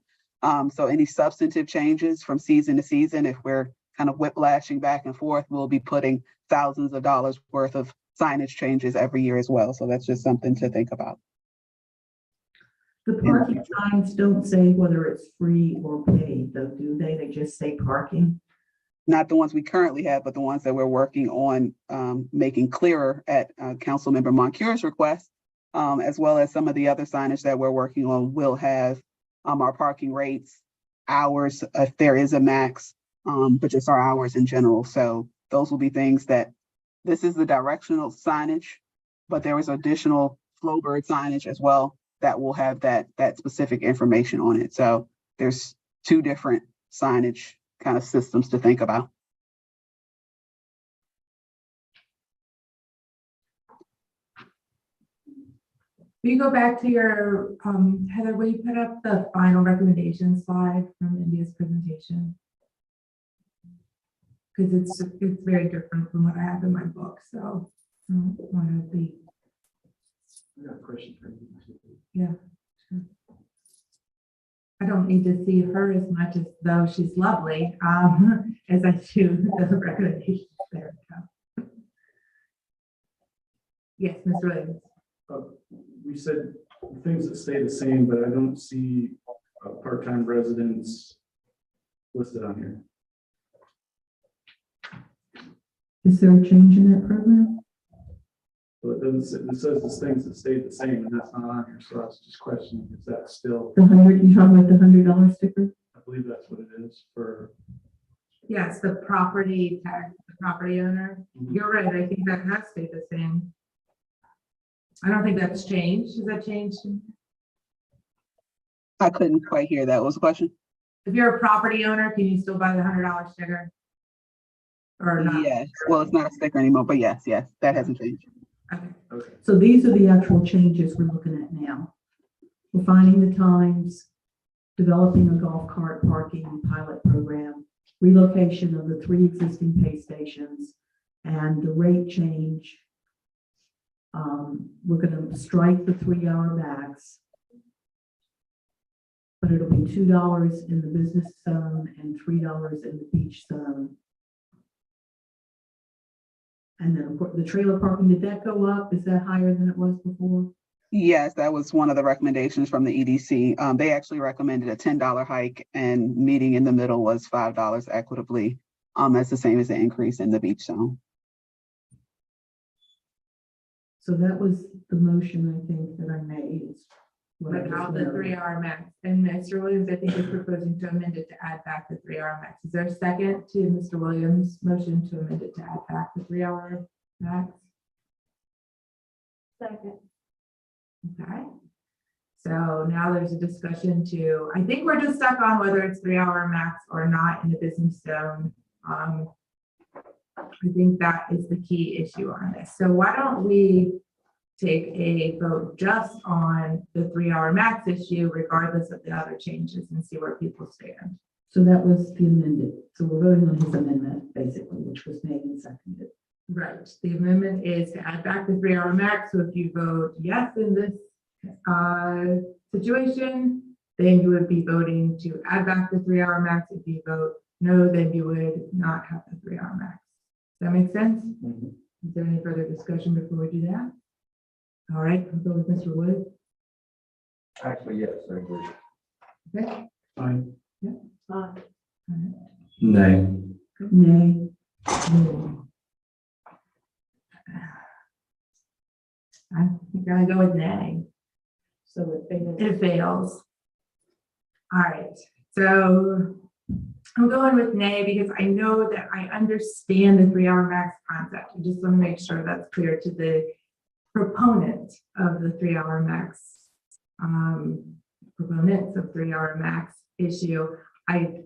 So any substantive changes from season to season, if we're kind of whiplashing back and forth, we'll be putting thousands of dollars worth of signage changes every year as well. So that's just something to think about. The parking signs don't say whether it's free or paid, though, do they? They just say parking. Not the ones we currently have, but the ones that we're working on making clearer at Councilmember Moncure's request, as well as some of the other signage that we're working on will have our parking rates, hours, if there is a max, but just our hours in general. So those will be things that, this is the directional signage, but there is additional Flowbird signage as well that will have that specific information on it. So there's two different signage kind of systems to think about. Will you go back to your, Heather, will you put up the final recommendation slide from India's presentation? Because it's very different from what I have in my book, so I don't want to be. I got a question for you. Yeah, sure. I don't need to see her as much as though she's lovely, as I do the recommendations there. Yes, Mr. Williams. We said things that stay the same, but I don't see part-time residents listed on here. Is there a change in that program? So it doesn't, it says the things that stayed the same, and that's not on here, so I was just questioning, is that still, The $100, you talking about the $100 sticker? I believe that's what it is for. Yes, the property tax, the property owner. You're right, I think that has stayed the same. I don't think that's changed. Has that changed? I couldn't quite hear that. What was the question? If you're a property owner, can you still buy the $100 sticker? Or not? Yes, well, it's not a sticker anymore, but yes, that hasn't changed. Okay. Okay. So these are the actual changes we're looking at now. We're finding the times, developing a golf cart parking pilot program, relocation of the 3 existing pay stations, and the rate change. We're going to strike the 3-hour max, but it'll be $2 in the business zone and $3 in the beach zone. And then, of course, the trailer parking, did that go up? Is that higher than it was before? Yes, that was one of the recommendations from the EDC. They actually recommended a $10 hike, and meeting in the middle was $5 equitably. That's the same as the increase in the beach zone. So that was the motion, I think, that I made. is what I Without just the noted. 3-hour max. And Mr. Williams, I think is proposing to amend it to add back the 3-hour max. Is there a second to Mr. Williams' motion to amend it to add back the 3-hour max? Second. Okay. So now there's a discussion to, I think we're just stuck on whether it's 3-hour max or not in the business zone. I think that is the key issue on this. So why don't we take a vote just on the 3-hour max issue, regardless of the other changes, and see where people stand. So that was the amended. So we're voting on his amendment, basically, which was made and seconded. Right. The amendment is to add back the 3-hour max. So if you vote yes in this situation, then you would be voting to add back the 3-hour max. If you vote no, then you would not have the 3-hour max. Does that make sense? Mhm. Is there any further discussion before we do that? All right, I'll go with Mr. Wood. Actually, yes, I agree. Okay. Fine. Nay. Nay. I'm gonna go with nay. So it failed. It fails. All right, so I'm going with nay because I know that I understand the 3-hour max concept. I just want to make sure that's clear to the proponent of the 3-hour max, proponents of 3-hour max issue. I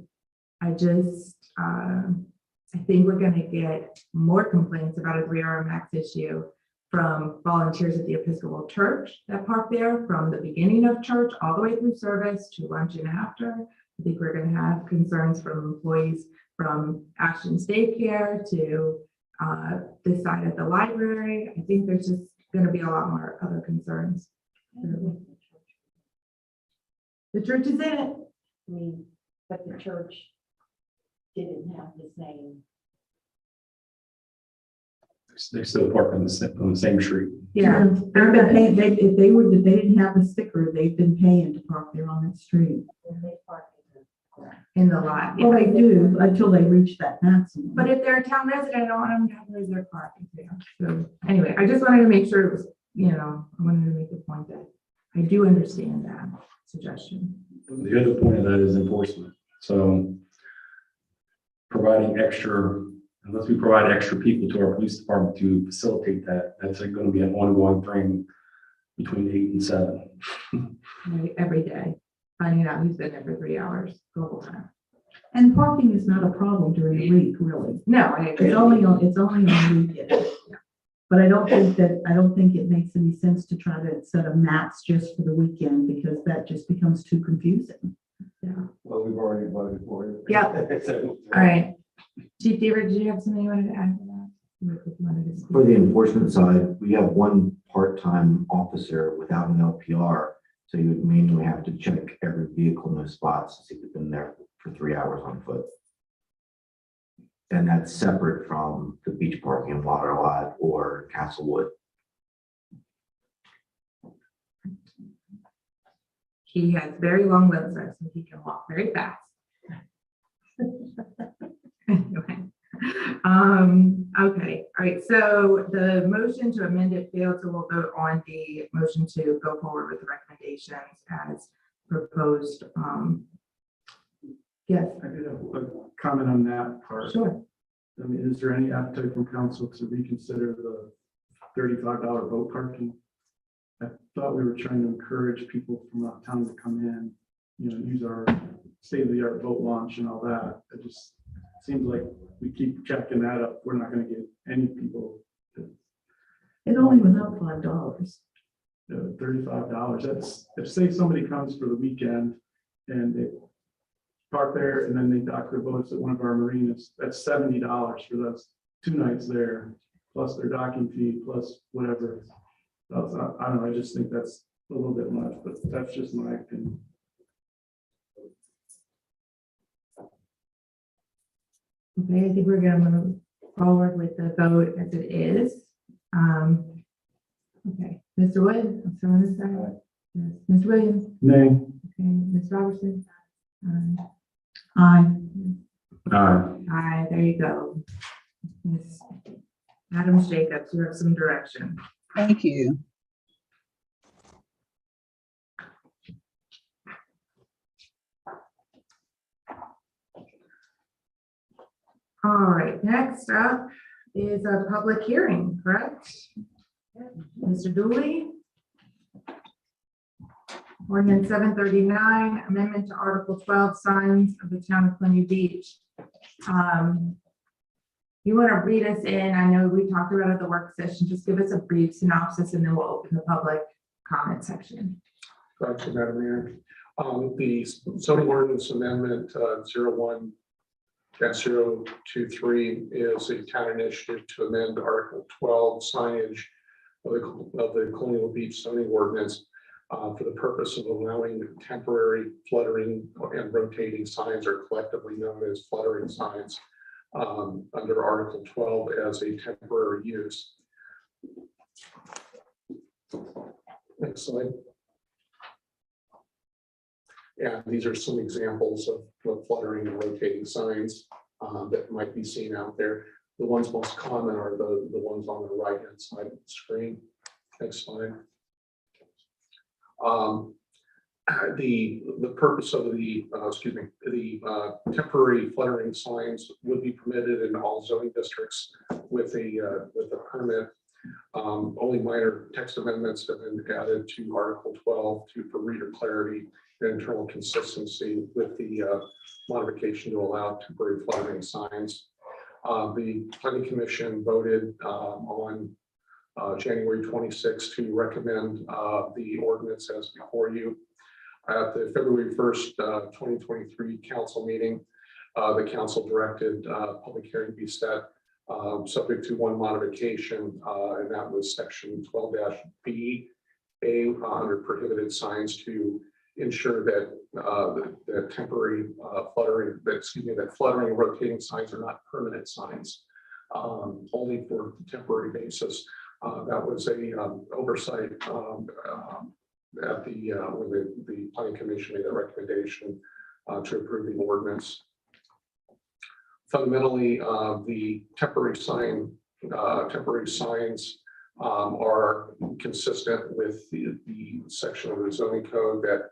think we're going to get more complaints about a 3-hour max issue from volunteers at the Episcopal Church that park there from the beginning of church all the way through service to lunch and after. I think we're going to have concerns from employees from Ashton's Daycare to this side of the library. I think there's just going to be a lot more other concerns. The church is in it. I mean, but the church didn't have the same. They still park on the same street. Yeah. They've been paying, if they didn't have the sticker, they've been paying to park there on that street. And they park in the In the lot. Well, they do until they reach that maximum. But if they're a town resident, I don't want them to have to raise their parking fee. So anyway, I just wanted to make sure it was, I wanted to make the point that I do understand that suggestion. The other point of that is enforcement. So providing extra, unless we provide extra people to our police department to facilitate that, that's going to be an ongoing thing between 8 and 7. Right, every day, finding out who's been there for 3 hours the whole time. And parking is not a problem during the week, really. No, I agree. It's only on weekends. But I don't think it makes any sense to try to set a max just for the weekend because that just becomes too confusing. Well, we've already voted for it. Yeah. All right. Chief Deaver, did you have something you wanted to add to that? For the enforcement side, we have one part-time officer without an LPR. So you would manually have to check every vehicle in those spots to see if they've been there for 3 hours on foot. And that's separate from the beach parking in Water Lot or Castlewood. He has very long limbs, so he can walk very fast. Okay. Okay, all right, so the motion to amend it failed, so we'll vote on the motion to go forward with the recommendations as proposed. Yes, I did have a comment on that part. sure. I mean, is there any appetite from council to reconsider the $35 boat parking? I thought we were trying to encourage people from out of town to come in, use our state-of-the-art boat launch and all that. It just seems like we keep checking that up. We're not going to get any people. It only went up $5. $35. That's, if say somebody comes for the weekend and they park there and then they dock their boats at one of our marinas, that's $70 for those 2 nights there, plus their docking fee, plus whatever. I don't know, I just think that's a little bit much, but that's just my opinion. Okay, I think we're gonna move forward with the vote as it is. Okay, Mr. Wood, I'm sorry, this side. Yes, Mr. Williams, Nay. okay, Ms. Robertson. Aye. Aye, there you go. Ms. Adams Jacobs, you have some direction. Thank you. All right, next up is a public hearing, correct? Mr. Dooley? Ordinance 739, amendment to Article 12, signs of the town of Cluny Beach. You want to read us in? I know we talked about it at the work session. Just give us a brief synopsis and then we'll open the public comment section. Thank you, Madam Mayor. The zoning ordinance amendment 01-023 is a town initiative to amend Article 12 signage of the Colonial Beach zoning ordinance for the purpose of allowing temporary fluttering and rotating signs, or collectively known as fluttering signs, under Article 12 as a temporary use. Next slide. And these are some examples of fluttering and rotating signs that might be seen out there. The ones most common are the ones on the right-hand side of the screen. Next slide. The purpose of the temporary fluttering signs would be permitted in all zoning districts with a permit. Only minor text amendments have been added to Article 12 for reader clarity and internal consistency with the modification to allow temporary fluttering signs. The Planning Commission voted on January 26 to recommend the ordinance as before you. At the February 1st, 2023 council meeting, the council directed public hearing be set subject to one modification, and that was section 12-B, under prohibited signs, to ensure that that temporary that fluttering and rotating signs are not permanent signs, only for temporary basis. That was a oversight at when the planning commission made a recommendation to approve the ordinance. Fundamentally, the temporary signs are consistent with the section of the zoning code that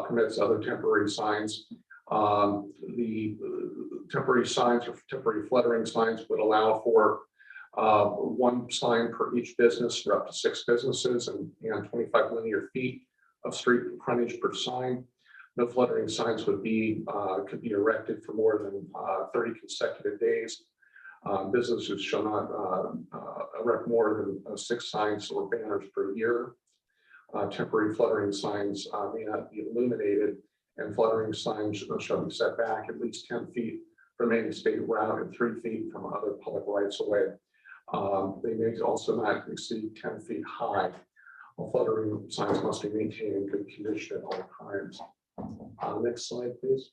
permits other temporary signs. The temporary signs or temporary fluttering signs would allow for one sign per each business for up to 6 businesses and 25 linear feet of street frontage per sign. No fluttering signs could be erected for more than 30 consecutive days. Businesses shall not erect more than 6 signs or banners per year. Temporary fluttering signs may not be illuminated, and fluttering signs shall be set back at least 10 feet from any state route and 3 feet from other public rights of way. They may also not exceed 10 feet high. All fluttering signs must be maintained in good condition at all times. Next slide, please.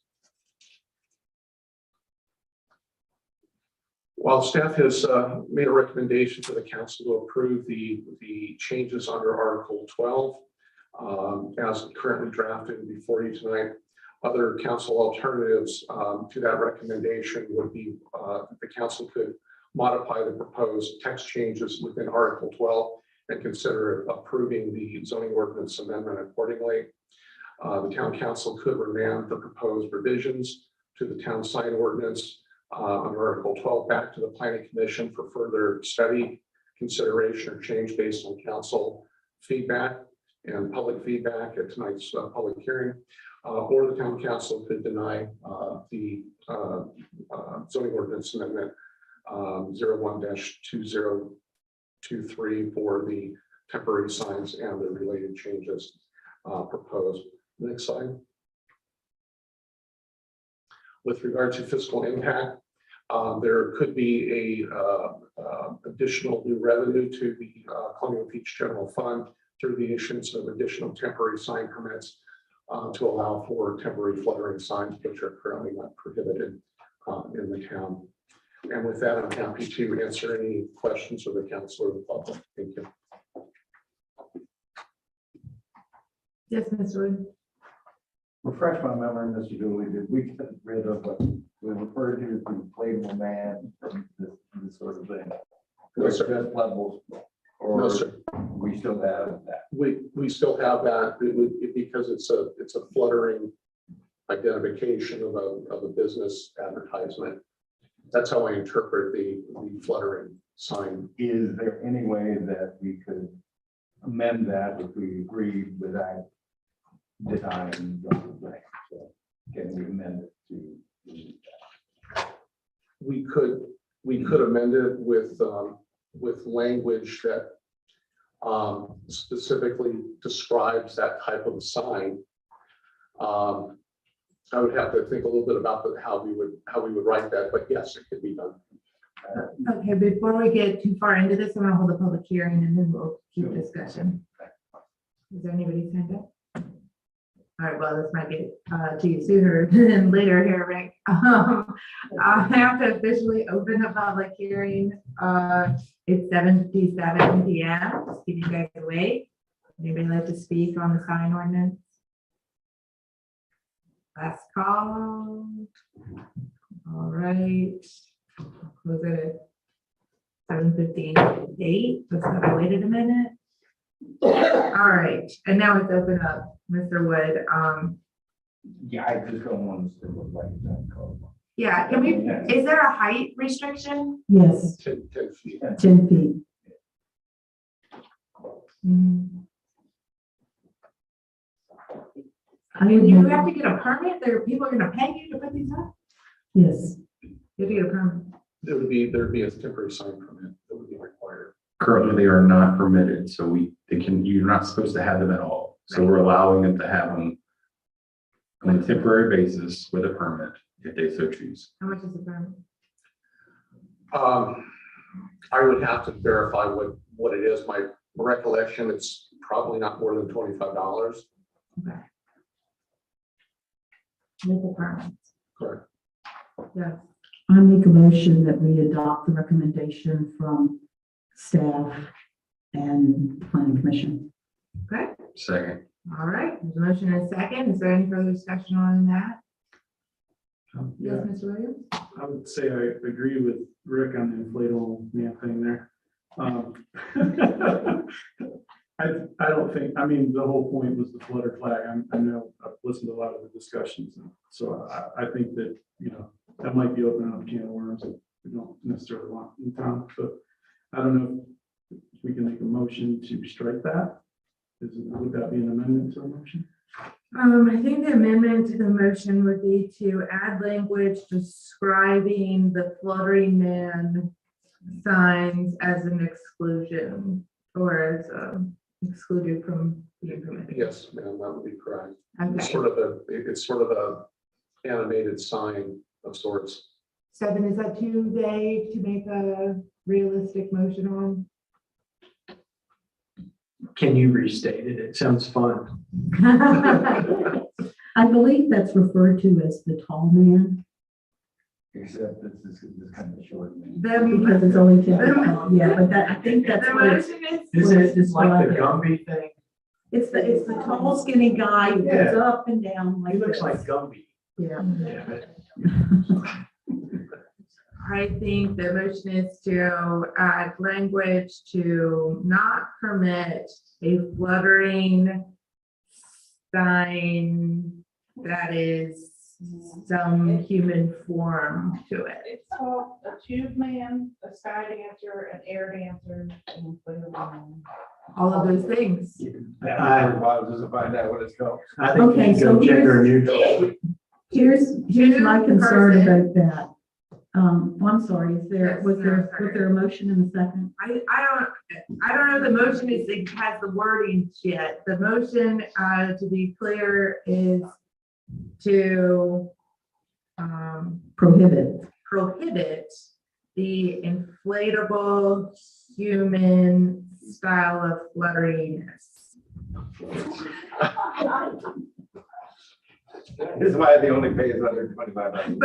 While staff has made a recommendation to the council to approve the changes under Article 12 as currently drafted before you tonight, other council alternatives to that recommendation would be the council could modify the proposed text changes within Article 12 and consider approving the zoning ordinance amendment accordingly. The town council could remand the proposed revisions to the town sign ordinance on Article 12 back to the planning commission for further study, consideration, or change based on council feedback and public feedback at tonight's public hearing. Or the town council could deny the zoning ordinance amendment 01-2023 for the temporary signs and the related changes proposed. Next slide. With regard to fiscal impact, there could be a additional new revenue to the Colonial Beach General Fund through the issuance of additional temporary sign permits to allow for temporary fluttering signs, which are currently not prohibited in the town. And with that, I'm happy to answer any questions from the council or the public. Thank you. Yes, Ms. Wood. Refresh my memory, Mr. Dooley, did we get rid of what we referred to as the inflatable man from this sort of thing? No, sir. Just levels, or No, sir. we still have that? We still have that. Because it's a fluttering identification of a business advertisement. That's how I interpret the fluttering sign. Is there any way that we could amend that if we agreed without denying the whole thing? So can we amend it to? We could amend it with language that specifically describes that type of sign. I would have to think a little bit about how we would write that, but yes, it could be done. Okay, before we get too far into this, I'm gonna hold a public hearing and then we'll keep discussion. Is there anybody signed up? All right, well, this might get to you sooner than later here, Rick. I have to officially open the public hearing. It's 7:57 p.m. Just give you guys a wait. Anybody like to speak on the sign ordinance? Last call. All right. Close it at 7:58. Let's have I waited a minute. All right, and now it's open up. Mr. Wood, Yeah, I just don't want to look like that color. yeah, can we, is there a height restriction? Yes, 10 feet. 10 feet. I mean, you have to get a permit, there are people are gonna pay you to put these up? Yes. You have to get a permit. There'd be a temporary sign permit that would be required. Currently, they are not permitted, so you're not supposed to have them at all. So we're allowing them to have them on a temporary basis with a permit if they so choose. How much is the permit? I would have to verify what it is. My recollection, it's probably not more than $25. Okay. with the permits. Correct. Yes. I make a motion that we adopt the recommendation from staff and planning commission. Okay, Second. all right, there's a motion and a second. Is there any further discussion on that? Yeah, Yes, Mr. Williams? I would say I agree with Rick on the inflatable man thing there. I don't think, I mean, the whole point was the flutter flag. I know I've listened to a lot of the discussions. And so I think that, you know, that might be opening up a can of worms that we don't necessarily want in town, but I don't know if we can make a motion to strike that. Would that be an amendment to the motion? I think the amendment to the motion would be to add language describing the fluttering man signs as an exclusion or as excluded from the permitted. Yes, ma'am, that would be correct. It's Okay. sort of a animated sign of sorts. Seven, is that too vague to make a realistic motion on? Can you restate it? It sounds fun. I believe that's referred to as the tall man, Except this is kind of short. because it's only 50 tall. Yeah, but that, I think that's The what it's. motion is, Is what it's it like the described as. Gumby thing? It's the tall skinny guy who goes up and down like He looks this. like Gumby. Yeah. I think the motion is to add language to not permit a fluttering sign that is some human form to it. It's called a tube man, a sky dancer, an air dancer, and All of those things. Wow, just to find out what it's called. I think you Okay, can so go gender neutral. Here's my Two concern person. about that. I'm sorry, was there a motion in a second? I don't know, the motion has the wording yet. The motion, to be clear, is to prohibit the inflatable human style of flutteriness. This is why the only pay is under 2,500.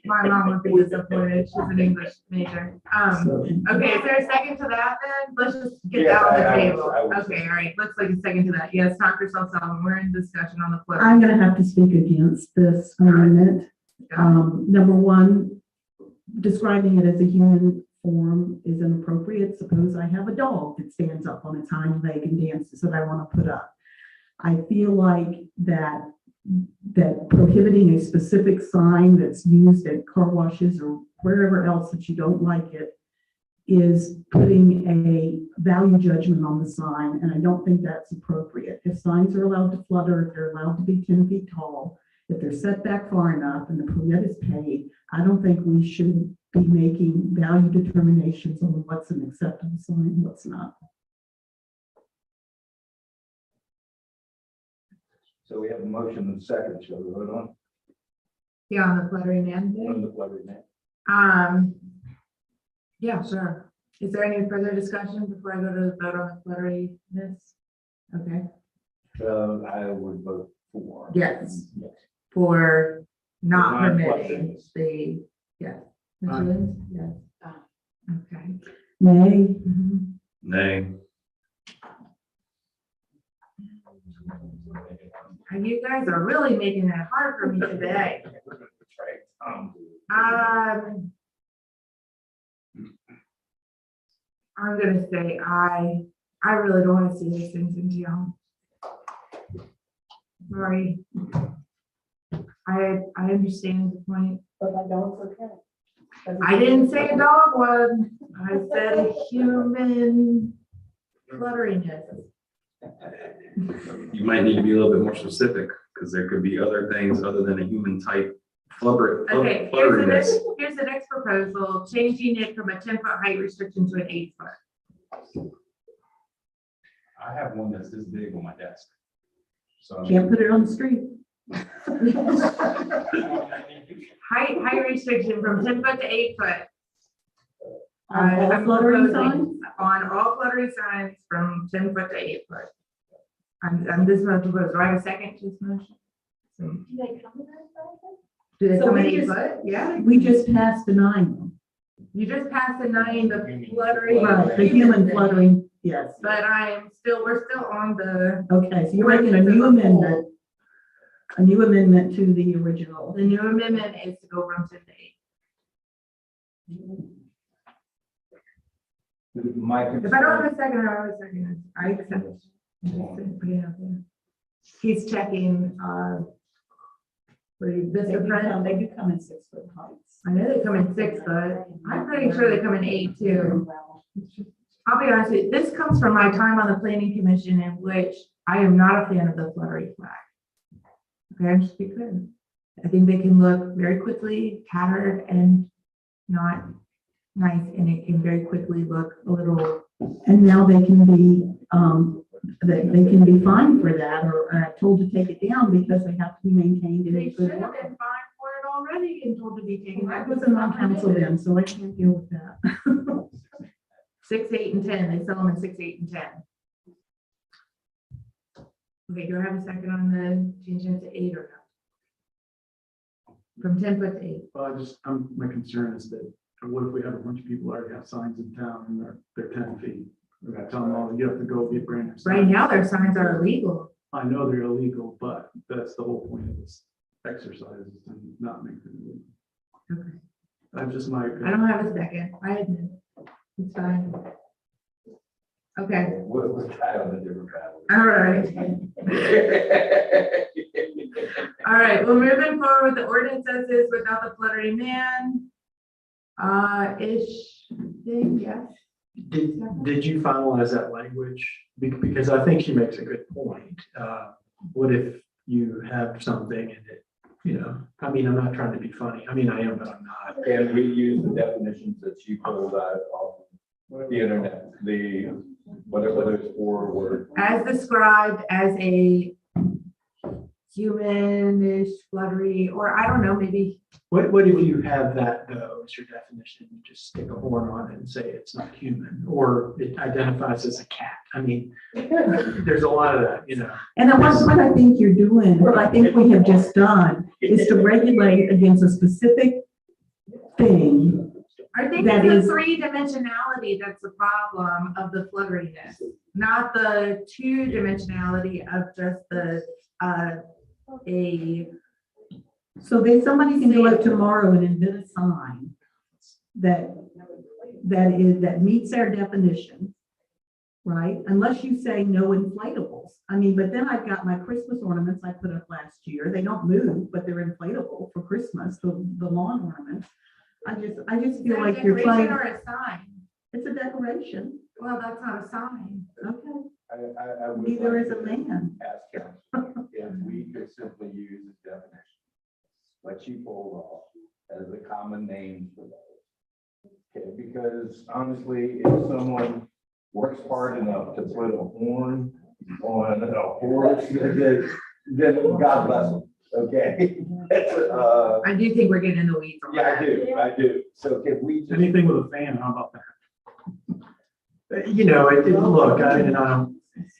My mom would be disappointed. She's an English major. Okay, is there a second to that then? Let's just get that on the table. Okay, all right, let's like a second to that. Yes, Dr. Sullivan, we're in discussion on the flip. I'm gonna have to speak against this amendment. Number one, describing it as a human form is inappropriate. Suppose I have a dog that stands up on its hind leg and dances that I want to put up. I feel like that prohibiting a specific sign that's used at car washes or wherever else that you don't like it is putting a value judgment on the sign, and I don't think that's appropriate. If signs are allowed to flutter, if they're allowed to be 10 feet tall, if they're set back far enough and the permit is paid, I don't think we should be making value determinations on what's an acceptable sign and what's not. So we have a motion and a second. Shall we vote on? Yeah, on the fluttering man On thing. the fluttering man. Yeah, sure. Is there any further discussion before I go to the vote on the flutteriness? Okay, I would vote for. yes, Yes. for not For permitting the, yes. Ms. Williams? Yes. Okay. Nay. Mhm. Nay. And you guys are really making it hard for me today. I'm gonna say I really don't want to see these things in town. Sorry. I understand the point. But my dog's okay. I didn't say a dog one. I said a human flutteriness. You might need to be a little bit more specific, because there could be other things other than a human type Okay, flutteriness. here's the next proposal, changing it from a 10-foot height restriction to an 8-foot. I have one that's this big on my desk. So. Can't put it on the street. Height restriction from 10 foot to 8 foot. On all I'm fluttering proposing signs? on all fluttering signs from 10 foot to 8 foot. I'm this much proposed. Do I have a second to this motion? So, Do they come in that size? do they So come in we 8 just- foot? Yeah. We just passed denying them. You just passed denying the fluttering. Right, the human fluttering, yes. But we're still on the, Okay, so you're making a new amendment. A new amendment to the original. the new amendment is to go from 10 to 8. My If I don't have a second, I don't have a second. I accept. Just put it out there. He's checking, this They do come in 6 foot heights. I know they come in 6 foot. I'm pretty sure they come in 8 too. I'll be honest with you, this comes from my time on the planning commission in which I am not a fan of the fluttery flag. Okay, I'm just be clear. I think they can look very quickly tattered and not nice, and it can very quickly look a little. And now they can be, they can be fined for that or told to take it down because they have to be maintained in They a should good have way. been fined for it already and told to be taken. I wasn't on council then, so I can't deal with that. 6, 8, and 10. They sell them in 6, 8, and 10. Okay, do I have a second on the changing it to 8 or no? From 10 foot to 8. Well, my concern is that, what if we have a bunch of people already have signs in town and they're 10 feet? We're gonna tell them, oh, you have to go get brand new signs. Right now, their signs are illegal. I know they're illegal, but that's the whole point of this exercise, is to not make them illegal. Okay. That's just my I opinion. don't have a second. I admit. It's fine. Okay, We're kind of a different battle. all right. All right, well, moving forward with the ordinance as is without the fluttering man. Ish thing, yes. Did you finalize that language? Because I think she makes a good point. What if you have something and it, I mean, I'm not trying to be funny. I mean, I am, but I'm not. And we use the definitions that she pulled out of the internet, whatever those 4 words. As described as a humanish fluttery, or I don't know, maybe. What if you have that though, as your definition, you just stick a horn on it and say it's not human, or it identifies as a cat? I mean, there's a lot of that, And then what I think you're doing, what I think we have just done is to regulate against a specific thing. I think That it's is- the 3-dimensionality that's the problem of the flutteriness, not the 2-dimensionality of just So somebody can go out tomorrow and invent a sign that meets our definition, right? Unless you say no inflatables. I mean, but then I've got my Christmas ornaments I put up last year. They don't move, but they're inflatable for Christmas, the lawn ornaments. I just feel like you're decoration trying. or a sign. It's a decoration. Well, that's not a sign. Okay. I would Neither like is a to man. Ask council if we could simply use the definition, what she pulled off as a common name for those. Okay, because honestly, if someone works hard enough to put a horn on a horse, then God bless them, okay? I do think we're getting in the weeds. on Yeah, that. I do. So can we just? Anything with a fan, how about that? Look,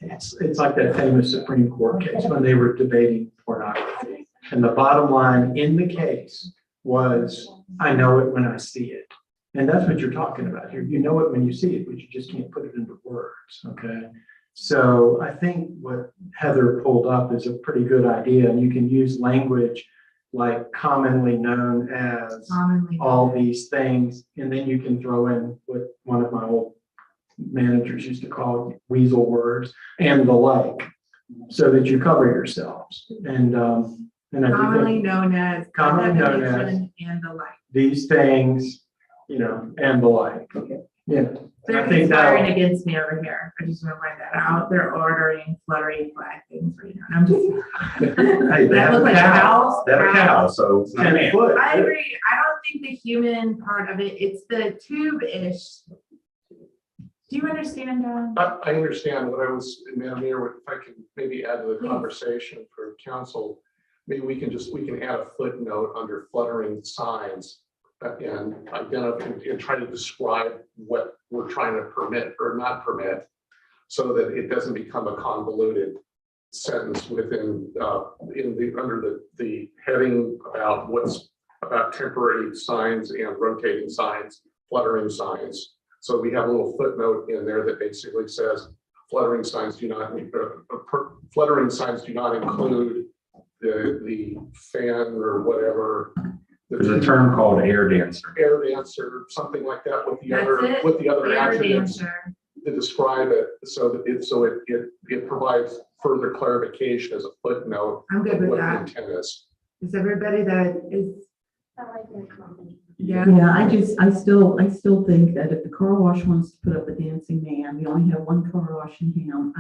it's like that famous Supreme Court case when they were debating pornography. And the bottom line in the case was, I know it when I see it. And that's what you're talking about here. You know it when you see it, but you just can't put it into words, okay? So I think what Heather pulled up is a pretty good idea, and you can use language like commonly known as all these things, and then you can throw in what one of my old managers used to call weasel words and the like, so that you cover yourselves. And I do Commonly think known as. Commonly known as. definition And the like. these things, and the like. Yeah. They're I think conspiring that, against me over here. I just want to find that out. They're ordering fluttering flag things right now. I'm just. Hey, they That have looks a like a cow. house. They have a cow, so it's not a 10 man. foot. I agree. I don't think the human part of it, it's the tube-ish. Do you understand, Don? I understand what I was, Madam Mayor, if I can maybe add to the Please. conversation for council, maybe we can add a footnote under fluttering signs and identify and try to describe what we're trying to permit or not permit, so that it doesn't become a convoluted sentence within, under the heading about about temporary signs and rotating signs, fluttering signs. So we have a little footnote in there that basically says fluttering signs do not include the fan or whatever. There's a term called air dancer. Air dancer, something like that with the That's other, it. with the other Air adjectives dancer. to describe it, so that it provides further clarification as a footnote I'm good of with what the that. intent is. Is everybody that is, I like that comment. yeah? Yeah, I still think that if the car wash wants to put up a dancing man, we only have one car wash in town.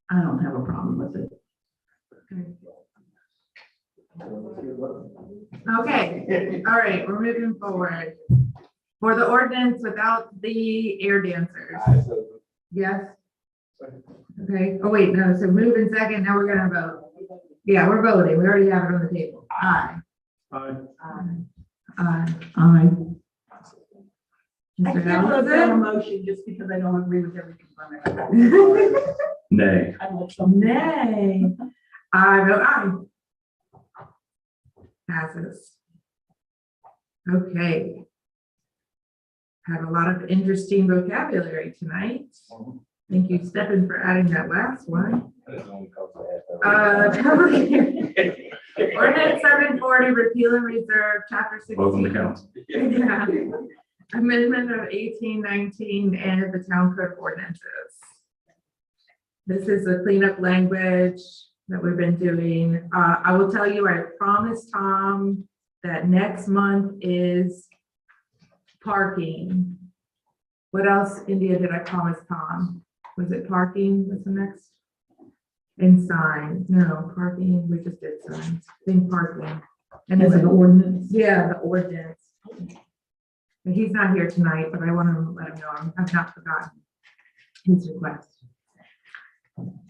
I don't have a problem with it. Okay, all right, we're moving forward. For the ordinance without the air dancers. Yes? Okay, oh wait, no, so move in second, now we're gonna vote. Yeah, we're voting, we already have it on the table. Aye. Aye. Aye. I Mr. can't vote down a Allison? motion just because I don't agree with every component. Nay. I like some. Nay. I vote aye. Passes. Okay. Had a lot of interesting vocabulary tonight. Thank you, Stefan, for adding that last one. Public hearing. Ordinance 740, repeal and reserve, chapter 16. Welcome to council. Yeah. Amendment of 1819 and the town code of ordinances. This is the cleanup language that we've been doing. I will tell you, I promised Tom that next month is parking. What else, India, did I promise Tom? Was it parking? What's the next? And signs. No, parking, we just did signs. I think parking. And As an ordinance. yeah, the ordinance. And he's not here tonight, but I want to let him know I've not forgotten his request.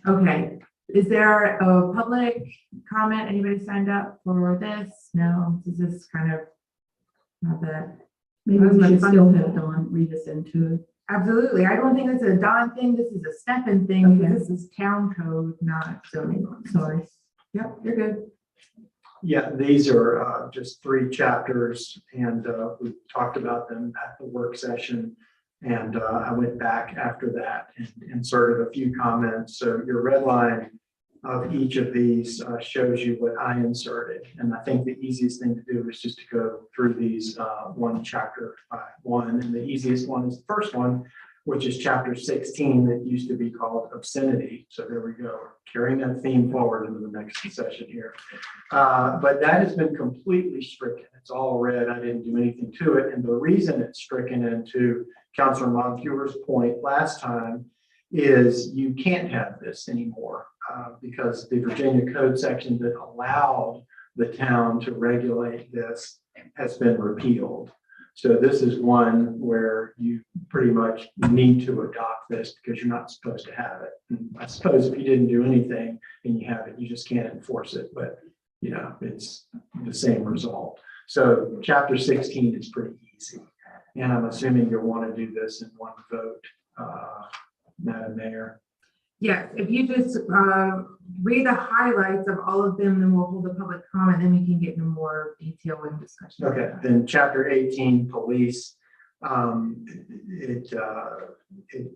Okay, is there a public comment? Anybody signed up for this? No, is this kind of not that? Maybe we should still have Dawn read us into it. Absolutely. I don't think this is a Don thing. This is a Stefan thing. Because this is town code, not zoning. Sorry. Yep, you're good. Yeah, these are just 3 chapters, and we talked about them at the work session. And I went back after that and inserted a few comments. So your red line of each of these shows you what I inserted. And I think the easiest thing to do is just to go through these one chapter by one. And the easiest one is the first one, which is chapter 16 that used to be called obscenity. So there we go, carrying that theme forward into the next session here. But that has been completely stricken. It's all red. I didn't do anything to it. And the reason it's stricken, and to Councilor Moncure's point last time, is you can't have this anymore because the Virginia Code section that allowed the town to regulate this has been repealed. So this is one where you pretty much need to adopt this because you're not supposed to have it. And I suppose if you didn't do anything and you have it, you just can't enforce it, but you know, it's the same result. So chapter 16 is pretty easy. And I'm assuming you'll want to do this in one vote, Madam Mayor. Yeah, if you just read the highlights of all of them, then we'll hold a public comment, then we can get into more detail and discussion. Okay, then chapter 18, police. It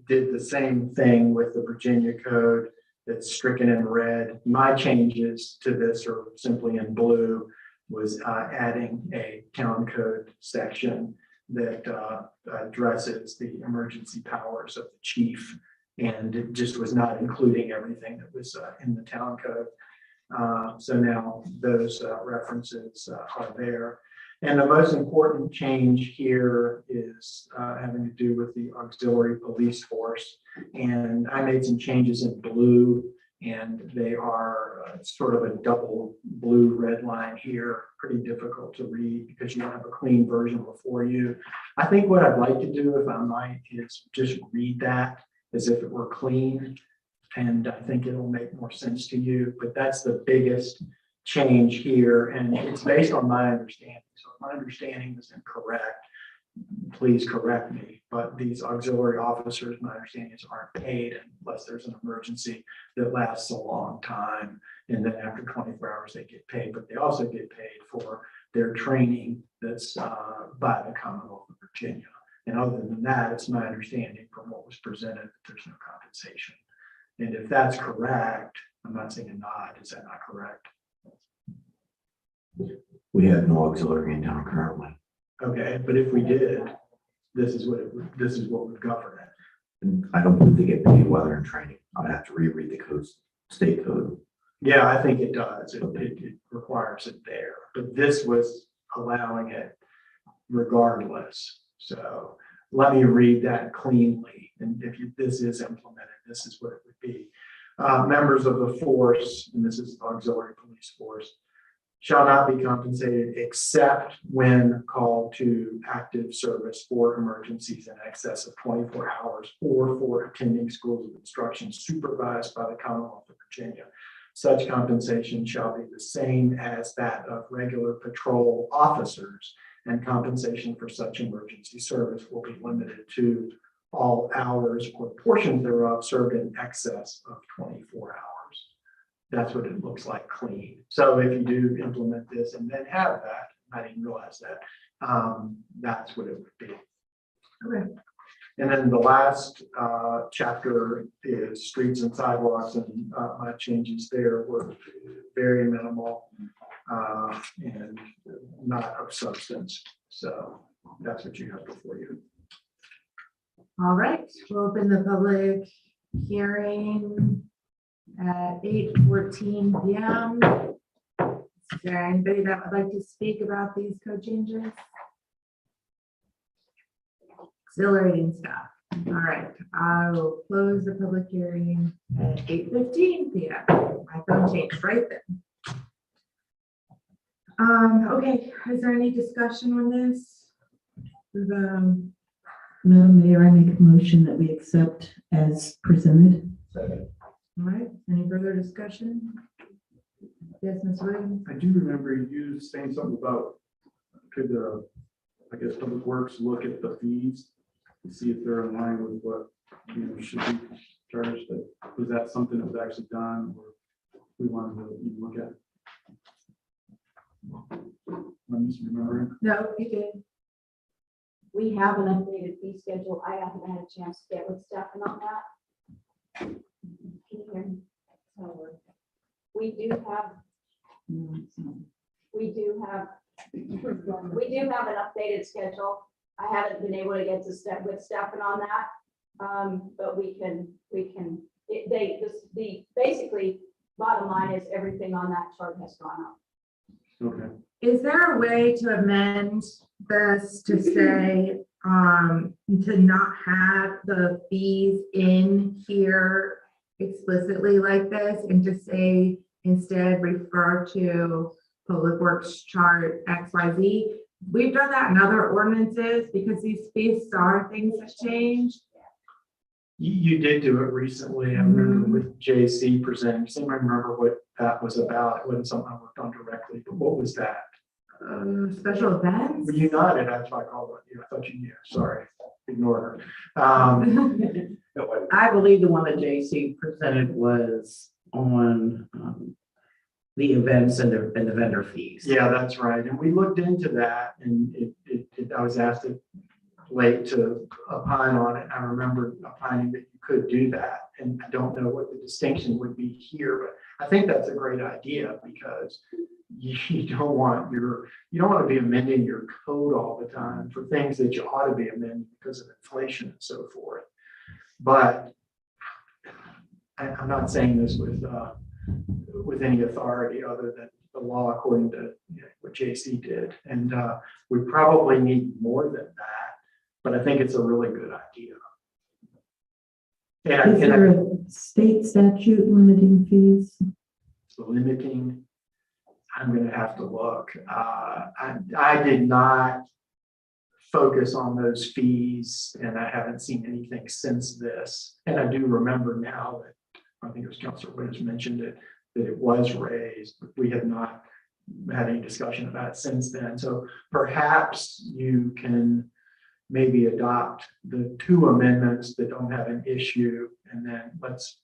did the same thing with the Virginia Code that's stricken in red. My changes to this are simply in blue, was adding a town code section that addresses the emergency powers of the chief. And it just was not including everything that was in the town code. So now those references are there. And the most important change here is having to do with the auxiliary police force. And I made some changes in blue, and they are sort of a double blue red line here, pretty difficult to read because you don't have a clean version before you. I think what I'd like to do, if I might, is just read that as if it were clean. And I think it'll make more sense to you, but that's the biggest change here. And it's based on my understanding. So if my understanding is incorrect, please correct me. But but these auxiliary officers, my understanding is aren't paid unless there's an emergency that lasts a long time. And then after 24 hours, they get paid, but they also get paid for their training that's by the Commonwealth of Virginia. And other than that, it's my understanding from what was presented that there's no compensation. And if that's correct, I'm not saying a nod, is that not correct? We have no auxiliary in town currently. Okay, but if we did, this is what would govern it. And I don't believe they get paid while they're in training. I'd have to reread the code, state code. Yeah, I think it does. It requires it there, but this was allowing it regardless. So let me read that cleanly. And if this is implemented, this is what it would be. Members of the force, and this is auxiliary police force, shall not be compensated except when called to active service for emergencies in excess of 24 hours or for attending schools of instruction supervised by the Commonwealth of Virginia. Such compensation shall be the same as that of regular patrol officers, and compensation for such emergency service will be limited to all hours or portions thereof served in excess of 24 hours. That's what it looks like clean. So if you do implement this and then have that, I didn't realize that, that's what it would be. Okay. And then the last chapter is streets and sidewalks, and my changes there were very minimal and not of substance. So that's what you have before you. All right, we'll open the public hearing at 8:14 p.m. Is there anybody that would like to speak about these code changes? Exhilarating stuff. All right, I will close the public hearing at 8:15 p.m. My phone changed right then. Okay, is there any discussion on this? Madam Mayor, I make a motion that we accept as presented. Second. All right, any further discussion? Yes, Ms. Williams? I do remember you saying something about, could the, I guess, Public Works look at the fees to see if they're in line with what, should be charged? Was that something that was actually done, or we wanted to even look at? I'm misremembering. No, you did. We have an updated fee schedule. I haven't had a chance to get with Stefan on that. Can you hear me? So, we do have an updated schedule. I haven't been able to get to with Stefan on that. But basically bottom line is everything on that chart has gone up. Okay. Is there a way to amend this to say, to not have the fees in here explicitly like this, and to say instead refer to Public Works chart XYZ? We've done that in other ordinances because these fees are things that change. You did do it recently. I remember with JC presenting. Does anyone remember what that was about? It wasn't something I worked on directly, but what was that? Special events? You nodded. That's why I called it. I thought you knew. Sorry, ignore her. I believe the one that JC presented was on the events and the vendor fees. Yeah, that's right. And we looked into that, and I was asked it late to opine on it. I remember opining that you could do that, and I don't know what the distinction would be here, but I think that's a great idea, because you don't want to be amending your code all the time for things that you ought to be amending because of inflation and so forth. But I'm not saying this with any authority other than the law according to what JC did. And we probably need more than that, but I think it's a really good idea. Is there a state statute limiting fees? Limiting, I'm going to have to look. I did not focus on those fees, and I haven't seen anything since this. And I do remember now that I think it was Councilor Williams mentioned it, that it was raised, but we have not had any discussion about it since then. So perhaps you can maybe adopt the two amendments that don't have an issue, and then let's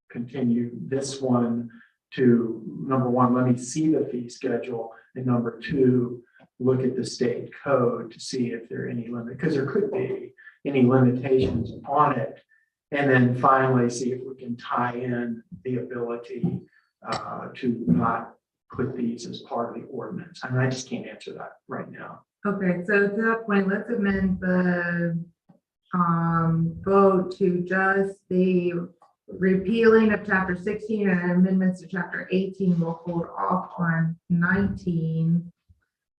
continue this one to, number one, let me see the fee schedule, and number two, look at the state code to see if there are any limit, because there could be any limitations on it. And then finally, see if we can tie in the ability to not put these as part of the ordinance. I mean, I just can't answer that right now. Okay, so to that point, let's amend the vote to just the repealing of chapter 16 and amendments to chapter 18. Will hold off on 19.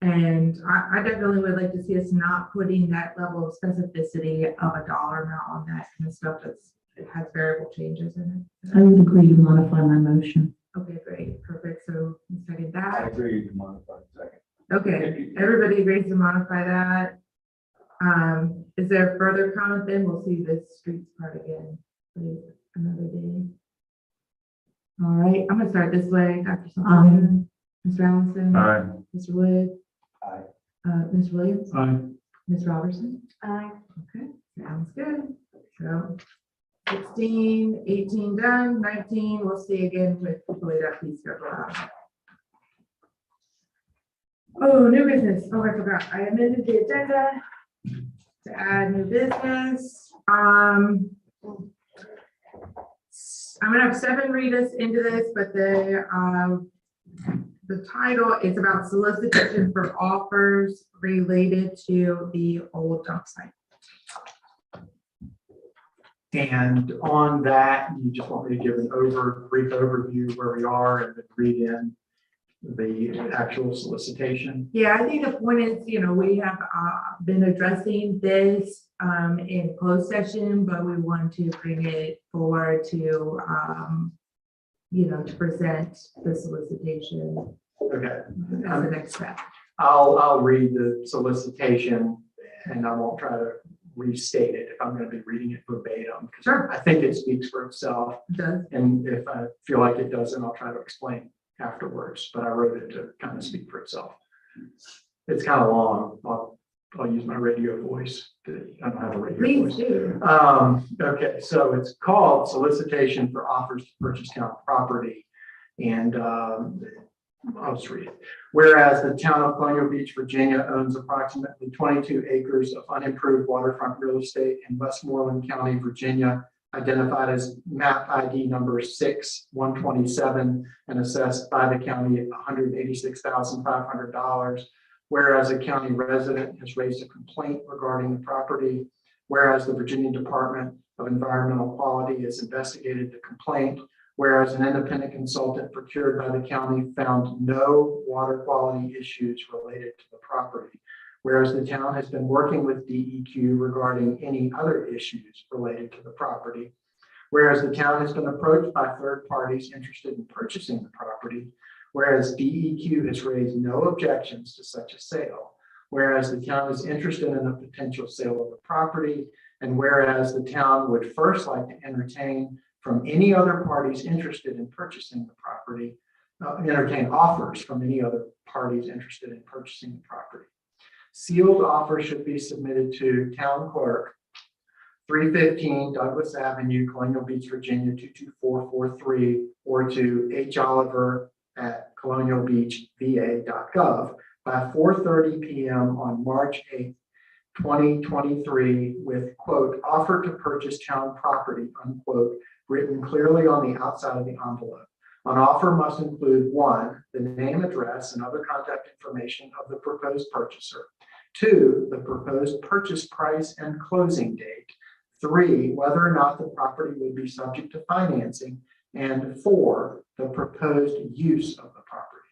And I definitely would like to see us not putting that level of specificity of a dollar amount on that kind of stuff it has variable changes in it. I would agree to modify my motion. Okay, great, perfect. So second I that. agree to modify the second. Okay, everybody agrees to modify that. Is there further comment then? We'll see this streets part again, please, another day. All right, I'm gonna start this way. Dr. Sullivan, Mr. Allison. Aye. Mr. Wood. Aye. Ms. Williams. Aye. Ms. Robertson. Aye. Okay, sounds good. So 16, 18 done, 19, we'll see again with the way that piece goes out. Oh, new business. Oh, I forgot. I amended the agenda to add new business. I'm gonna have 7 read us into this, but the title is about solicitation for offers related to the old dump site. And on that, you just want me to give an brief overview where we are and then read in the actual solicitation. Yeah, I think the point is, we have been addressing this in closed session, but we want to bring it forward to, to present the solicitation Okay. as the next step. I'll read the solicitation and I won't try to restate it if I'm going to be reading it verbatim. Sure. I think it speaks for itself. It does. And if I feel like it doesn't, I'll try to explain afterwards, but I wrote it to kind of speak for itself. It's kind of long. I'll use my radio voice. I don't have a radio Please voice. do. Okay, so it's called Solicitation for Offers to Purchase Town Property. And I'll just read it. Whereas the town of Colonial Beach, Virginia owns approximately 22 acres of unimproved waterfront real estate in Westmoreland County, Virginia, identified as map ID number 6-127 and assessed by the county at $186,500. Whereas a county resident has raised a complaint regarding the property, whereas the Virginia Department of Environmental Quality has investigated the complaint, whereas an independent consultant procured by the county found no water quality issues related to the property, whereas the town has been working with DEQ regarding any other issues related to the property, whereas the town has been approached by third parties interested in purchasing the property, whereas DEQ has raised no objections to such a sale, whereas the town is interested in a potential sale of the property, and whereas the town would first like to entertain from any other parties interested in purchasing the property, entertain offers from any other parties interested in purchasing the property. Sealed offers should be submitted to Town Clerk, 315 Douglas Avenue, Colonial Beach, Virginia, 22443, or to holiver@colonialbeachva.gov by 4:30 p.m. on March 8th, 2023, with quote, offer to purchase town property, unquote, written clearly on the outside of the envelope. An offer must include 1, the name, address, and other contact information of the proposed purchaser. 2, the proposed purchase price and closing date. 3, whether or not the property would be subject to financing. And 4, the proposed use of the property.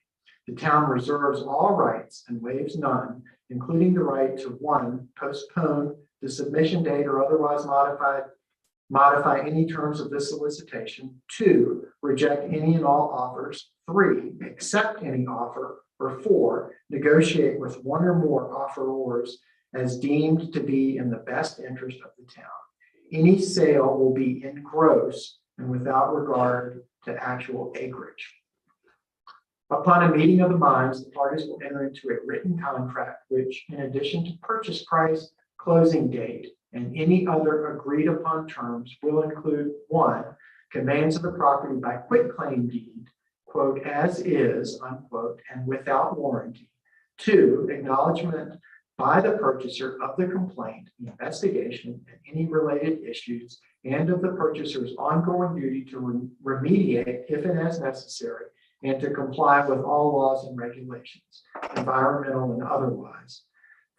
The town reserves all rights and waives none, including the right to 1, postpone the submission date or otherwise modify any terms of this solicitation. 2, reject any and all offers. 3, accept any offer. Or 4, negotiate with 1 or more offerors as deemed to be in the best interest of the town. Any sale will be in gross and without regard to actual acreage. Upon a meeting of the minds, the parties will enter into a written contract, which, in addition to purchase price, closing date, and any other agreed upon terms will include: one, conveyance of the property by quitclaim deed, quote, as is, unquote, and without warranty. Two, acknowledgement by the purchaser of the complaint, the investigation, and any related issues, and of the purchaser's ongoing duty to remediate if and as necessary, and to comply with all laws and regulations, environmental and otherwise.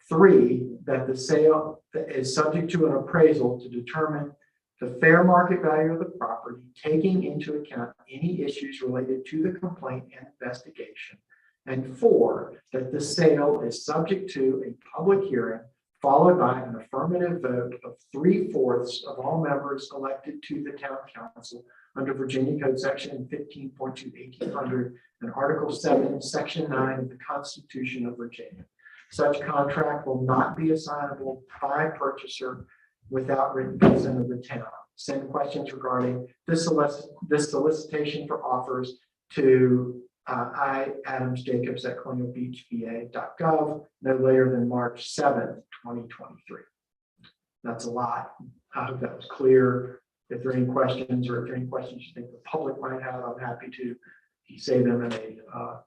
Three, that the sale is subject to an appraisal to determine the fair market value of the property, taking into account any issues related to the complaint and investigation. And four, that the sale is subject to a public hearing followed by an affirmative vote of 3/4 of all members elected to the town council under Virginia Code Section 15.2 1800 and Article 7, Section 9 of the Constitution of Virginia. Such contract will not be assignable by purchaser without written consent of the town. Send questions regarding this solicitation for offers to iadamsjacobs@colonialbeachva.gov no later than March 7th, 2023. That's a lot. I hope that was clear. If there are any questions or if there are any questions you think the public might have, I'm happy to say them in a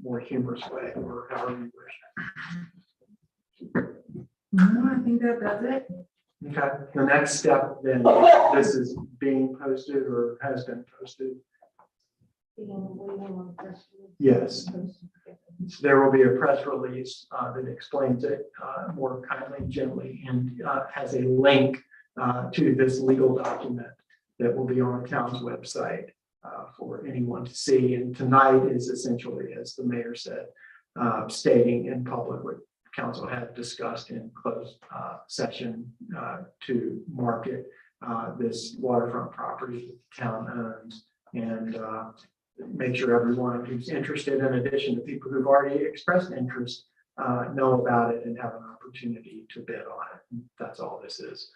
more humorous way or however you wish. No, I think that does it. Okay, the next step then, this is being posted or has been posted. Yes. There will be a press release that explains it more kindly and gently and has a link to this legal document that will be on the town's website for anyone to see. And tonight is essentially, as the mayor said, stating in public what council had discussed in closed session to market this waterfront property that the town owns and make sure everyone who's interested, in addition to people who've already expressed interest, know about it and have an opportunity to bid on it. That's all this is.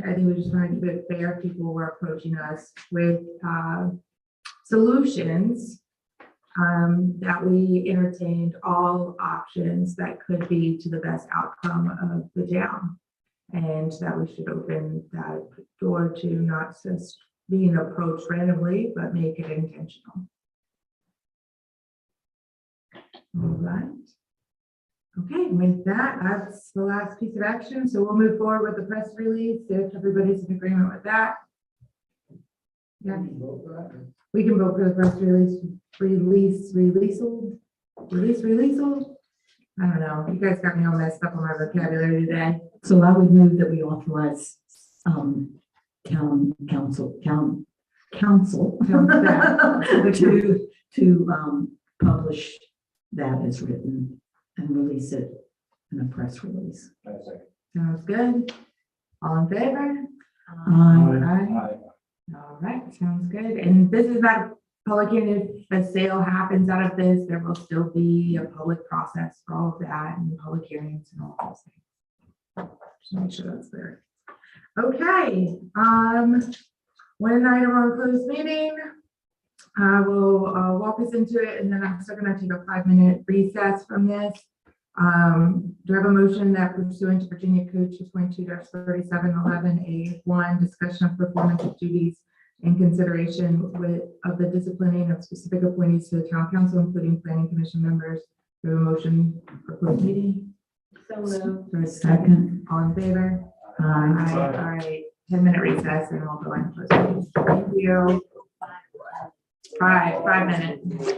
I think we just want to keep it fair. People were approaching us with solutions that we entertained all options that could be to the best outcome of the town. And that we should open that door to not just being approached randomly, but make it intentional. All right. Okay, with that, that's the last piece of action. So we'll move forward with the press release if everybody's in agreement with that. Yeah. We can vote for the press release, release. I don't know. You guys got me all messed up on my vocabulary today. So I would move that we authorize town council to publish that as written and release it in a press release. Sounds good. All in favor? Aye. All right, sounds good. And this is not a public hearing. If a sale happens out of this, there will still be a public process for all of that and public hearings and all those things. Just make sure that's there. Okay, one item on closed meeting. I will walk us into it and then I'm still gonna take a 5-minute recess from this. Do I have a motion that pursuant to Virginia Code 2.2-3711A1, discussion of performance of duties in consideration of the disciplining of specific appointees to the town council, including planning commission members? Do I have a motion for closed meeting? So moved. For a second. All in favor? Aye. All right, 10-minute recess and we'll go in closed meeting. Thank you. 5 minutes.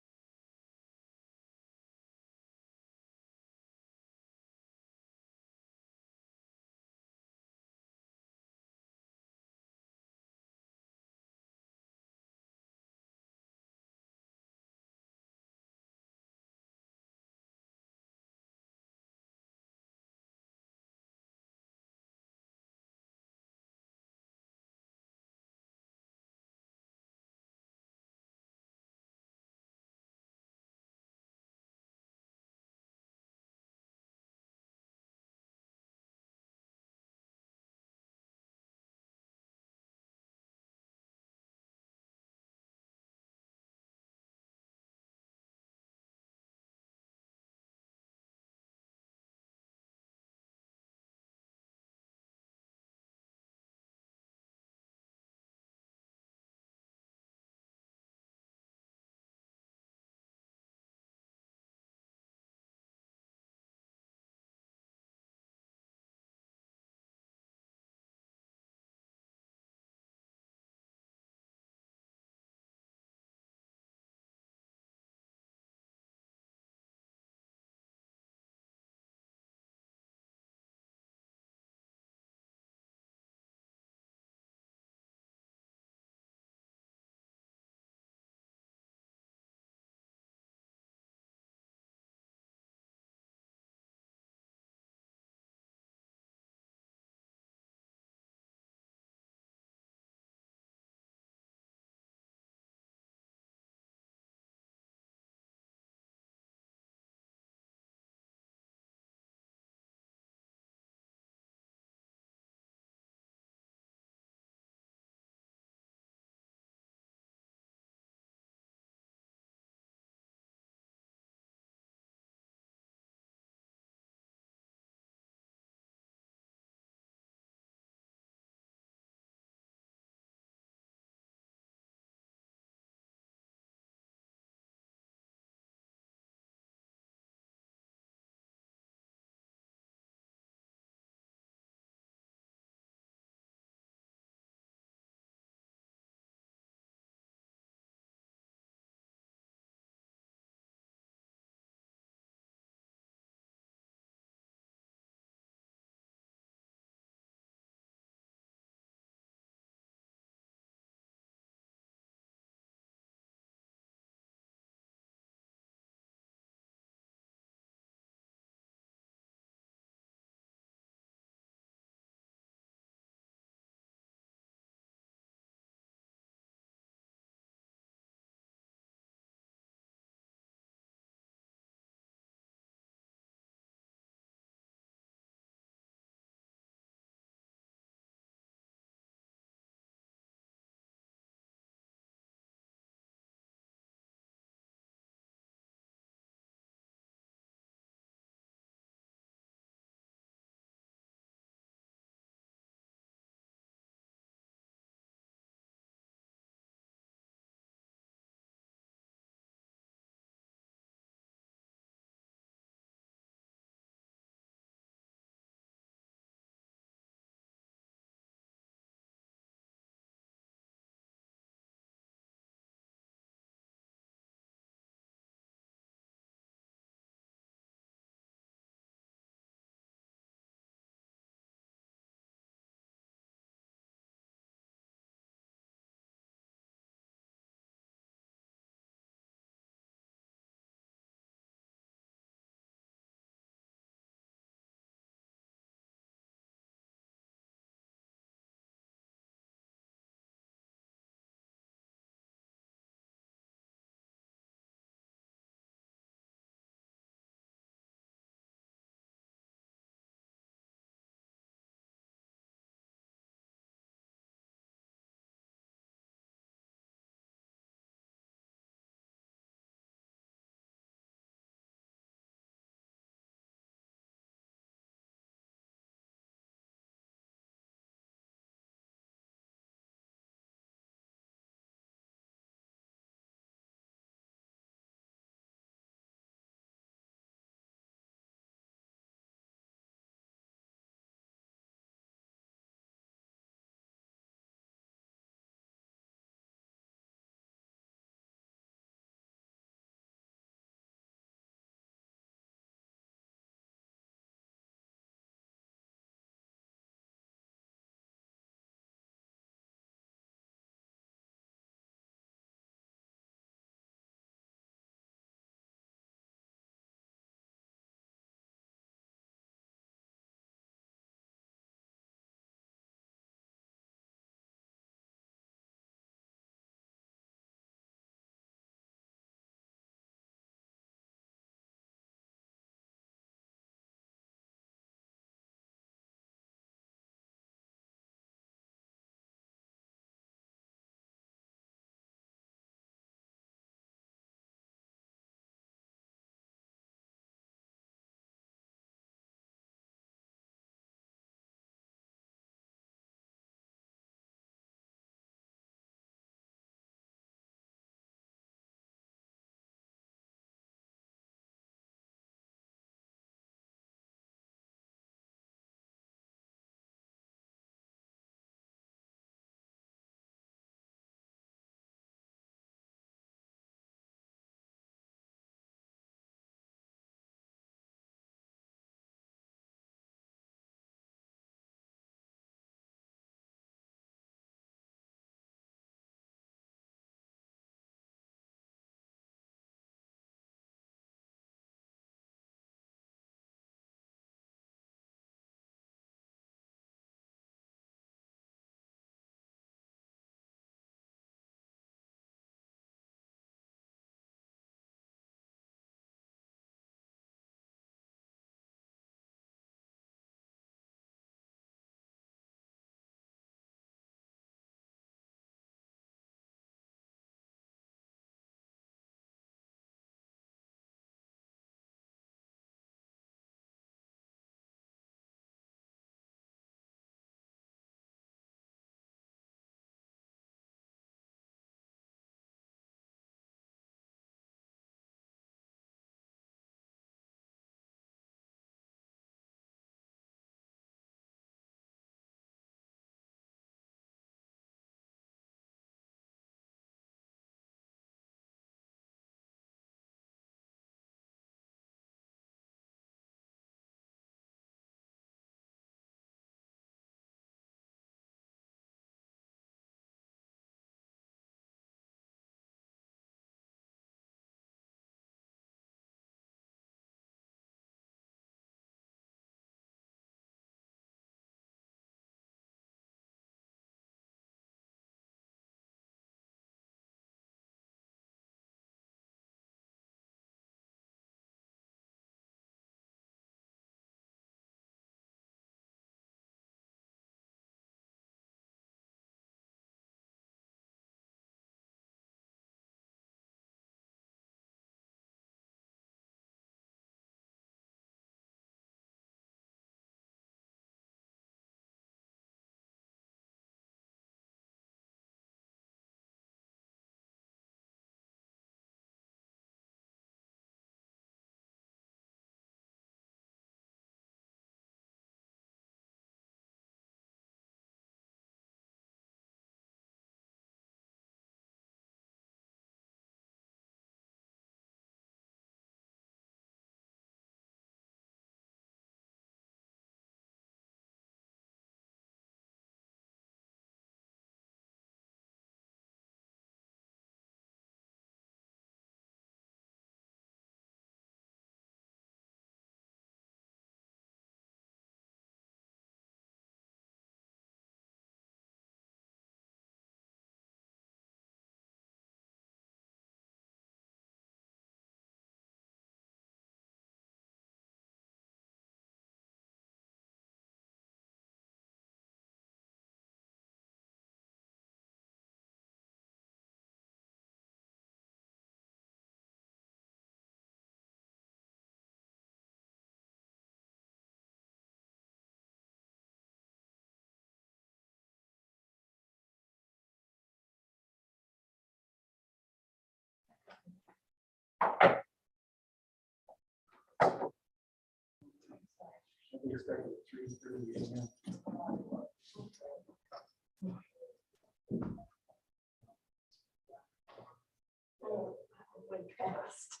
Went fast.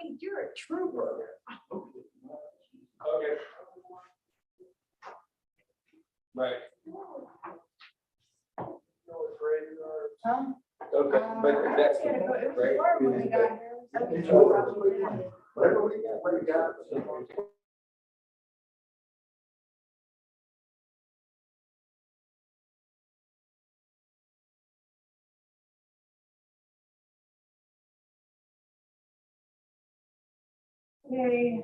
Hey, you're a trooper. Okay. Right. Huh? Okay, but that's. right. Whatever we got, what we got. Okay.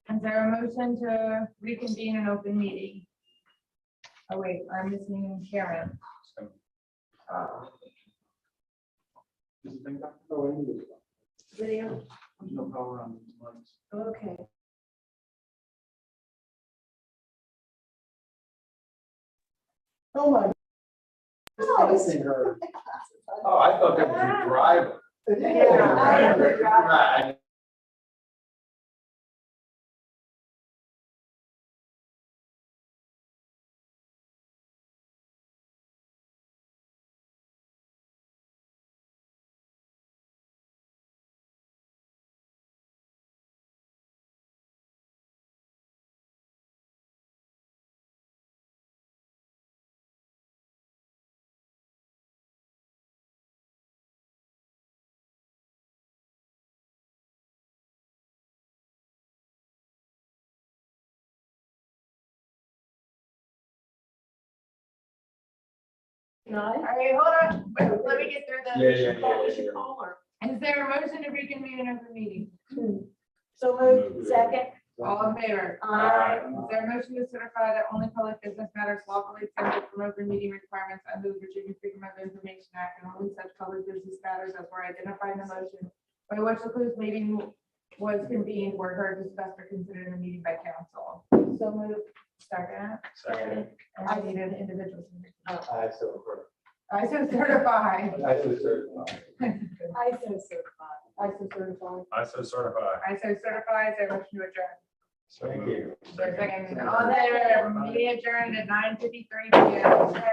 Is there a motion to reconvene an open meeting? Oh, wait, I'm missing Karen. Video, There's no power on these lights. okay. Oh, my. Oh, Oh, I thought that was your driver. Yeah. Right. All right, hold on, wait, let me get through the. Yeah. Is there a motion to reconvene an open meeting? So moved, second. All in favor? Aye. Is there a motion to certify that only public business matters lawfully exempted from open meeting requirements under the Virginia Freedom of Information Act and only such public business matters as were identified in the motion by which the closed meeting was convened were heard, discussed, or considered in a meeting by council. So moved. Second. Second. And I need an individual. I so I so certify. I so certify. I so certified. I so certify. I so certify. I so certify. Is there a motion to adjourn? Thank you. Is there a second? All there, meeting adjourned at 9:53 p.m.